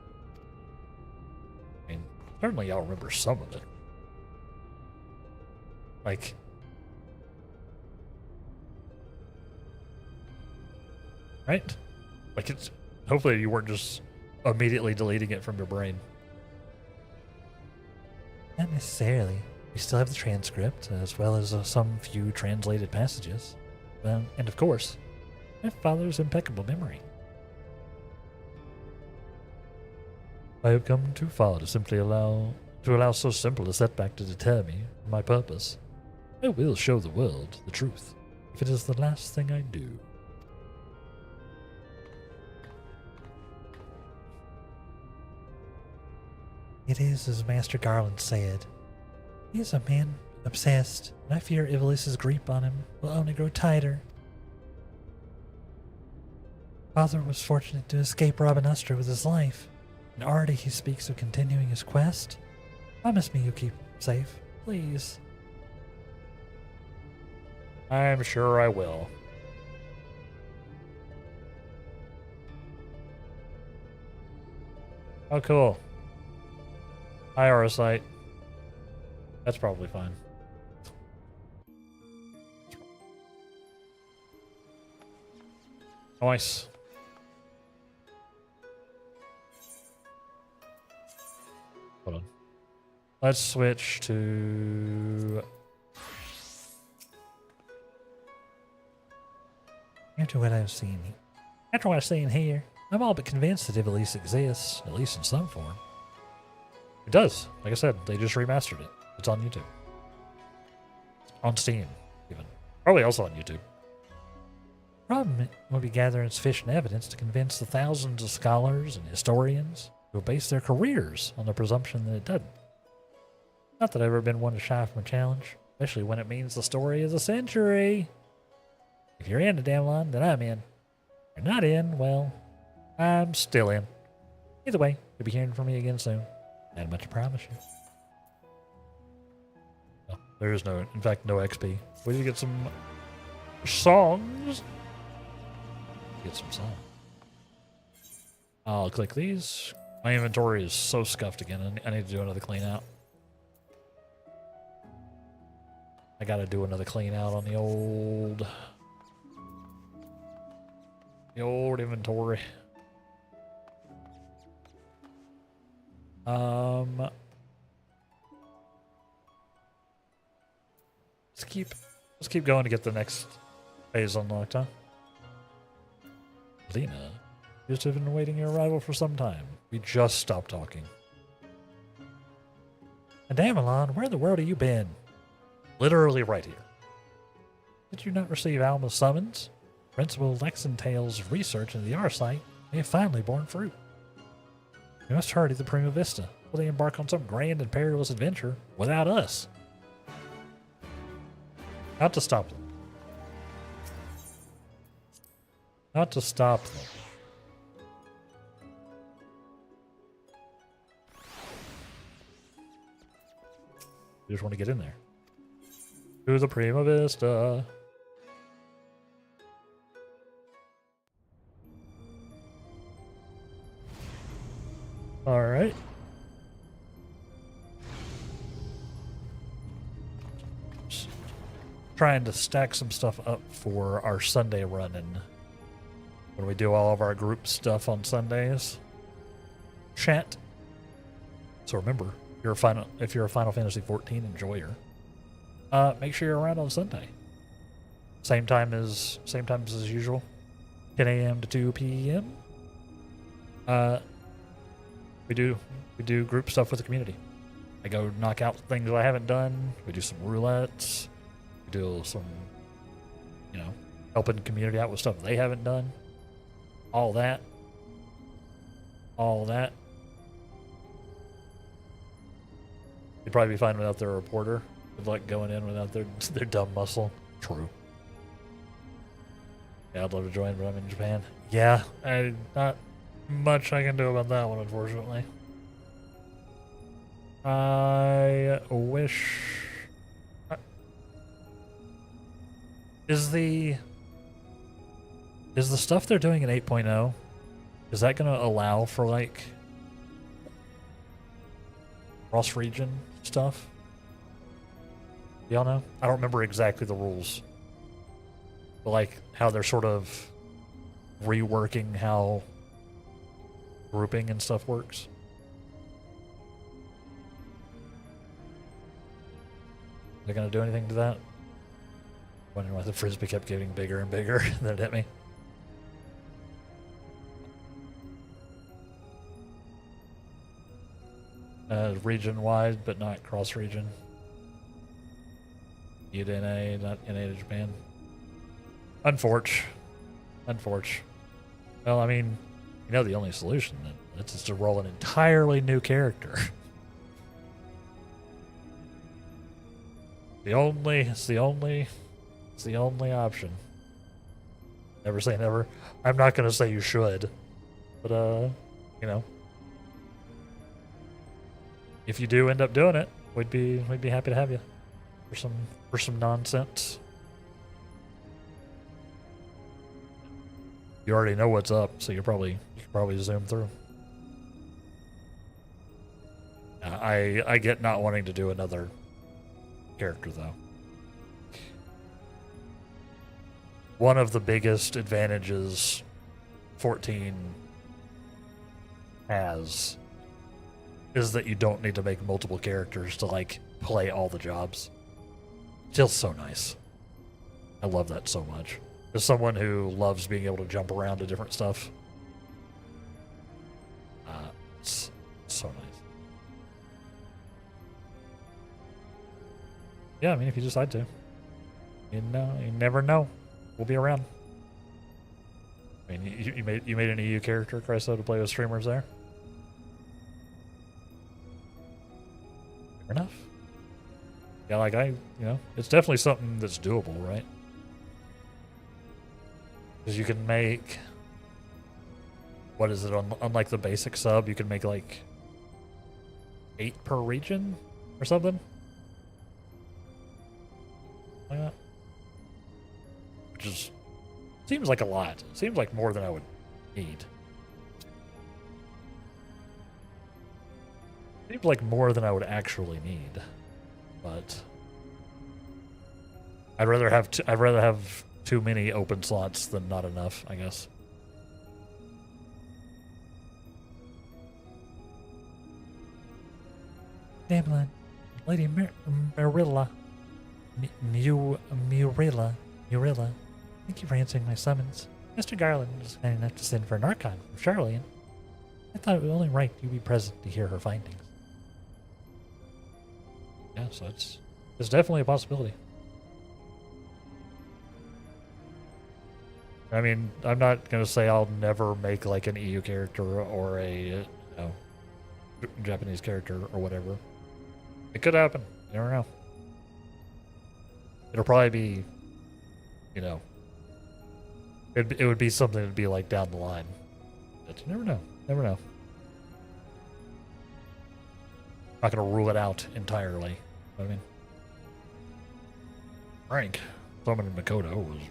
I mean, certainly I'll remember some of it. Like, right? Like it's, hopefully you weren't just immediately deleting it from your brain. Not necessarily. We still have the transcript, as well as some few translated passages. And of course, my father's impeccable memory. I have come too far to simply allow so simple a setback to deter me from my purpose. I will show the world the truth, if it is the last thing I do. It is as Master Garland said. He is a man obsessed, and I fear Ivalice's grip on him will only grow tighter. Father was fortunate to escape Rabanastra with his life, and already he speaks of continuing his quest. Promise me you'll keep him safe, please. I'm sure I will. Oh, cool. IR site. That's probably fine. Nice. Hold on. Let's switch to... After what I've seen here, I'm all but convinced that Ivalice exists, at least in some form. It does. Like I said, they just remastered it. It's on YouTube. On Steam, even. Probably also on YouTube. Problem will be gathering sufficient evidence to convince the thousands of scholars and historians who base their careers on the presumption that it doesn't. Not that I've ever been one to shy from a challenge, especially when it means the story of the century. If you're in the damn line, then I'm in. If you're not in, well, I'm still in. Either way, you'll be hearing from me again soon. Not much to promise you. No, there is no, in fact, no XP. We need to get some songs. Get some songs. I'll click these. My inventory is so scuffed again. I need to do another clean out. I gotta do another clean out on the old inventory. Let's keep going to get the next phase unlocked, huh? Lena appears to have been awaiting your arrival for some time. We just stopped talking. Damelon, where in the world have you been? Literally right here. Did you not receive Alma's summons? Principal Lexentale's research into the R site may have finally borne fruit. We must hurry to Prima Vista before they embark on some grand and perilous adventure without us. Not to stop them. Not to stop them. You just want to get in there. To the Prima Vista. All right. Trying to stack some stuff up for our Sunday run-in. When we do all of our group stuff on Sundays. Chat. So remember, if you're a Final Fantasy XIV enjoyer, make sure you're around on Sunday. Same time as usual. 10 a.m. to 2 p.m. We do group stuff with the community. I go knock out things I haven't done. We do some roulettes. We do some, helping the community out with stuff they haven't done. All that. You'd probably be fine without their reporter. Good luck going in without their dumb muscle. True. Yeah, I'd love to join, but I'm in Japan. Yeah, not much I can do about that one, unfortunately. I wish... Is the stuff they're doing in 8.0, is that going to allow for, like, cross-region stuff? Y'all know? I don't remember exactly the rules. But, like, how they're sort of reworking how grouping and stuff works. Are they going to do anything to that? Wondering why the frisbee kept getting bigger and bigger, and then it hit me. Region-wide, but not cross-region. U to NA, not NA to Japan. Unfortunate. Well, I mean, the only solution that's just to roll an entirely new character. It's the only option. Never say never. I'm not gonna say you should, but if you do end up doing it, we'd be happy to have you for some nonsense. You already know what's up, so you can probably zoom through. I get not wanting to do another character though. One of the biggest advantages 14 has is that you don't need to make multiple characters to, like, play all the jobs. Feels so nice. I love that so much. As someone who loves being able to jump around to different stuff, it's so nice. Yeah, I mean, if you decide to. You never know. We'll be around. I mean, you made an EU character, Chryso, to play with streamers there? Fair enough. Yeah, like it's definitely something that's doable, right? Because you can make, what is it, unlike the basic sub, you can make like 8 per region or something? Like that. Which is, seems like a lot. Seems like more than I would need. Seems like more than I would actually need. But I'd rather have too many open slots than not enough, I guess. Damlin, Lady Murilla, Murilla, thank you for answering my summons. Mr. Garland was kind enough to send for an archon from Charlian. I thought it was only right you be present to hear her findings. Yeah, so it's definitely a possibility. I mean, I'm not gonna say I'll never make like an EU character or a Japanese character or whatever. It could happen. You never know. It'll probably be, it would be something that'd be like down the line. But you never know. Never know. Not gonna rule it out entirely. You know what I mean? Frank summoning Makoto was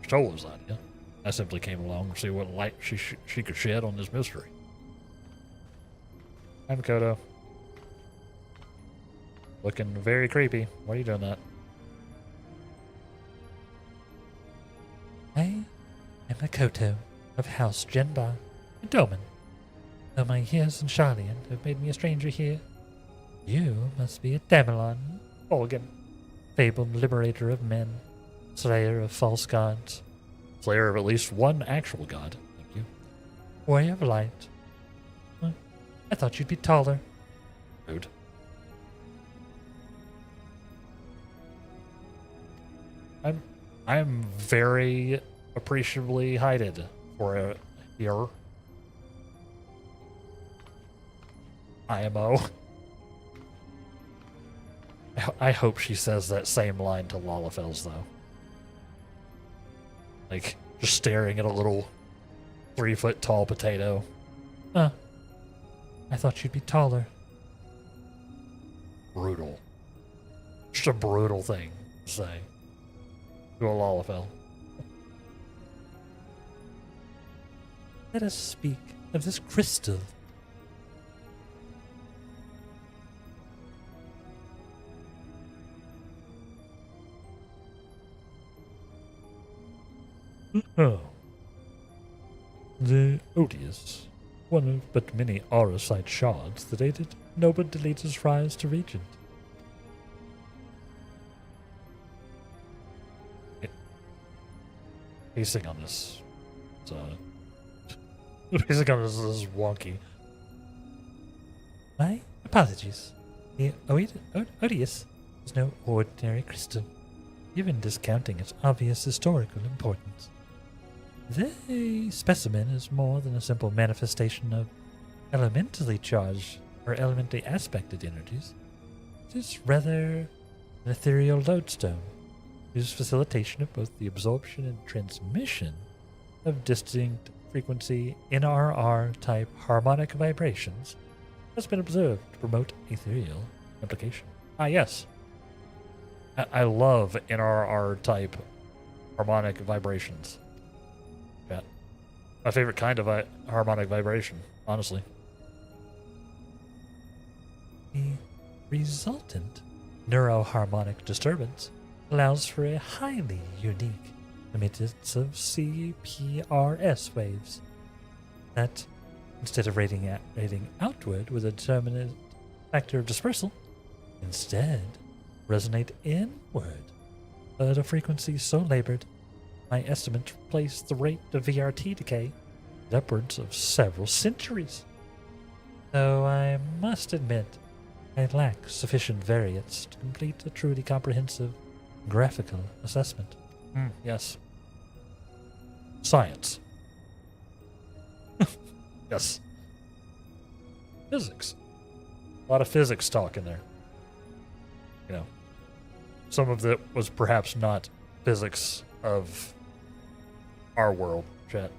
Shola's idea. I simply came along to see what light she could shed on this mystery. Hi, Makoto. Looking very creepy. Why are you doing that? I am Makoto of House Genba, a Doman. Though my years in Charlian have made me a stranger here, you must be a Damelon, Olgan. fabled liberator of men, slayer of false gods, Slayer of at least one actual god. Thank you. warrior of light. I thought you'd be taller. Rude. I'm very appreciably heighted for a here. IMO. I hope she says that same line to Lalafels though. Like just staring at a little 3-foot tall potato. I thought you'd be taller. Brutal. Just a brutal thing to say to a Lalafell. Let us speak of this crystal. Oh. The odious, one of but many aurosite shards that aided noble Deletus' rise to regent. Pacing on this, pacing on this is wonky. My apologies. The odious is no ordinary crystal, even discounting its obvious historical importance. The specimen is more than a simple manifestation of elementally charged or elementally aspected energies. It is rather an ethereal lodestone, whose facilitation of both the absorption and transmission of distinct frequency NRR-type harmonic vibrations has been observed to promote ethereal implication. Ah, yes. I love NRR-type harmonic vibrations. Yeah. My favorite kind of harmonic vibration, honestly. The resultant neuroharmonic disturbance allows for a highly unique emittance of CPRS waves that, instead of rating outward with a determinate factor of dispersal, instead resonate inward at a frequency so labored, my estimates place the rate of VRT decay at upwards of several centuries. Though I must admit, I lack sufficient variance to complete a truly comprehensive graphical assessment. Yes. Science. Yes. Physics. A lot of physics talk in there. You know, some of it was perhaps not physics of our world, chat.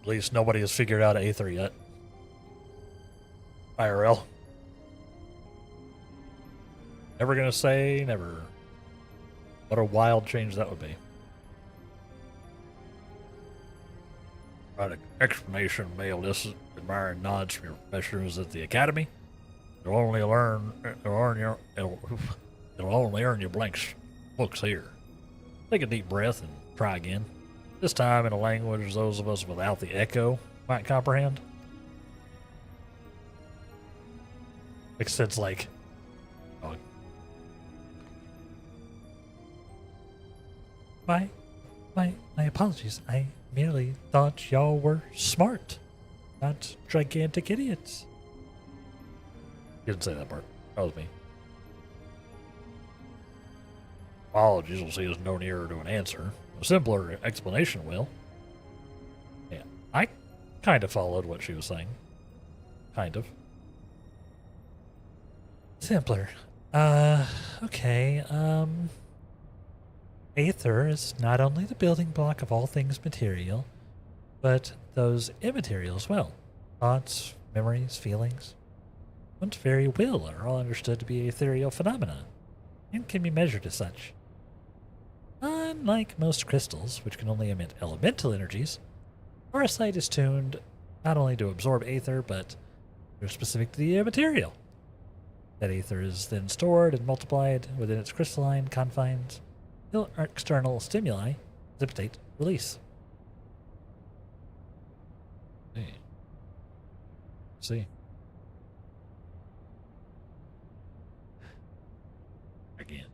At least nobody has figured out Aether yet. IRL. Never gonna say never. What a wild change that would be. Right, an explanation of male admiring nods from your professors at the academy. It'll only earn you blank looks here. Take a deep breath and try again. This time in a language those of us without the echo might comprehend. Makes sense, like, My apologies. I merely thought y'all were smart. not gigantic idiots. You didn't say that part. That was me. Apologies will see us no nearer to an answer. A simpler explanation will. Yeah, I kind of followed what she was saying. Kind of. Simpler. Okay, Aether is not only the building block of all things material, but those immaterial as well. Thoughts, memories, feelings. One's very will are all understood to be ethereal phenomena, and can be measured as such. Unlike most crystals, which can only emit elemental energies, our sight is tuned not only to absorb aether, but they're specific to the material. That aether is then stored and multiplied within its crystalline confines until external stimuli precipitate release. See. Again.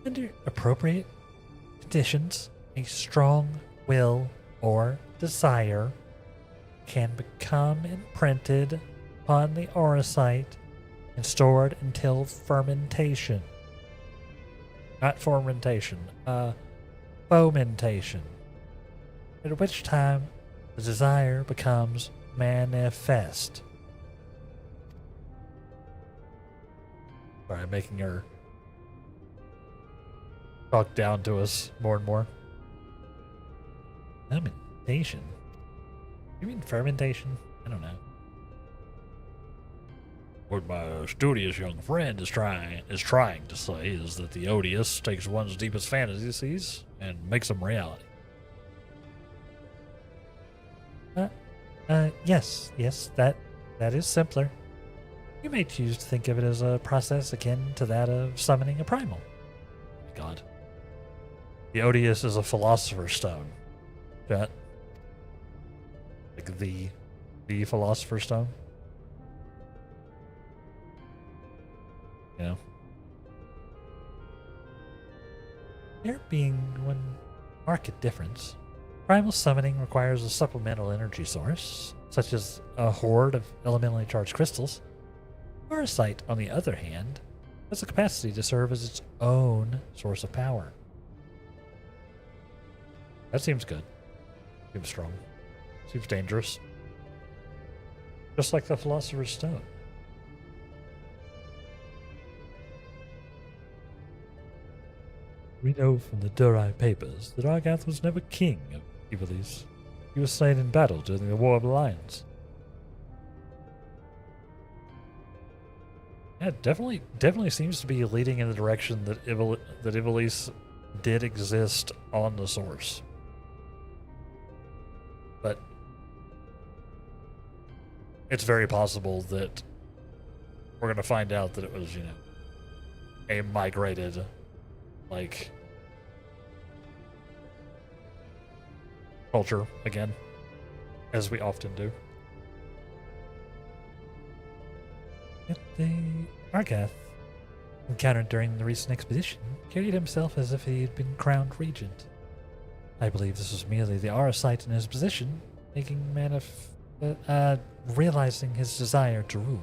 Under appropriate conditions, a strong will or desire can become imprinted upon the aurosite and stored until fermentation. Not fermentation, fomentation. At which time the desire becomes manifest. Sorry, I'm making her talk down to us more and more. Fermentation? You mean fermentation? I don't know. What my studious young friend is trying to say is that the odious takes one's deepest fantasies and makes them reality. Yes, that is simpler. You may choose to think of it as a process akin to that of summoning a primal. God. The odious is a philosopher's stone. That, like the philosopher's stone. You know. There being one marked difference. Primal summoning requires a supplemental energy source, such as a horde of elementally charged crystals. Parasite, on the other hand, has the capacity to serve as its own source of power. That seems good. Seems strong. Seems dangerous. Just like the Philosopher's Stone. We know from the Durai papers that Argath was never king of Ivalice. He was slain in battle during the War of Alliance. Yeah, definitely seems to be leading in the direction that Ivalice did exist on the source. But it's very possible that we're going to find out that it was, a migrated, culture again, as we often do. Yet the Argath encountered during the recent expedition carried himself as if he had been crowned regent. I believe this was merely the aurosite in his position, realizing his desire to rule.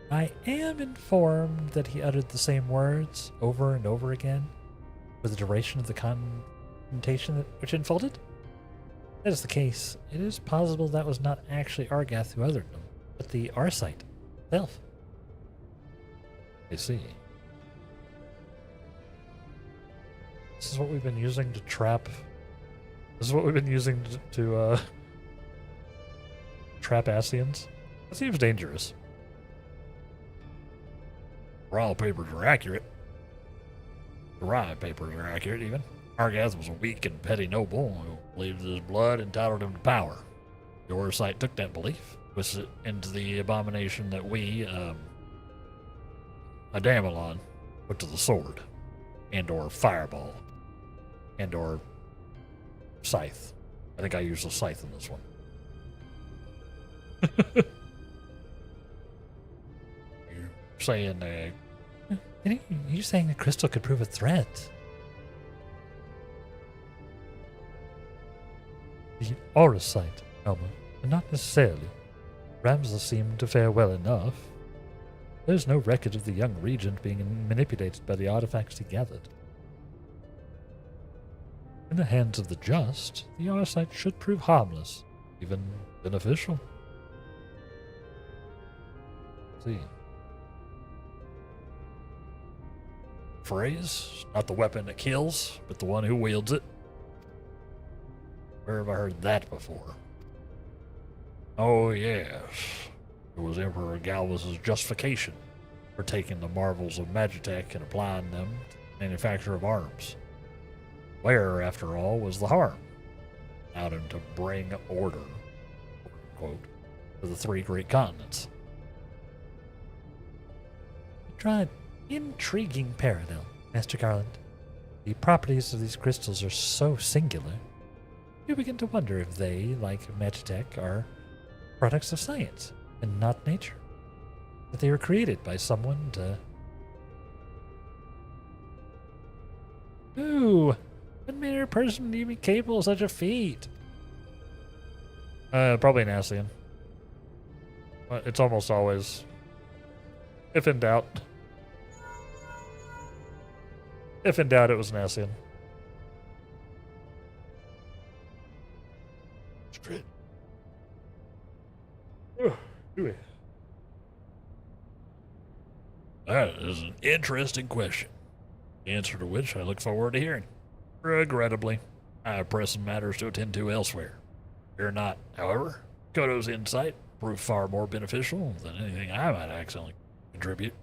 I am informed that he uttered the same words over and over again for the duration of the connotation which unfolded. If that is the case, it is possible that was not actually Argath who uttered them, but the aurosite itself. I see. This is what we've been using to trap. This is what we've been using to trap Ascians. That seems dangerous. Raw papers are accurate. The Rye papers are accurate, even. Argath was a weak and petty noble who believed his blood entitled him to power. The Oversight took that belief, twisted it into the abomination that we, Adamelon, put to the sword, and/or fireball, and/or scythe. I think I used a scythe in this one. You're saying You're saying the crystal could prove a threat? The aura site, Alma, but not necessarily. Ramza seemed to fare well enough. There's no record of the young regent being manipulated by the artifacts he gathered. In the hands of the just, the aura site should prove harmless, even beneficial. Let's see. Phrase, not the weapon that kills, but the one who wields it. Where have I heard that before? Oh, yes. It was Emperor Galvus's justification for taking the marvels of Magitech and applying them to the manufacture of arms. Where, after all, was the harm? Allowed him to bring order, quote, to the three great continents. Tried intriguing parallel, Master Garland. The properties of these crystals are so singular, you begin to wonder if they, like Magitech, are products of science and not nature. That they were created by someone to... Ooh, what manner of person would even capable of such a feat? Probably an Ascian. It's almost always, if in doubt. If in doubt, it was an Ascian. Straight. That is an interesting question, the answer to which I look forward to hearing. Regrettably, I have pressing matters to attend to elsewhere. Fear not, however, Kodo's insight proved far more beneficial than anything I might accidentally contribute.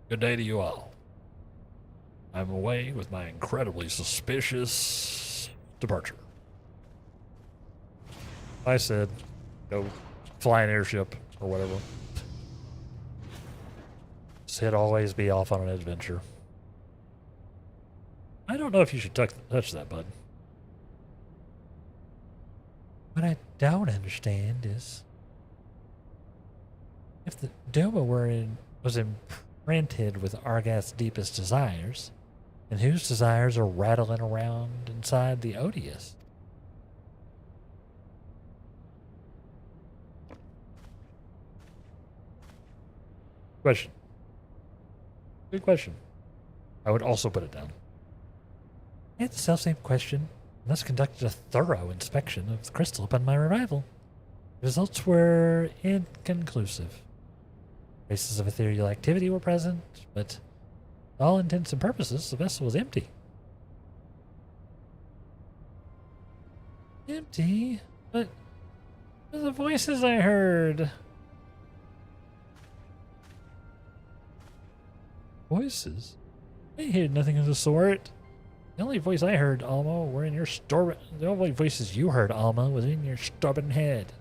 Good day to you all. I'm away with my incredibly suspicious departure. I said, go fly an airship or whatever. Said always be off on an adventure. I don't know if you should touch that, bud. What I don't understand is if the Doma was imprinted with Argath's deepest desires, then whose desires are rattling around inside the Odious? Question. Good question. I would also put it down. I had the self-same question, and thus conducted a thorough inspection of the crystal upon my arrival. The results were inconclusive. Traces of ethereal activity were present, but to all intents and purposes, the vessel was empty. Empty? But the voices I heard. Voices? I heard nothing of the sort. The only voice I heard, Alma, were in your the only voices you heard, Alma, was in your stubborn head.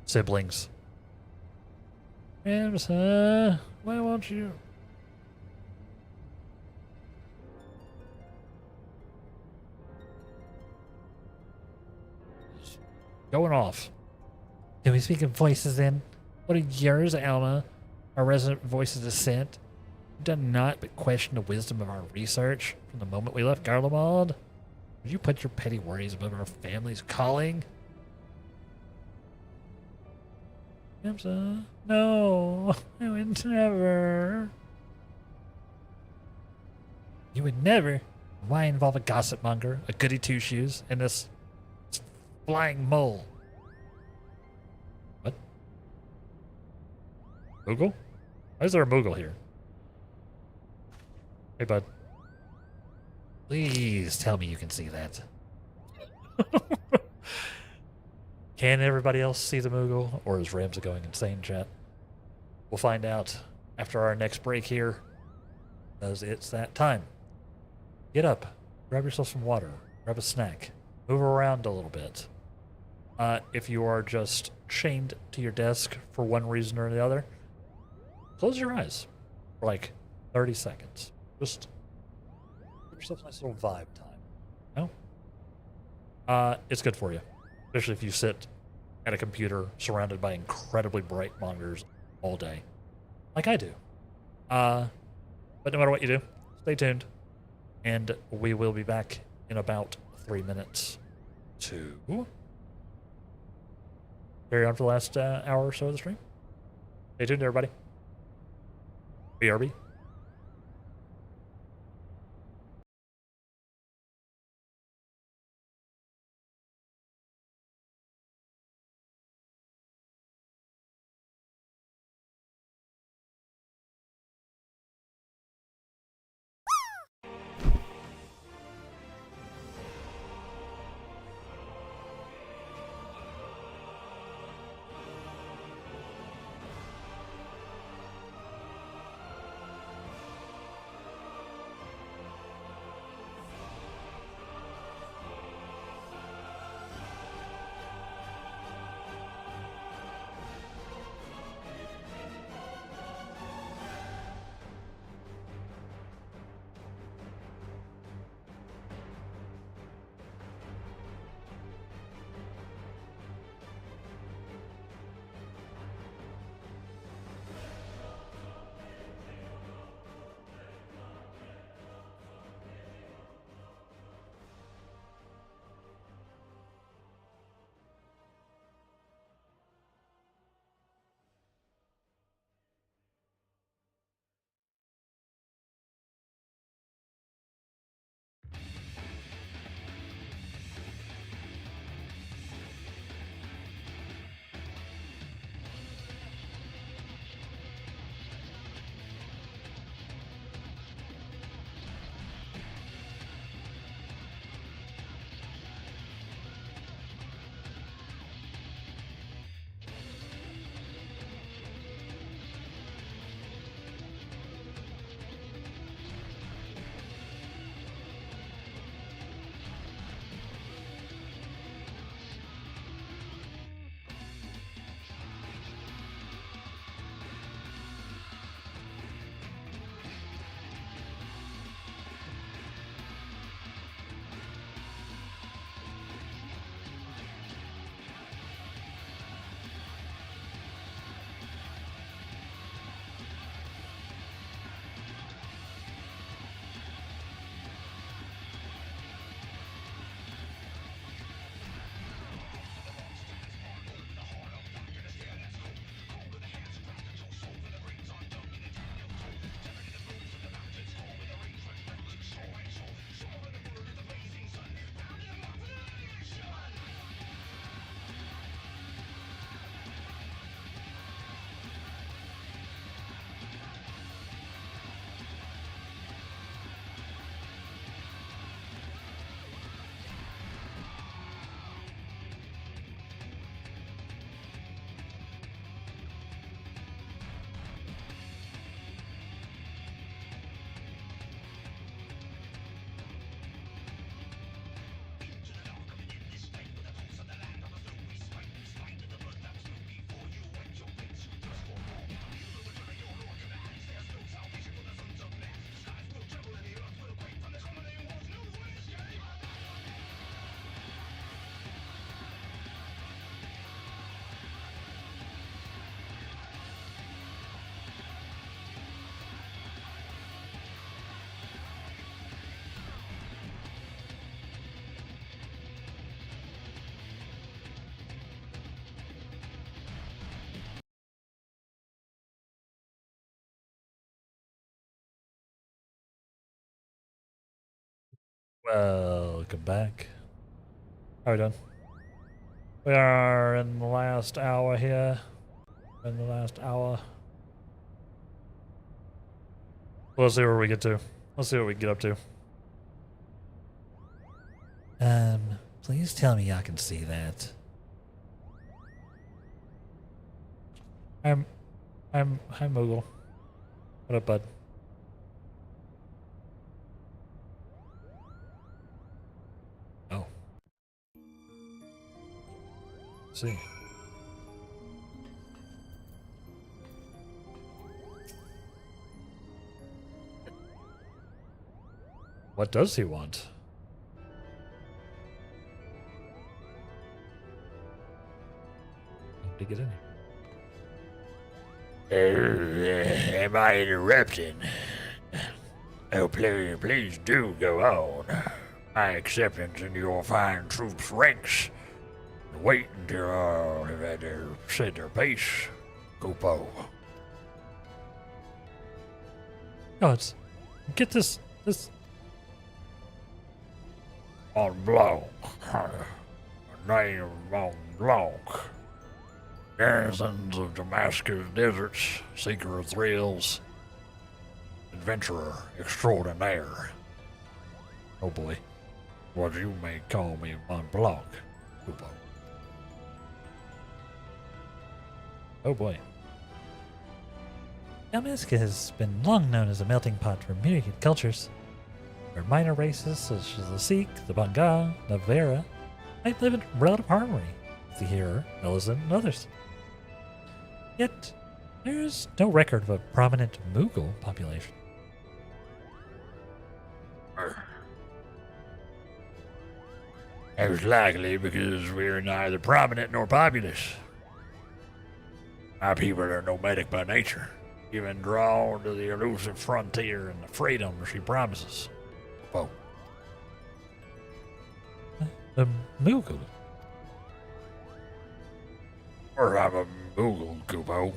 Siblings. Ramsa, why won't you? Going off. Can we speak of voices then? What are yours, Alma? Our resident voice of dissent? You've done naught but question the wisdom of our research from the moment we left Garlemald. Would you put your petty worries above our family's calling? Ramsa, no, I would never. You would never? Why involve a gossip monger, a goody two-shoes, and this flying mole? What? Moogle? Why is there a Moogle here? Hey, bud. Please tell me you can see that. Can everybody else see the Moogle, or is Ramsa going insane, chat? We'll find out after our next break here, as it's that time. Get up, grab yourself some water, grab a snack, move around a little bit. If you are just chained to your desk for one reason or the other, close your eyes for like 30 seconds. Just give yourself a nice little vibe time. No? It's good for you, especially if you sit at a computer surrounded by incredibly bright monitors all day, like I do. But no matter what you do, stay tuned. And we will be back in about 3 minutes to carry on for the last hour or so of the stream. Stay tuned, everybody. BRB. Welcome back. How are we doing? We are in the last hour here. In the last hour. Let's see where we get to. Let's see what we get up to. Please tell me I can see that. Hi Moogle. What up, bud? Oh. Let's see. What does he want? To get in Am I interrupting? Oh, please do go on. My acceptance into your fine troops' ranks. Wait until all have had said their piece, Kupo. Gods, get this. Mont Blanc. Name Mont Blanc. Garrisons of Damascus deserts, seeker of thrills, adventurer extraordinaire. Oh boy. What you may call me Mont Blanc, Kupo. Oh boy. Damascus has been long known as a melting pot for myriad cultures, where minor races such as the Sikh, the Bengal, the Vera might live in relative harmony with the Hearer, Elizan, and others. Yet, there is no record of a prominent Mughal population. Most likely because we're neither prominent nor populous. My people are nomadic by nature, even drawn to the elusive frontier and the freedom she promises. Kupo. Mughal? Or I'm a Mughal, Kupo.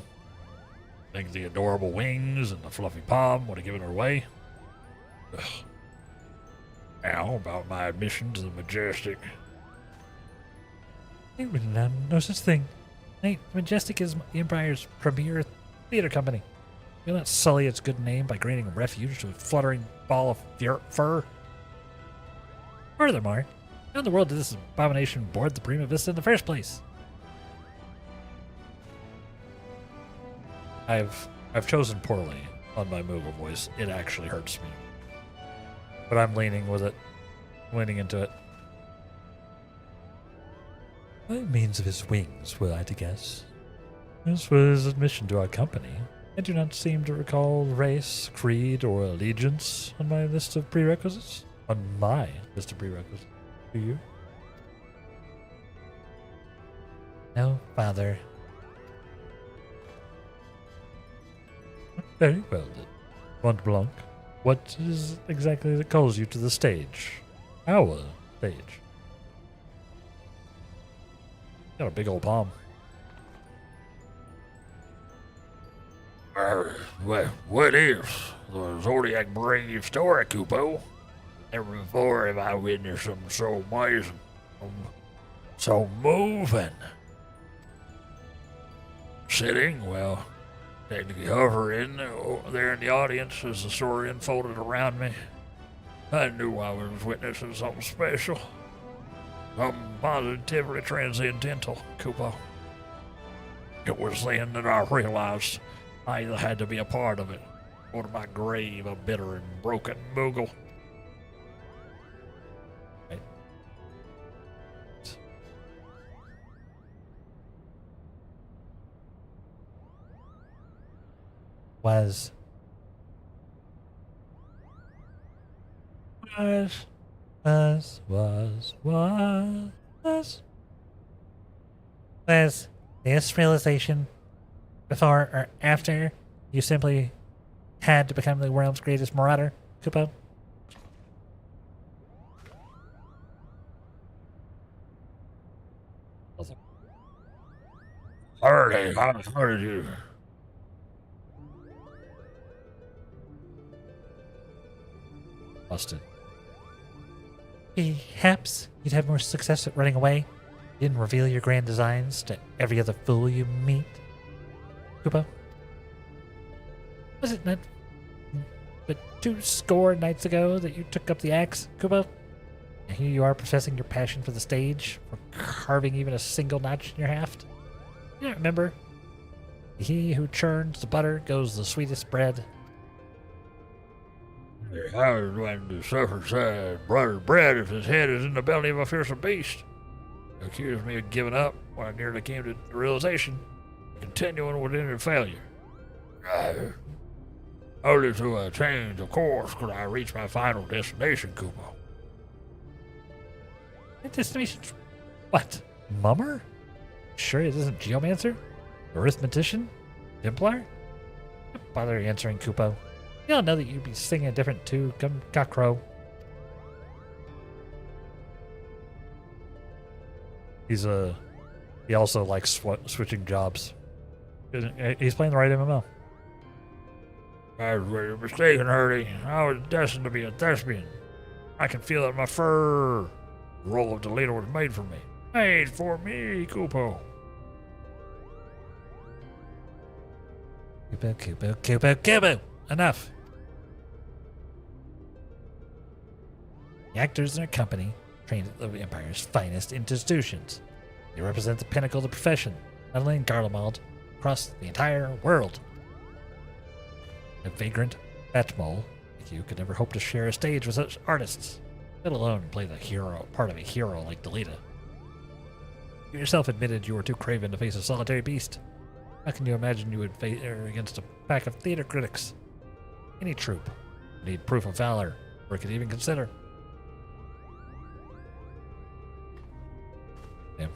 Think the adorable wings and the fluffy palm would have given her away? Ugh. Now, about my admission to the Majestic. Ain't written down no such thing. Hey, Majestic is the Empire's premier theater company. You'll not sully its good name by granting refuge to a fluttering ball of fur. Furthermore, how in the world did this abomination board the Prima Vista in the first place? I've chosen poorly on my Moogle voice. It actually hurts me. But I'm leaning with it. Leaning into it. By means of his wings, were I to guess. As for his admission to our company, I do not seem to recall race, creed, or allegiance on my list of prerequisites. On my list of prerequisites. Do you? No, Father. Very well then. Mont Blanc, what is exactly that calls you to the stage? Our stage. Got a big old palm. What is the Zodiac Brave story, Kupo? Never before have I witnessed something so amazing, so moving. Sitting, well, technically hovering there in the audience as the story unfolded around me, I knew I was witnessing something special. Something positively transcendental, Kupo. It was then that I realized I either had to be a part of it, or to my grave a bitter and broken Moogle. Right. Was this realization before or after you simply had to become the world's greatest marauder, Kupo? Hurry, how did you? Busted. Perhaps you'd have more success at running away. You didn't reveal your grand designs to every other fool you meet. Kupo? Was it not but 20 nights ago that you took up the axe, Kupo? And here you are professing your passion for the stage, for carving even a single notch in your haft. You don't remember? He who churns the butter goes the sweetest bread. How is one to suffer sad brother's bread if his head is in the belly of a fearsome beast? He accused me of giving up when I nearly came to the realization continuing would end in failure. Only through a change of course could I reach my final destination, Kupo. Destination? What? Mummer? Sure it isn't Geomancer? Arithmetician? Templar? Don't bother answering, Kupo. You all know that you'd be singing a different tune. Come, cockcrow. He also likes switching jobs. He's playing the right MMO. I was mistaken, Hurdy. I was destined to be a thespian. I can feel it in my fur. The role of the leader was made for me. Made for me, Kupo. Kubo. Enough. The actors in our company trained at the Empire's finest institutions. They represent the pinnacle of the profession, not only in Garlemald, across the entire world. A vagrant Batmole like you could never hope to share a stage with such artists, let alone play the hero part of a hero like Delita. You yourself admitted you were too craven to face a solitary beast. How can you imagine you would fare against a pack of theater critics? Any troupe would need proof of valor, or could even consider. Damn.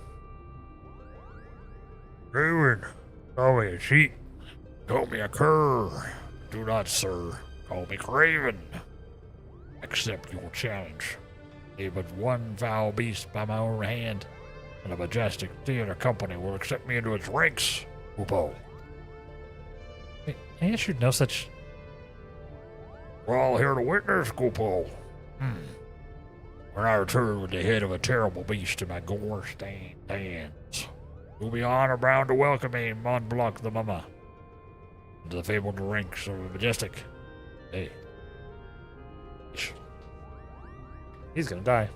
Craven, call me a cheat. Call me a cur. Do not, sir, call me Craven. Accept your challenge. Leave but one foul beast by my own hand, and a majestic theater company will accept me into its ranks. Kupo. Wait, I issued no such. We're all here to witness, Kupo. When I return with the head of a terrible beast in my gore-stained hands, you'll be honor-bound to welcome me, Mont Blanc the Mama, into the fabled ranks of the majestic. Hey. He's gonna die.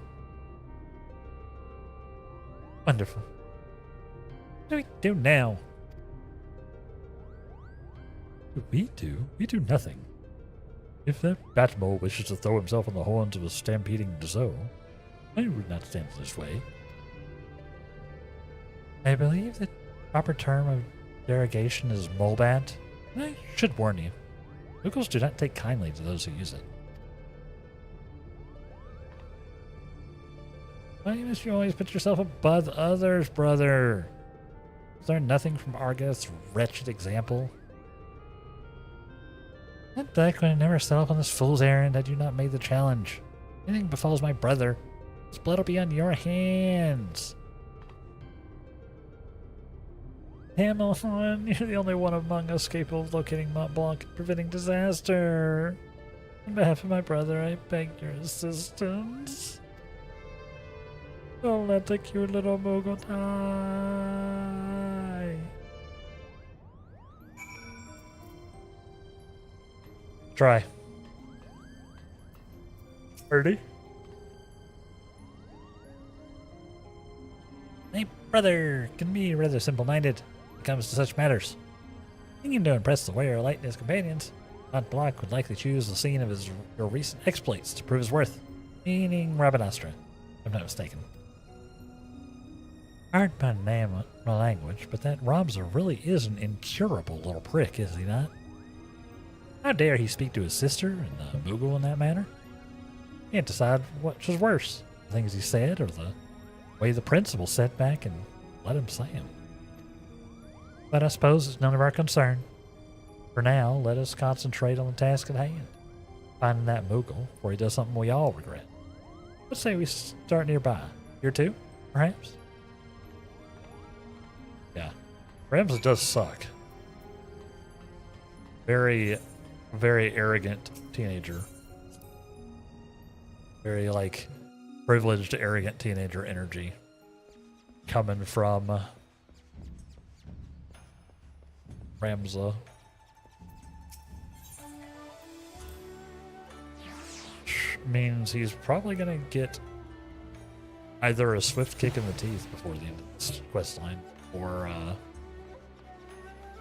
Wonderful. What do we do now? We do nothing. If that Batmole wishes to throw himself on the horns of a stampeding Dezo, I would not stand in his way. I believe the proper term of derogation is Molbat. I should warn you. Locals do not take kindly to those who use it. Why must you always put yourself above others, brother? Is there nothing from Argath's wretched example? That Black would never set off on this fool's errand had you not made the challenge. Anything befalls my brother, his blood will be on your hands. Hamilton, you're the only one among us capable of locating Mont Blanc and preventing disaster. On behalf of my brother, I beg your assistance. Don't let the cute little Moogle die. Try. Ready? My brother can be rather simple-minded when it comes to such matters. Thinking to impress the wearer light and his companions, Mont Blanc would likely choose the scene of your recent exploits to prove his worth, meaning Rabanastra, if I'm not mistaken. Pardon my name, my language, but that Robza really is an incurable little prick, is he not? How dare he speak to his sister and Moogle in that manner? Can't decide which was worse, the things he said or the way the principal sat back and let him say them. But I suppose it's none of our concern. For now, let us concentrate on the task at hand. Finding that Moogle before he does something we all regret. Let's say we start nearby. Here too, perhaps? Yeah. Ramses does suck. Very, very arrogant teenager. Very, like, privileged, arrogant teenager energy. Coming from Ramza. Which means he's probably going to get either a swift kick in the teeth before the end of this quest line, or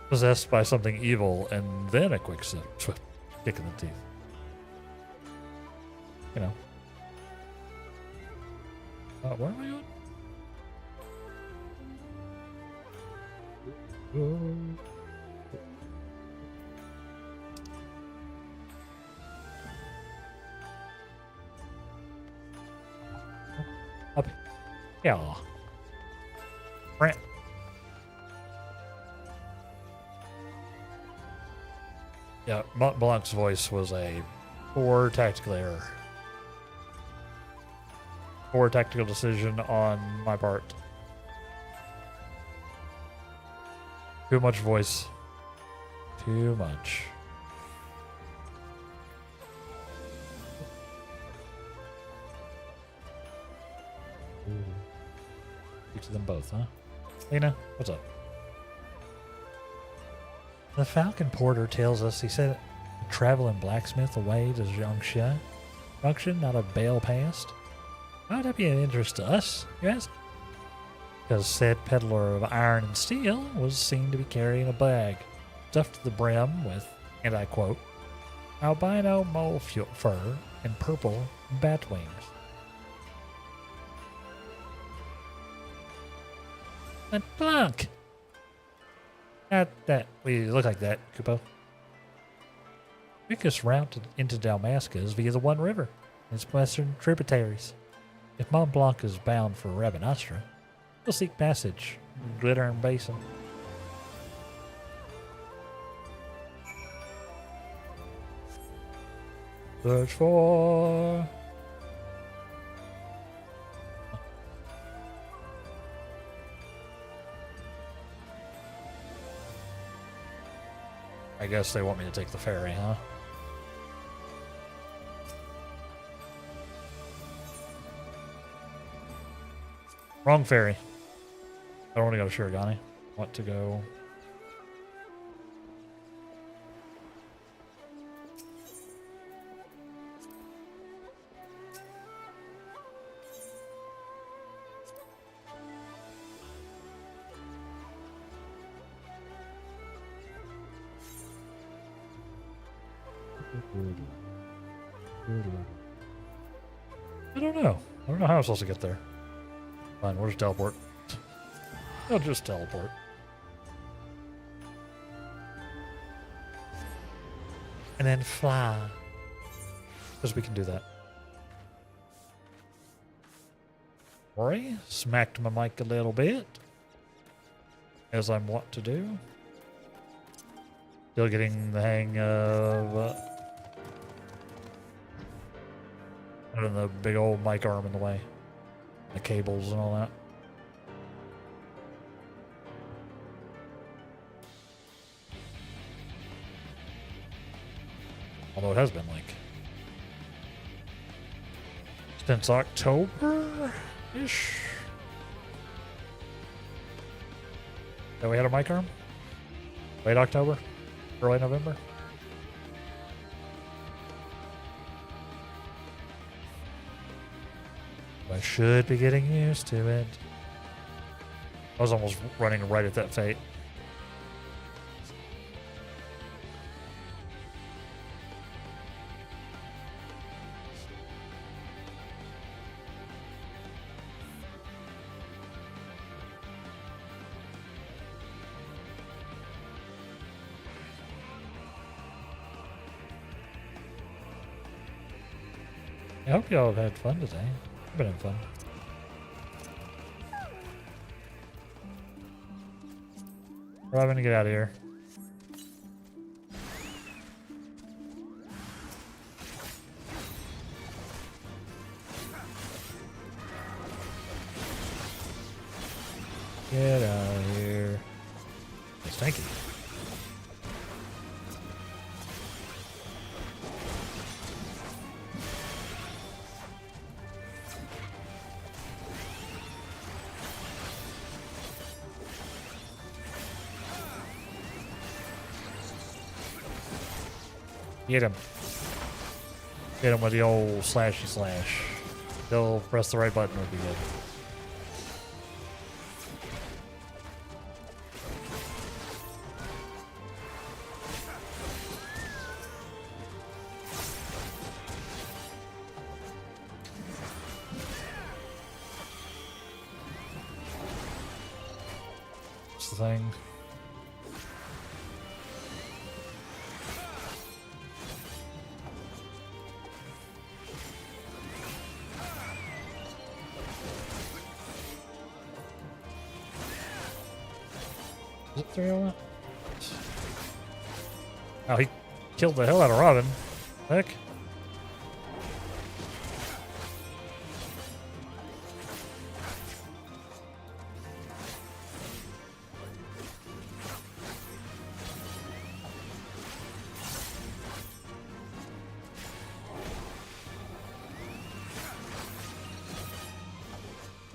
possessed by something evil and then a quick swift kick in the teeth. You know. Where am I going? Up. Yeah. Right. Yeah, Mont Blanc's voice was a poor tactical error. Poor tactical decision on my part. Too much voice. Too much. Speak to them both, huh? Lena, what's up? The Falcon Porter tells us he said a traveling blacksmith away to Zhongshan. Junction, not a bail past. Why would that be of interest to us, you ask? Because said peddler of iron and steel was seen to be carrying a bag stuffed to the brim with, and I quote, albino mole fur and purple bat wings. But Blanc! Not that we look like that, Kupo. Quickest route into Dalmasca is via the One River and its western tributaries. If Mont Blanc is bound for Rabanastra, we'll seek passage in Glittering Basin. Search for... I guess they want me to take the ferry, huh? Wrong ferry. I don't want to go to Shirogane. I want to go... I don't know. I don't know how I'm supposed to get there. Fine, we'll just teleport. I'll just teleport. And then fly. Because we can do that. Rory smacked my mic a little bit. As I'm wont to do. Still getting the hang of... and the big old mic arm in the way. The cables and all that. Although it has been like... since October-ish? That we had a mic arm? Late October? Early November? I should be getting used to it. I was almost running right at that fate. I hope y'all have had fun today. It's been fun. We're going to get out of here. Get out of here. It's stanky. Get him. Hit him with the old slashy slash. They'll press the right button would be good. What's the thing? Is it 301? Oh, Killed the hell out of Robin. Heck.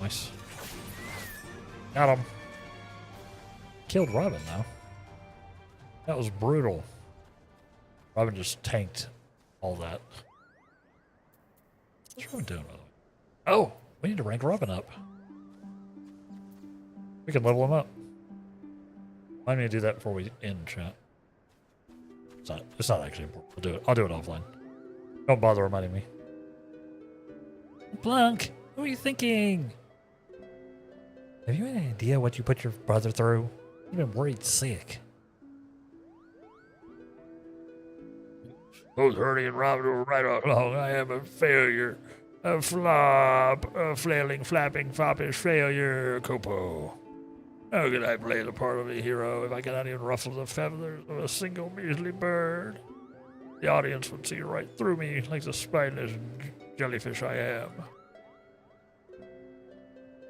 Nice. Got him. Killed Robin though. That was brutal. Robin just tanked all that. What's Robin doing, by the way? Oh, we need to rank Robin up. We can level him up. Remind me to do that before we end chat. It's not actually important. I'll do it. I'll do it offline. Don't bother reminding me. Blanc, what are you thinking? Have you any idea what you put your brother through? You've been worried sick. Both Hurdy and Robin were right along. I am a failure. A flop. A flailing, flapping, foppish failure, Copo. How could I play the part of a hero if I cannot even ruffle the feathers of a single measly bird? The audience would see right through me like the spineless jellyfish I am.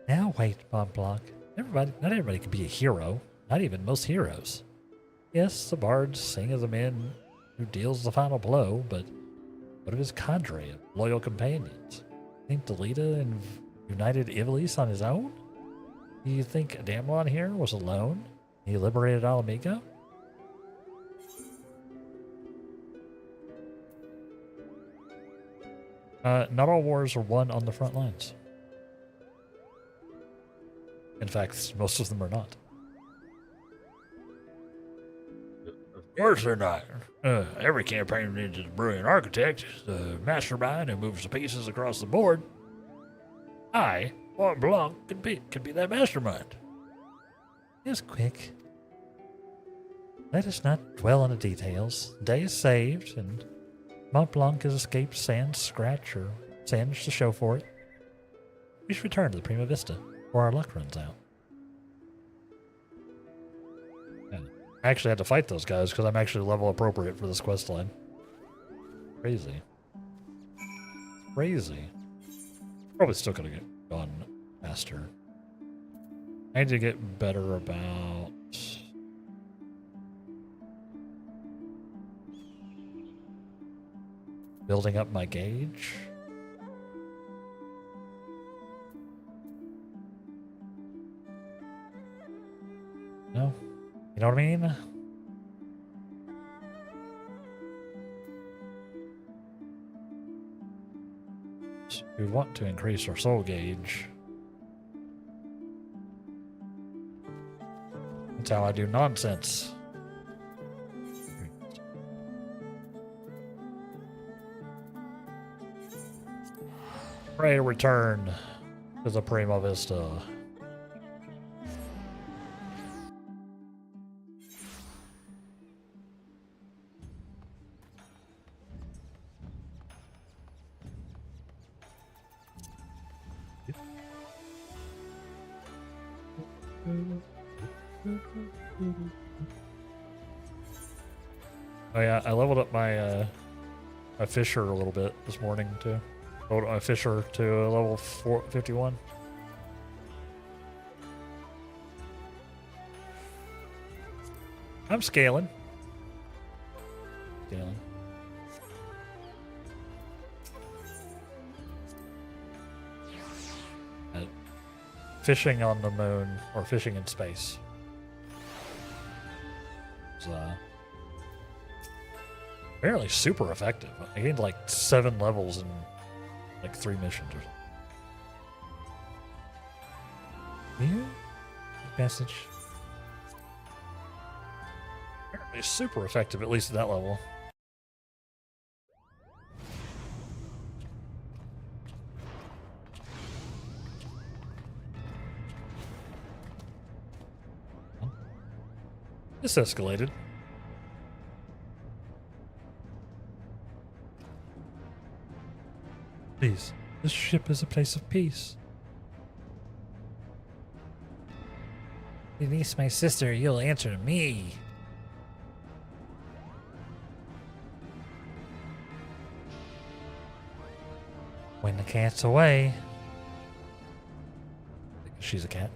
Now wait, Bob Block. Not everybody can be a hero. Not even most heroes. Yes, the bards sing of the man who deals the final blow, but what of his cadre of loyal companions? Think Delita and united Ivalice on his own? Do you think Damlon here was alone? He liberated Alamigo? Not all wars are won on the front lines. In fact, most of them are not. Of course they're not. Every campaign needs a brilliant architect, the mastermind who moves the pieces across the board. I, Mont Blanc, could be that mastermind. Yes, quick. Let us not dwell on the details. The day is saved, and Mont Blanc has escaped sans scratch or sandwich to show for it. We should return to the Prima Vista, or our luck runs out. I actually had to fight those guys because I'm actually level appropriate for this quest line. Crazy. Crazy. Probably still could have gone faster. I need to get better about... building up my gauge. No? You know what I mean? We want to increase our soul gauge. That's how I do nonsense. Pray to return to the Prima Vista. Oh yeah, I leveled up my my fisher a little bit this morning too. Leveled up my fisher to level 51. I'm scaling. Scaling. Fishing on the moon or fishing in space. It's apparently super effective. I gained like 7 levels in like 3 missions or something. You? Message. Apparently super effective, at least at that level. This escalated. Please, this ship is a place of peace. Release my sister, you'll answer to me. When the cat's away. She's a cat.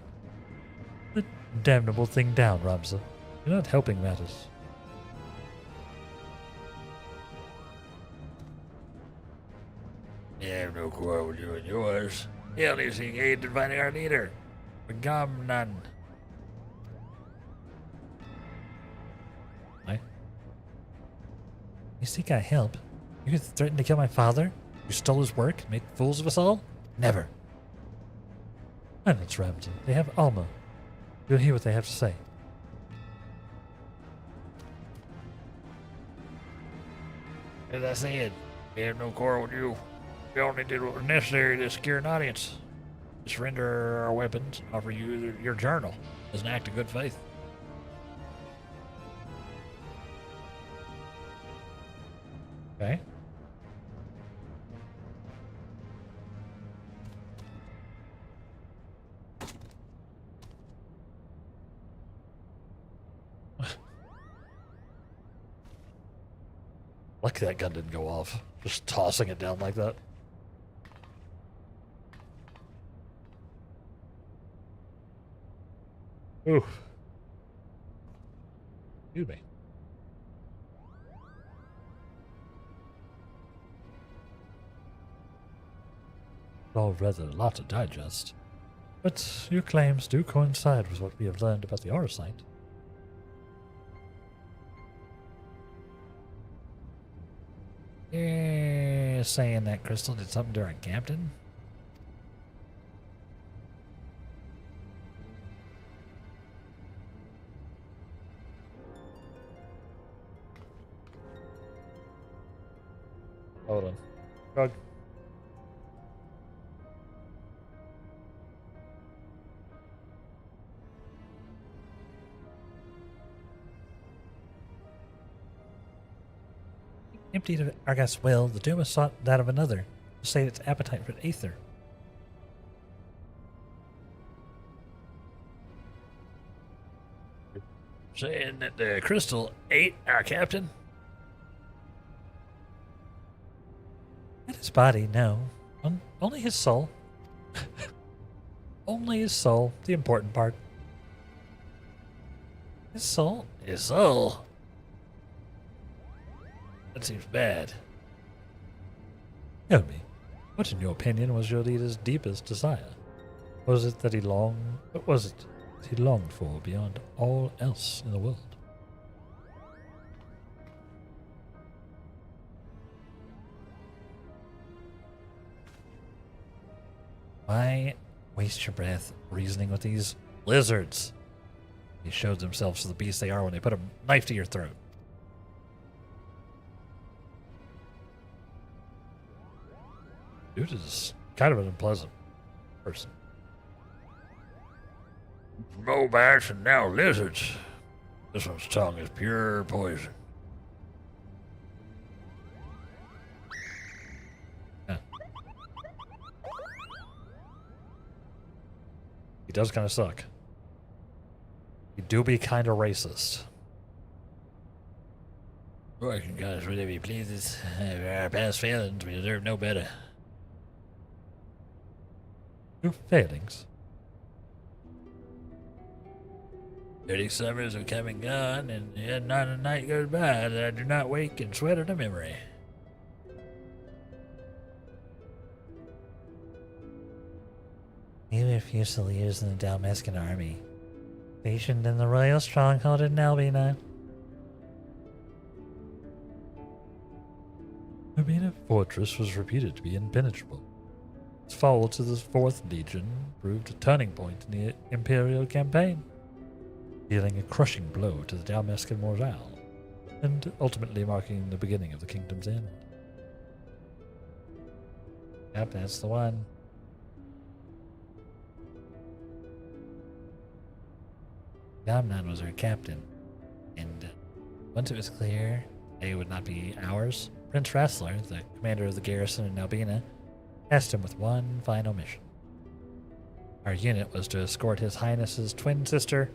The damnable thing down, Ramza. You're not helping matters. I have no quarrel with you and yours. The only thing aid in finding our leader. Begone none. You think I help? You threatened to kill my father? You stole his work and make fools of us all? Never. Silence, Ramsey. They have Alma. You'll hear what they have to say. As I said, we have no quarrel with you. We only did what was necessary to secure an audience. To surrender our weapons and offer you your journal as an act of good faith. Okay. Lucky that gun didn't go off. Just tossing it down like that. Ooh. Excuse me. All rather a lot to digest. But your claims do coincide with what we have learned about the aura site. You're saying that Crystal did something to our captain? Hold on. Drug. Emptied Argas' will, the Duma sought that of another, to sate its appetite for aether. Saying that the crystal ate our captain? Not his body, no. Only his soul. Only his soul, the important part. His soul? His soul? That seems bad. Tell me, what in your opinion was your leader's deepest desire? Was it that he longed, what was it that he longed for beyond all else in the world? Why waste your breath reasoning with these lizards? They showed themselves to the beasts they are when they put a knife to your throat. Dude is kind of an unpleasant person. No bats and now lizards. This one's tongue is pure poison. He does kind of suck. He do be kind of racist. Boy, can God really be pleased. Our past failings, we deserve no better. Your failings. 30 summers have come and gone, and yet not a night goes by that I do not wake and sweat at a memory. You refuse to lead us in the Dalmascan army, stationed in the royal stronghold in Albina. Albina fortress was reputed to be impenetrable. Its fall to the 4th Legion proved a turning point in the Imperial campaign, dealing a crushing blow to the Dalmascan morale, and ultimately marking the beginning of the kingdom's end. Yep, that's the one. Gamnan was our captain, and once it was clear they would not be ours, Prince Rassler, the commander of the garrison in Albina, tasked him with one final mission. Our unit was to escort His Highness's twin sister,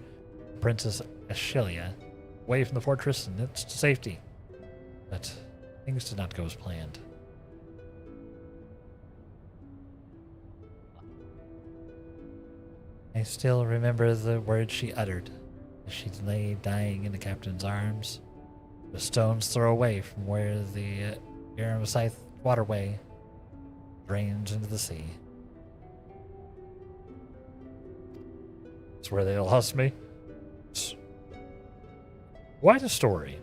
Princess Ashelia, away from the fortress and its safety. But things did not go as planned. I still remember the words she uttered as she lay dying in the captain's arms. The stone's throw away from where the Aramsith waterway drains into the sea. It's where they lost me. Quite a story.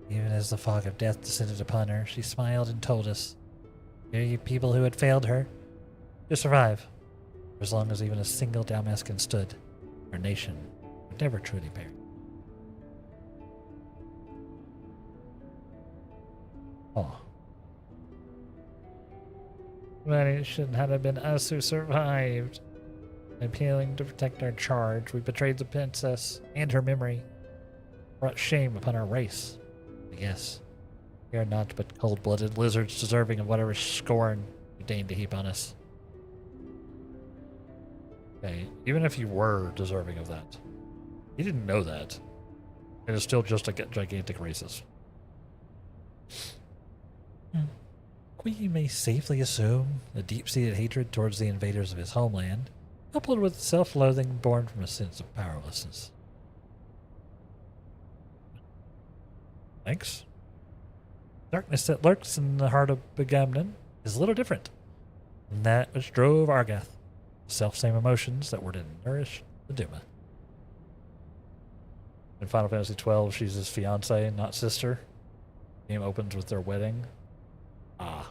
Even as the fog of death descended upon her, she smiled and told us, "Here you people who had failed her, to survive. For as long as even a single Dalmascan stood, our nation would never truly perish." Oh. But it shouldn't have been us who survived. Appealing to protect our charge, we betrayed the princess and her memory. Brought shame upon our race. Yes, we are not but cold-blooded lizards deserving of whatever scorn you deign to heap on us. Okay, even if you were deserving of that, you didn't know that. It is still just a gigantic racist. We may safely assume a deep-seated hatred towards the invaders of his homeland, coupled with self-loathing born from a sense of powerlessness. Thanks. Darkness that lurks in the heart of Begamnon is a little different than that which drove Argath. Self-same emotions that were to nourish the Duma. In Final Fantasy XII, she's his fiance, not sister. The game opens with their wedding. Ah.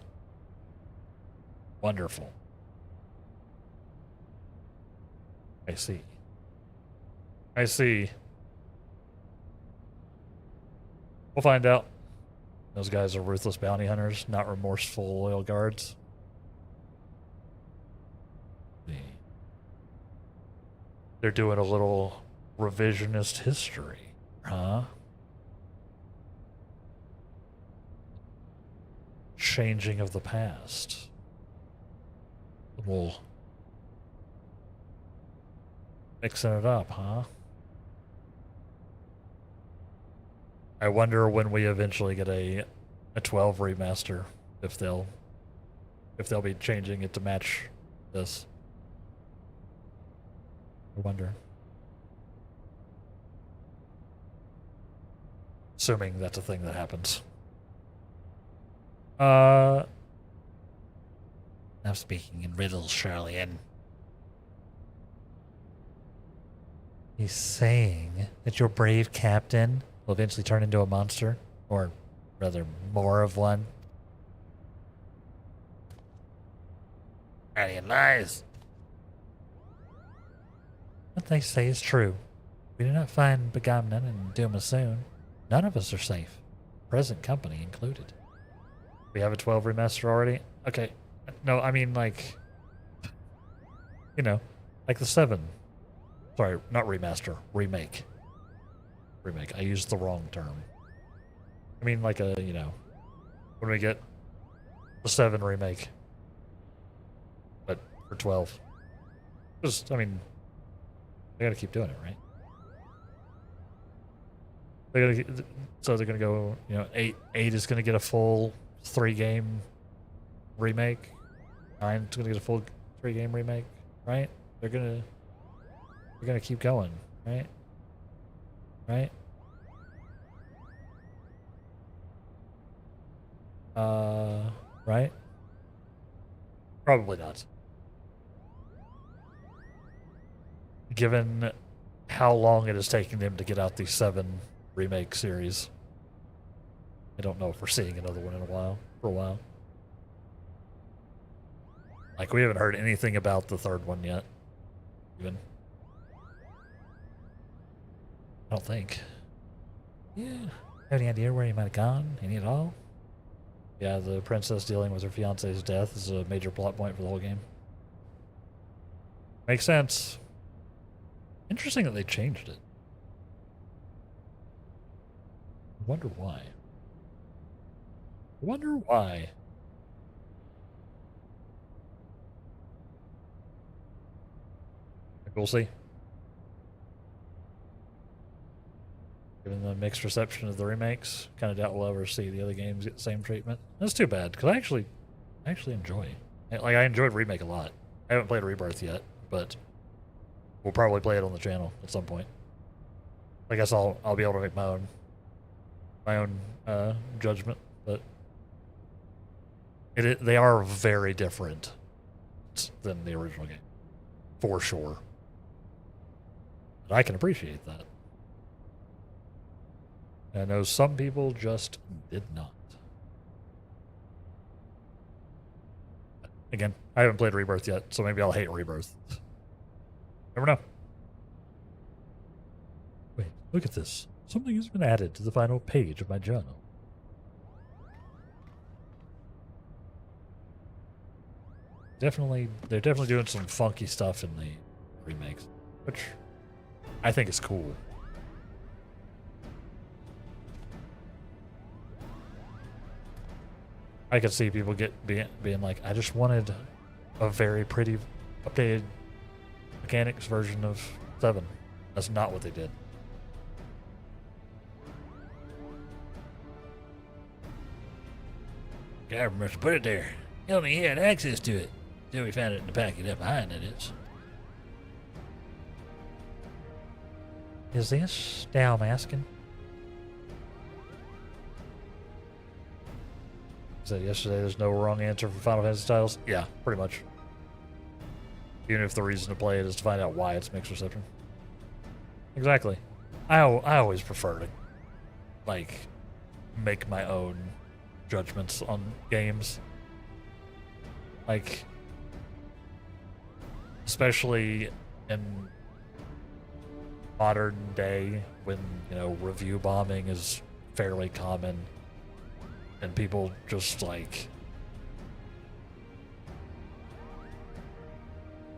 Wonderful. I see. I see. We'll find out. Those guys are ruthless bounty hunters, not remorseful loyal guards. They're doing a little revisionist history, huh? Changing of the past. A little mixing it up, huh? I wonder when we eventually get a 12 remaster, if they'll be changing it to match this. I wonder. Assuming that's a thing that happens. Now speaking in riddles, Charlian. He's saying that your brave captain will eventually turn into a monster, or rather more of one. Charlian lies. What they say is true. We do not find Begamnon and Duma soon. None of us are safe, present company included. We have a 12 remaster already? Okay. No, I mean like, you know, like the 7. Sorry, not remaster, remake. Remake. I used the wrong term. I mean like a, you know, when we get the 7 remake. But for 12. Just, I mean, they gotta keep doing it, right? So they're gonna go, you know, 8 is gonna get a full 3-game remake. 9's gonna get a full 3-game remake, right? They're gonna keep going, right? Right? Right? Probably not. Given how long it is taking them to get out these 7 remake series, I don't know if we're seeing another one for a while. Like, we haven't heard anything about the 3rd one yet, even. I don't think. Yeah. Have any idea where he might have gone? Any at all? Yeah, the princess dealing with her fiance's death is a major plot point for the whole game. Makes sense. Interesting that they changed it. I wonder why. I wonder why. We'll see. Given the mixed reception of the remakes, kind of doubt we'll ever see the other games get the same treatment. That's too bad, because I actually enjoy. Like, I enjoyed Remake a lot. I haven't played Rebirth yet, but we'll probably play it on the channel at some point. I guess I'll be able to make my own judgment, but they are very different than the original game, for sure. But I can appreciate that. I know some people just did not. Again, I haven't played Rebirth yet, so maybe I'll hate Rebirth. Never know. Wait, look at this. Something has been added to the final page of my journal. They're definitely doing some funky stuff in the remakes, which I think is cool. I could see people being like, I just wanted a very pretty, updated mechanics version of 7. That's not what they did. Garber must have put it there. He only had access to it. Till we found it in the packet up behind, that is. Is this Dow masking? Said yesterday there's no wrong answer for Final Fantasy titles. Yeah, pretty much. Even if the reason to play it is to find out why it's mixed reception. Exactly. I always prefer to, like, make my own judgments on games. Like, especially in modern day when, you know, review bombing is fairly common and people just, like,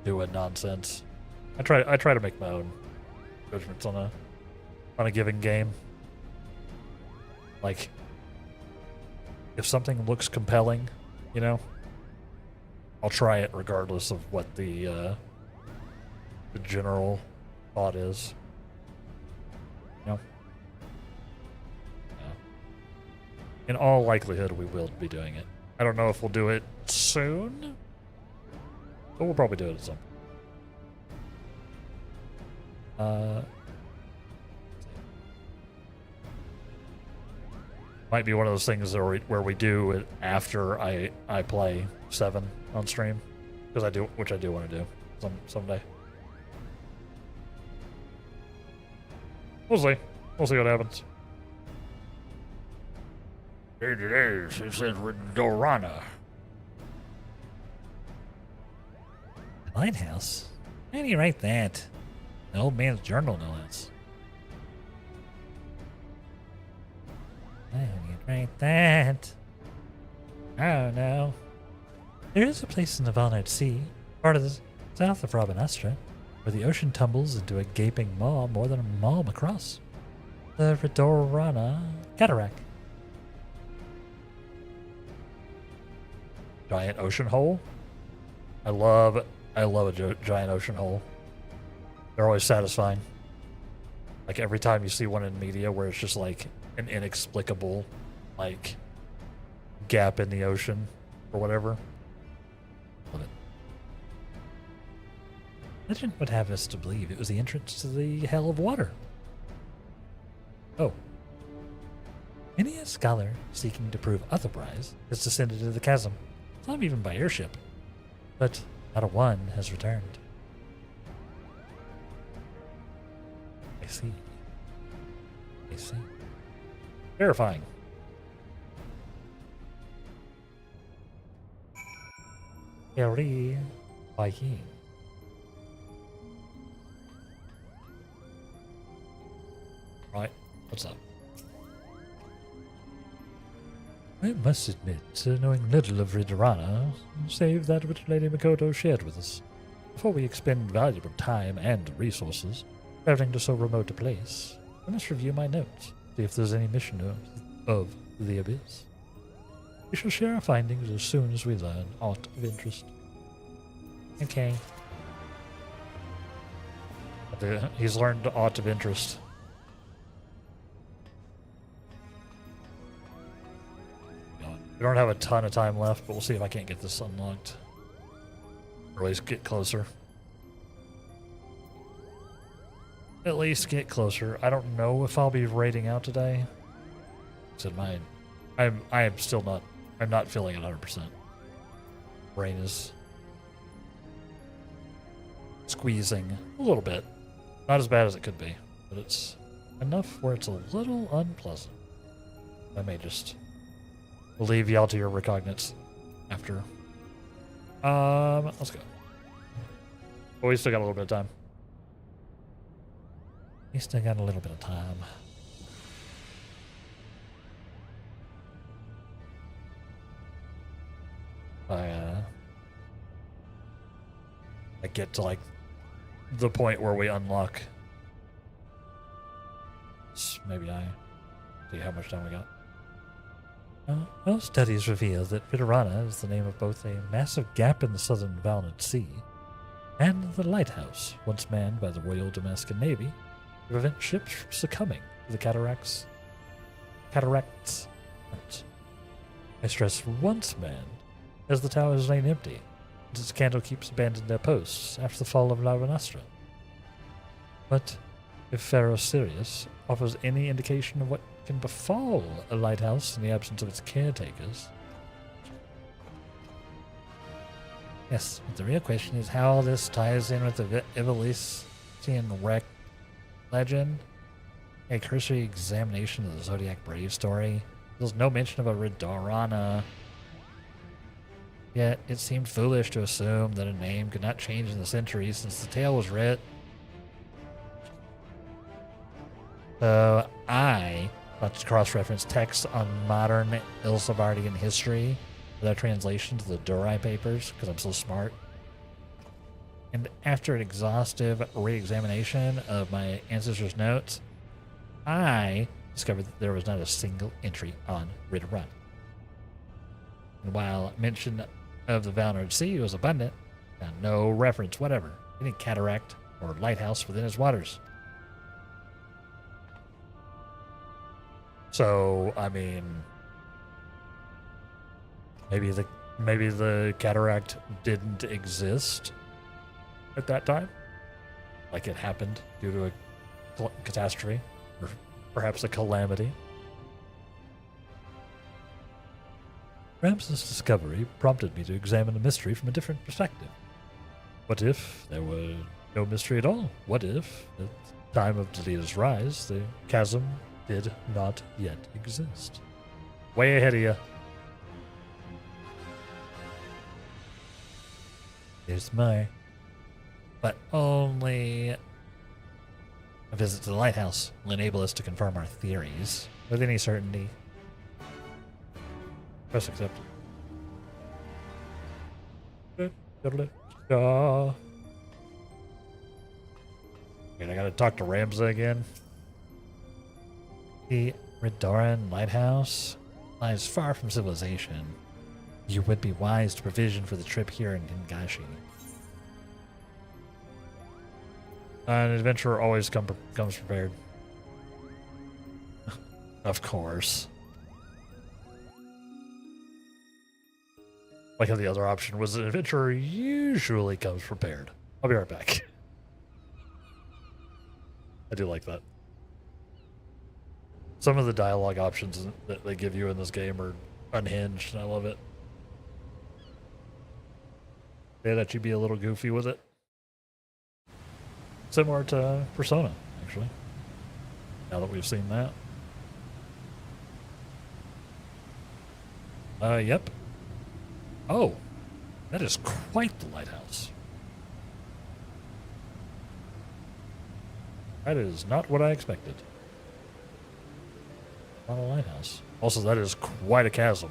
doing nonsense. I try to make my own judgments on a given game. Like, if something looks compelling, you know, I'll try it regardless of what the general thought is. You know? Yeah. In all likelihood, we will be doing it. I don't know if we'll do it soon, but we'll probably do it at some point. Might be one of those things where we do it after I play 7 on stream, which I do want to do someday. We'll see. We'll see what happens. Here it is. It says Dorana. Lighthouse? Why do you write that? An old man's journal, no less. Why do you write that? Oh no. There is a place in the Valnard Sea, part of the south of Rabanastra, where the ocean tumbles into a gaping maw more than a mile across. The Redorana Cataract. Giant ocean hole. I love a giant ocean hole. They're always satisfying. Like every time you see one in media where it's just like an inexplicable, like, gap in the ocean or whatever. Love it. Legend would have us to believe it was the entrance to the Hell of Water. Oh. Many a scholar seeking to prove otherwise has descended into the chasm, some even by airship, but not a one has returned. I see. Terrifying. Eri Viking. Right. What's up? I must admit, knowing little of Ridorana, save that which Lady Makoto shared with us, before we expend valuable time and resources traveling to so remote a place, I must review my notes, see if there's any mission of the Abyss. We shall share our findings as soon as we learn aught of interest. Okay. He's learned aught of interest. We don't have a ton of time left, but we'll see if I can't get this unlocked Or at least get closer. At least get closer. I don't know if I'll be raiding out today. Said mine. I am still not. I'm not feeling it 100%. Brain is squeezing a little bit. Not as bad as it could be, but it's enough where it's a little unpleasant. I may just leave y'all to your recognizance after. Let's go. Oh, we still got a little bit of time. We still got a little bit of time. I get to like the point where we unlock. Maybe I see how much time we got. Well, studies reveal that Vitorana is the name of both a massive gap in the southern Valnid Sea and the lighthouse, once manned by the Royal Damascus Navy to prevent ships from succumbing to the cataracts. I stress once manned, as the towers lain empty, and its candle keeps abandoned their posts after the fall of La Renastra. But if Pharaoh Sirius offers any indication of what can befall a lighthouse in the absence of its caretakers. Yes, but the real question is how all this ties in with the Evelician wreck legend. A cursory examination of the Zodiac Brave story. There's no mention of a Ridorana. Yet it seemed foolish to assume that a name could not change in the centuries since the tale was writ. So let's cross-reference text on modern Ilsabardian history with our translation to the Durai papers, because I'm so smart. And after an exhaustive re-examination of my ancestors' notes, I discovered that there was not a single entry on Ridorana. And while mention of the Valnid Sea was abundant, found no reference whatever, any cataract or lighthouse within its waters. So, I mean, maybe the cataract didn't exist at that time. Like it happened due to a catastrophe, or perhaps a calamity. Ramses' discovery prompted me to examine the mystery from a different perspective. What if there were no mystery at all? What if, at the time of Delita's rise, the chasm did not yet exist? Way ahead of you. There's more. But only a visit to the lighthouse will enable us to confirm our theories with any certainty. Press accept. And I gotta talk to Ramza again. The Ridoran Lighthouse lies far from civilization. You would be wise to provision for the trip here in Hingashi. An adventurer always comes prepared. Of course. Like how the other option was an adventurer usually comes prepared. I'll be right back. I do like that. Some of the dialogue options that they give you in this game are unhinged, and I love it. They let you be a little goofy with it. Similar to Persona, actually. Now that we've seen that. Yep. Oh, that is quite the lighthouse. That is not what I expected. Not a lighthouse. Also, that is quite a chasm.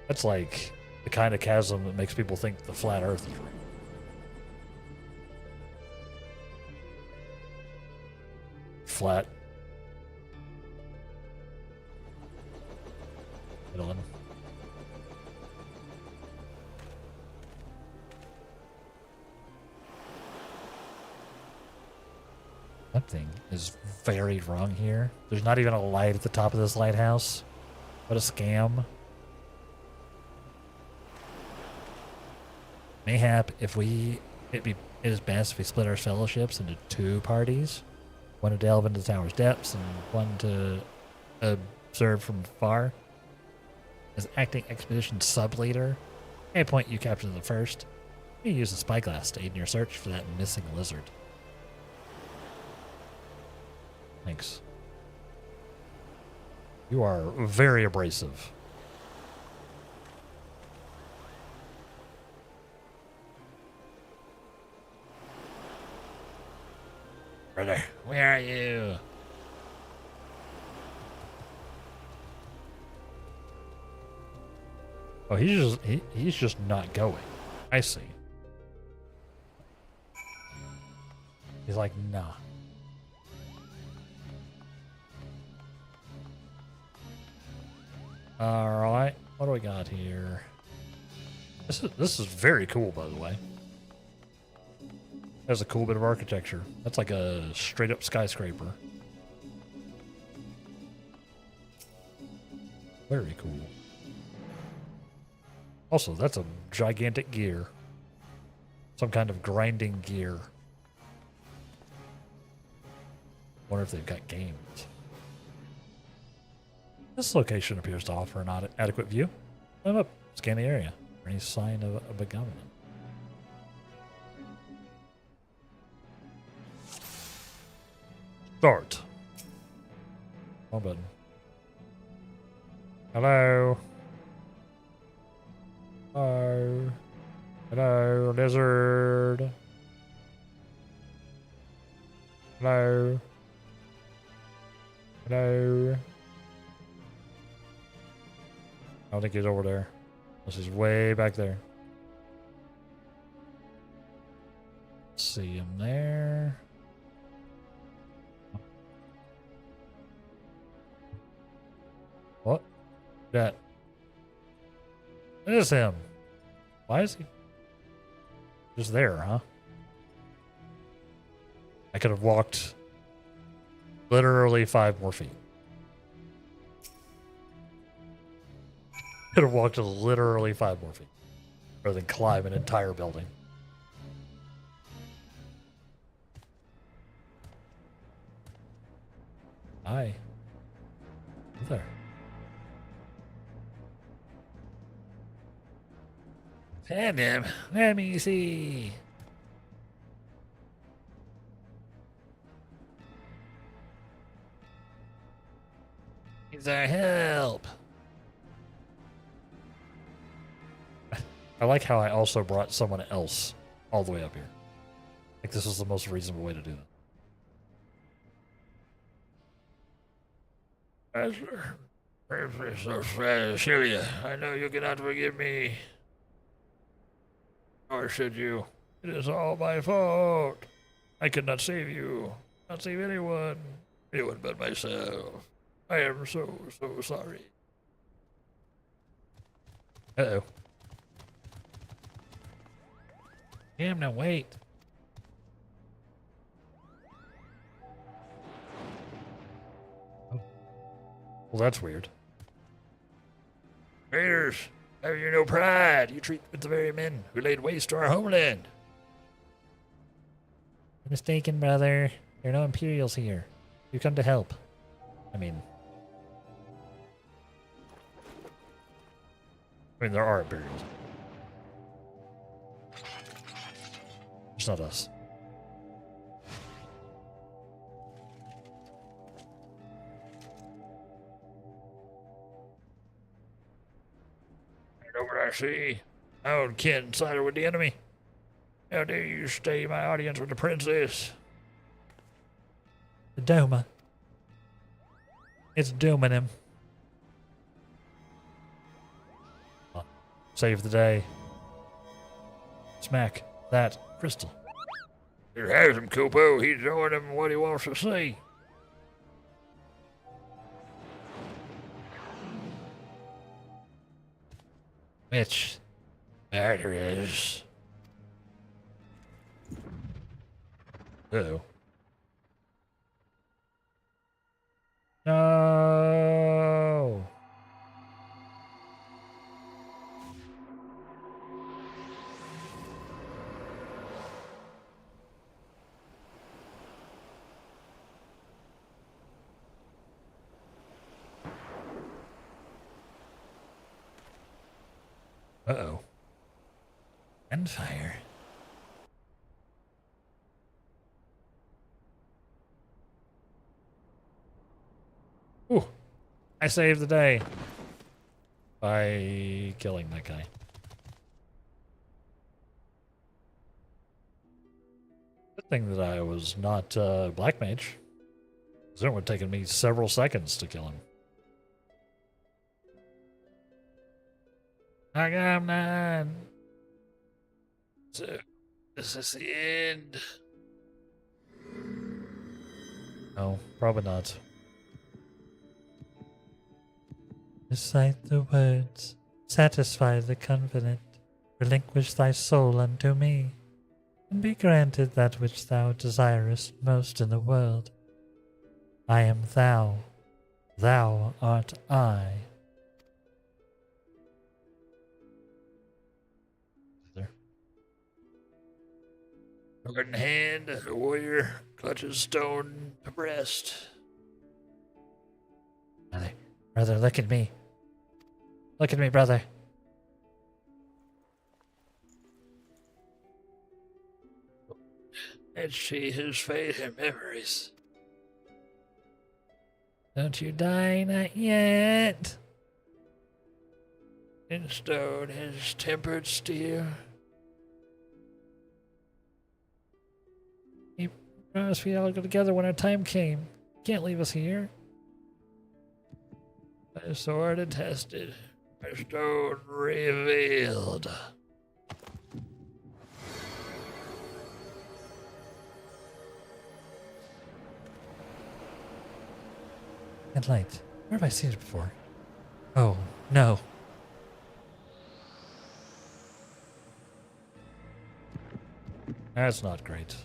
That's like the kind of chasm that makes people think the flat Earth is real. Flat. Middle one. Something is very wrong here. There's not even a light at the top of this lighthouse. What a scam. Mayhap, it is best if we split our fellowships into 2 parties. One to delve into the tower's depths and one to observe from afar. As acting expedition sub-leader, I appoint you captain of the first. You use the spyglass to aid in your search for that missing lizard. Thanks. You are very abrasive. Brother, where are you? Oh, he's just not going. I see. He's like, nah. All right, what do we got here? This is very cool, by the way. That's a cool bit of architecture. That's like a straight up skyscraper. Very cool. Also, that's a gigantic gear. Some kind of grinding gear. Wonder if they've got games. This location appears to offer an adequate view. Climb up, scan the area for any sign of a government. Start. Wrong button. Hello. Hello. Hello, lizard. Hello. Hello. I don't think he's over there. This is way back there. See him there. What? That. It is him. Why is he just there, huh? I could have walked literally 5 more feet. Could have walked literally 5 more feet rather than climb an entire building. Hi. Who's there? Damn him. Let me see. Needs our help. I like how I also brought someone else all the way up here. Like this was the most reasonable way to do that. Sylvia, I know you cannot forgive me. Or should you? It is all my fault. I could not save you. Not save anyone. Anyone but myself. I am so sorry. Uh-oh. Damn, now wait. Oh. Well, that's weird. Raiders, have you no pride? You treat with the very men who laid waste to our homeland. You're mistaken, brother. There are no Imperials here. You come to help. I mean, there are Imperials. It's not us. I know what I see. My own kin sided with the enemy. How dare you stay my audience with the princess? The Doma. It's dooming him. Save the day. Smack that crystal. Here has him, Kupo. He's showing him what he wants to see. Mitch. There it is. Uh-oh. No. And fire. Ooh, I saved the day by killing that guy. Good thing that I was not Black Mage. Because it would have taken me several seconds to kill him. I got him 9. So, this is the end. No, probably not. Recite the words, satisfy the confident, relinquish thy soul unto me, and be granted that which thou desirest most in the world. I am thou, thou art I. There. Sword in hand, a warrior clutches stone to breast. Brother, look at me. Look at me, brother. And she his fate and memories. Don't you die, not yet. In stone, his tempered steel. He promised we'd all go together when our time came. Can't leave us here. My sword attested, my stone revealed. And light. Where have I seen it before? Oh, no. That's not great.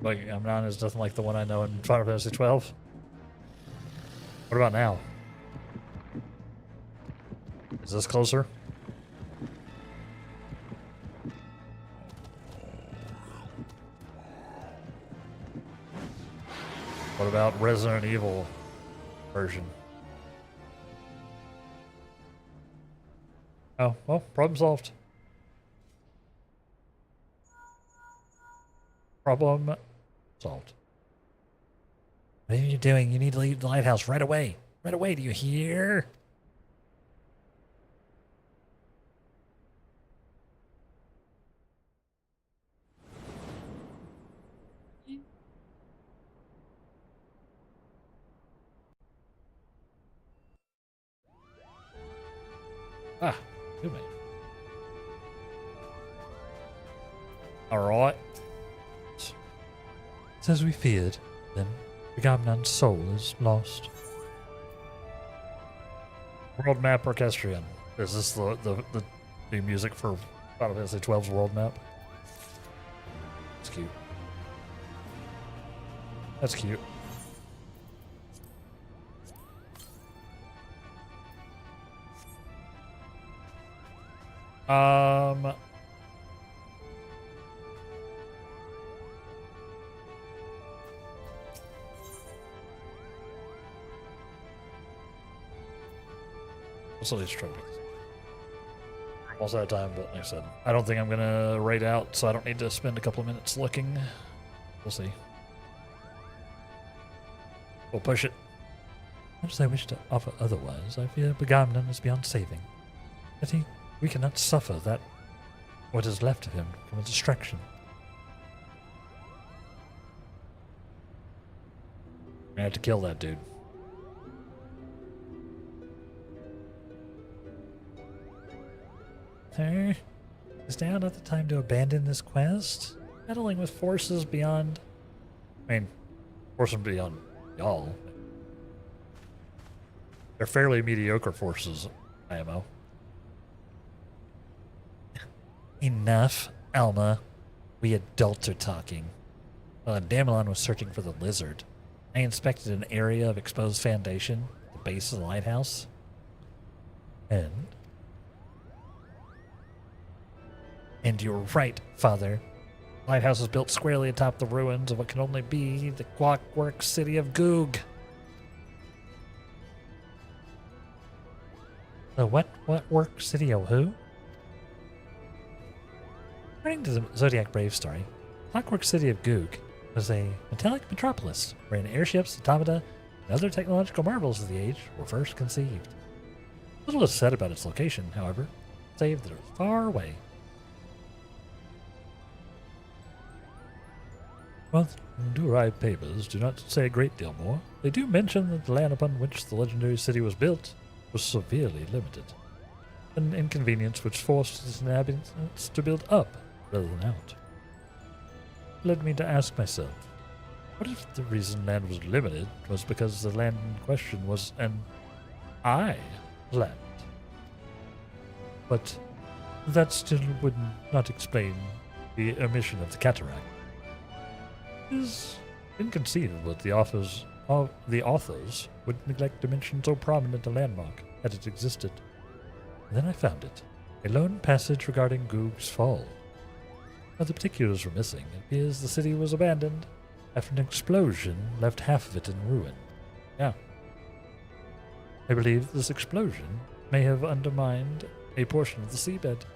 Like, I'm honest, nothing like the one I know in Final Fantasy XII. What about now? Is this closer? What about Resident Evil version? Oh, well, problem solved. Problem solved. What are you doing? You need to leave the lighthouse right away. Right away, do you hear? Ah, good man. Alright. It's as we feared, then. Agamemnon's soul is lost. World map orchestrion. Is this the music for Final Fantasy XII's world map? It's cute. That's cute. Let's at least try to do this. Almost out of time, but like I said, I don't think I'm gonna raid out, so I don't need to spend a couple of minutes looking. We'll see. We'll push it. Much as I wish to offer otherwise, I fear Agamemnon is beyond saving. Yet we cannot suffer that what is left of him from a distraction. I have to kill that dude. Sir, is now not the time to abandon this quest? Meddling with forces beyond... I mean, forces beyond y'all. They're fairly mediocre forces, IMO. Enough, Alma. We adults are talking. While Damelon was searching for the lizard, I inspected an area of exposed foundation at the base of the lighthouse. And you're right, Father. The lighthouse is built squarely atop the ruins of what can only be the clockwork city of Goog. The what work city of who? According to the Zodiac Brave story, Clockwork City of Goog was a metallic metropolis wherein airships, automata, and other technological marvels of the age were first conceived. Little is said about its location, however, save that it was far away. Well, the Durai papers do not say a great deal more. They do mention that the land upon which the legendary city was built was severely limited, an inconvenience which forced its inhabitants to build up rather than out. It led me to ask myself, what if the reason land was limited was because the land in question was an I land? But that still would not explain the omission of the cataract. It is inconceivable that the authors would neglect to mention so prominent a landmark had it existed. And then I found it, a lone passage regarding Goog's fall. Now the particulars were missing. It appears the city was abandoned after an explosion left half of it in ruin. Yeah. I believe this explosion may have undermined a portion of the seabed. It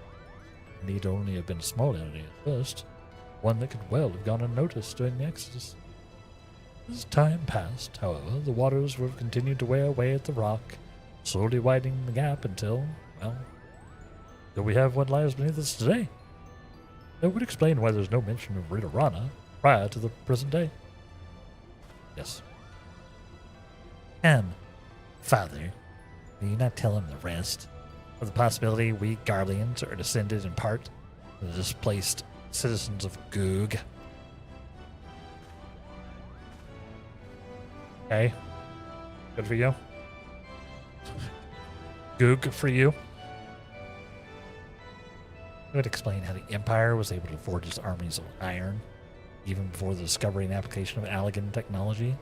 need only have been a small area at first, one that could well have gone unnoticed during the Exodus. As time passed, however, the waters would have continued to wear away at the rock, slowly widening the gap until we have what lies beneath us today. That would explain why there's no mention of Ritorana prior to the present day. Yes. Father, will you not tell him the rest? Of the possibility we Garleans are descended in part from the displaced citizens of Goog. Okay. Good for you. Goog for you. It would explain how the Empire was able to forge its armies of iron, even before the discovery and application of Allegan technology.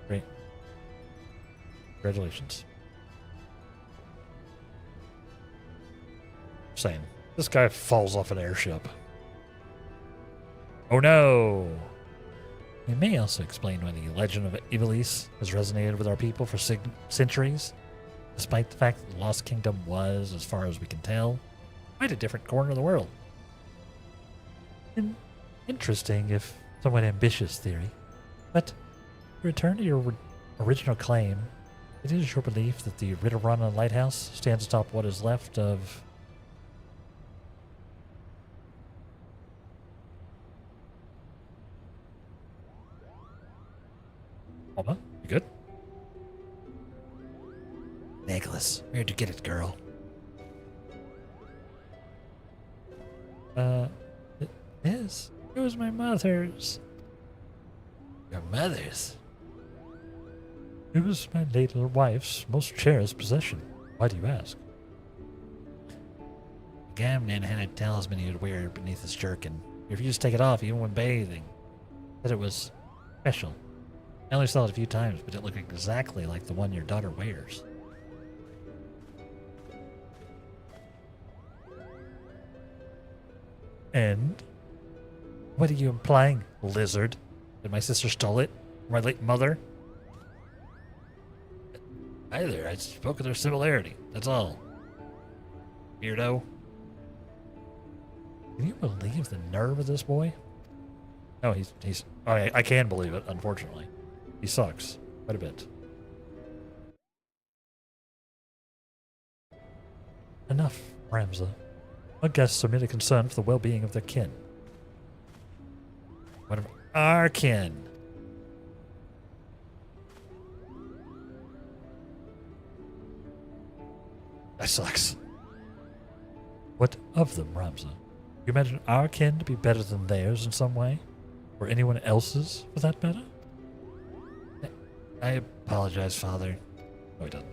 Great. Congratulations. Saying. This guy falls off an airship. Oh no! It may also explain why the legend of Iblis has resonated with our people for centuries, despite the fact that the Lost Kingdom was, as far as we can tell, quite a different corner of the world. An interesting, if somewhat ambitious theory. But to return to your original claim, it is your belief that the Ritorana Lighthouse stands atop what is left of... Alma, you good? Necklace. Where'd you get it, girl? It is. It was my mother's. Your mother's? It was my late wife's most cherished possession. Why do you ask? The Gamnan had a talisman he would wear beneath his jerkin. He refused to take it off even when bathing. Said it was special. I only saw it a few times, but it looked exactly like the one your daughter wears. And? What are you implying, lizard? That my sister stole it? Or my late mother? Either. I spoke of their similarity. That's all. Weirdo. Can you believe the nerve of this boy? No, he's. I can believe it, unfortunately. He sucks. Quite a bit. Enough, Ramza. Our guests submit a concern for the well-being of their kin. What of our kin? That sucks. What of them, Ramza? You imagine our kin to be better than theirs in some way? Or anyone else's, for that matter? I apologize, Father. No, he doesn't.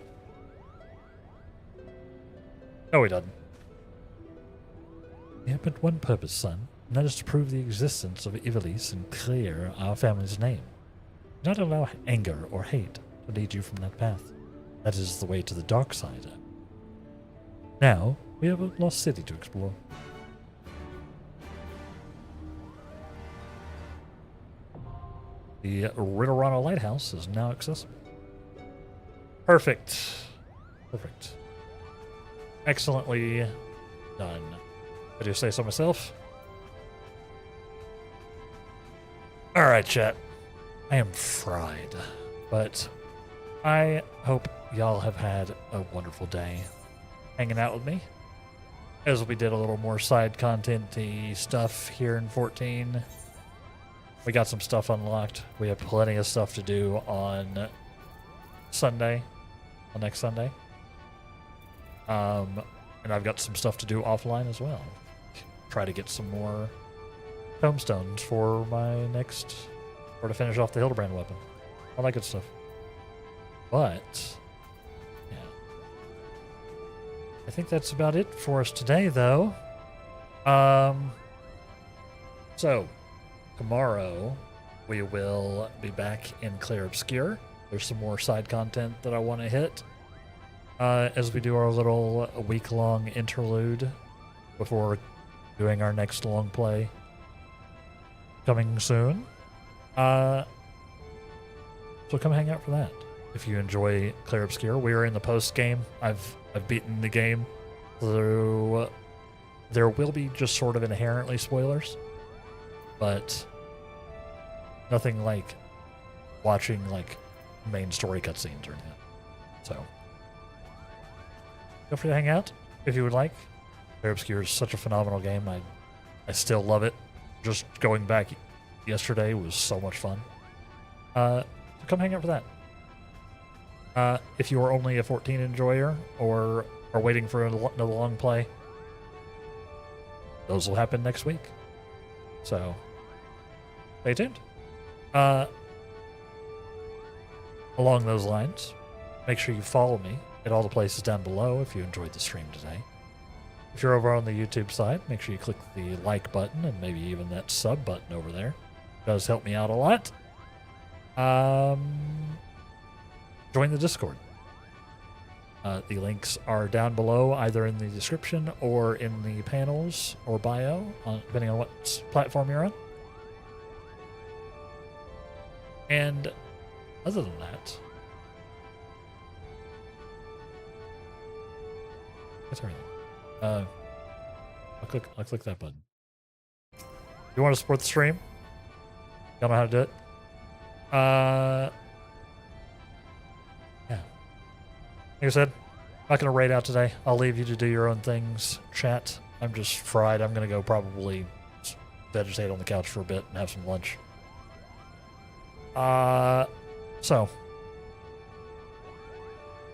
No, he doesn't. We have but one purpose, son, and that is to prove the existence of Iblis and clear our family's name. Do not allow anger or hate to lead you from that path. That is the way to the dark side. Now, we have a lost city to explore. The Ritorana Lighthouse is now accessible. Perfect. Perfect. Excellently done. I do say so myself. All right, chat. I am fried, but I hope y'all have had a wonderful day hanging out with me as we did a little more side content-y stuff here in 14. We got some stuff unlocked. We have plenty of stuff to do on Sunday, on next Sunday. And I've got some stuff to do offline as well. Try to get some more tomestones for my next, or to finish off the Hildebrand weapon. All that good stuff. But, yeah. I think that's about it for us today, though. So, tomorrow we will be back in Clear Obscure. There's some more side content that I want to hit as we do our little week-long interlude before doing our next long play coming soon. So come hang out for that. If you enjoy Clear Obscure, we are in the post game. I've beaten the game through. There will be just sort of inherently spoilers, but nothing like watching like main story cutscenes or anything. So feel free to hang out if you would like. Clear Obscure is such a phenomenal game. I still love it. Just going back yesterday was so much fun. So come hang out for that. If you are only a 14 enjoyer or are waiting for another long play, those will happen next week. So stay tuned. Along those lines, make sure you follow me at all the places down below if you enjoyed the stream today. If you're over on the YouTube side, make sure you click the like button and maybe even that sub button over there. It does help me out a lot. Join the Discord. The links are down below, either in the description or in the panels or bio, depending on what platform you're on. And other than that, that's everything. I'll click that button. You want to support the stream? Y'all know how to do it. Yeah. Like I said, not gonna raid out today. I'll leave you to do your own things. Chat. I'm just fried. I'm gonna go probably vegetate on the couch for a bit and have some lunch. So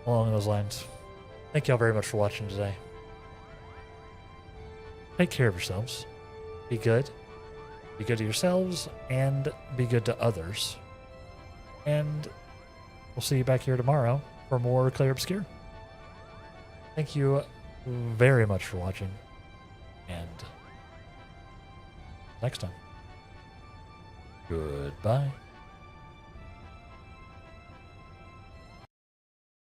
along those lines, thank y'all very much for watching today. Take care of yourselves. Be good. Be good to yourselves and be good to others. And we'll see you back here tomorrow for more Clear Obscure. Thank you very much for watching. And next time. Goodbye.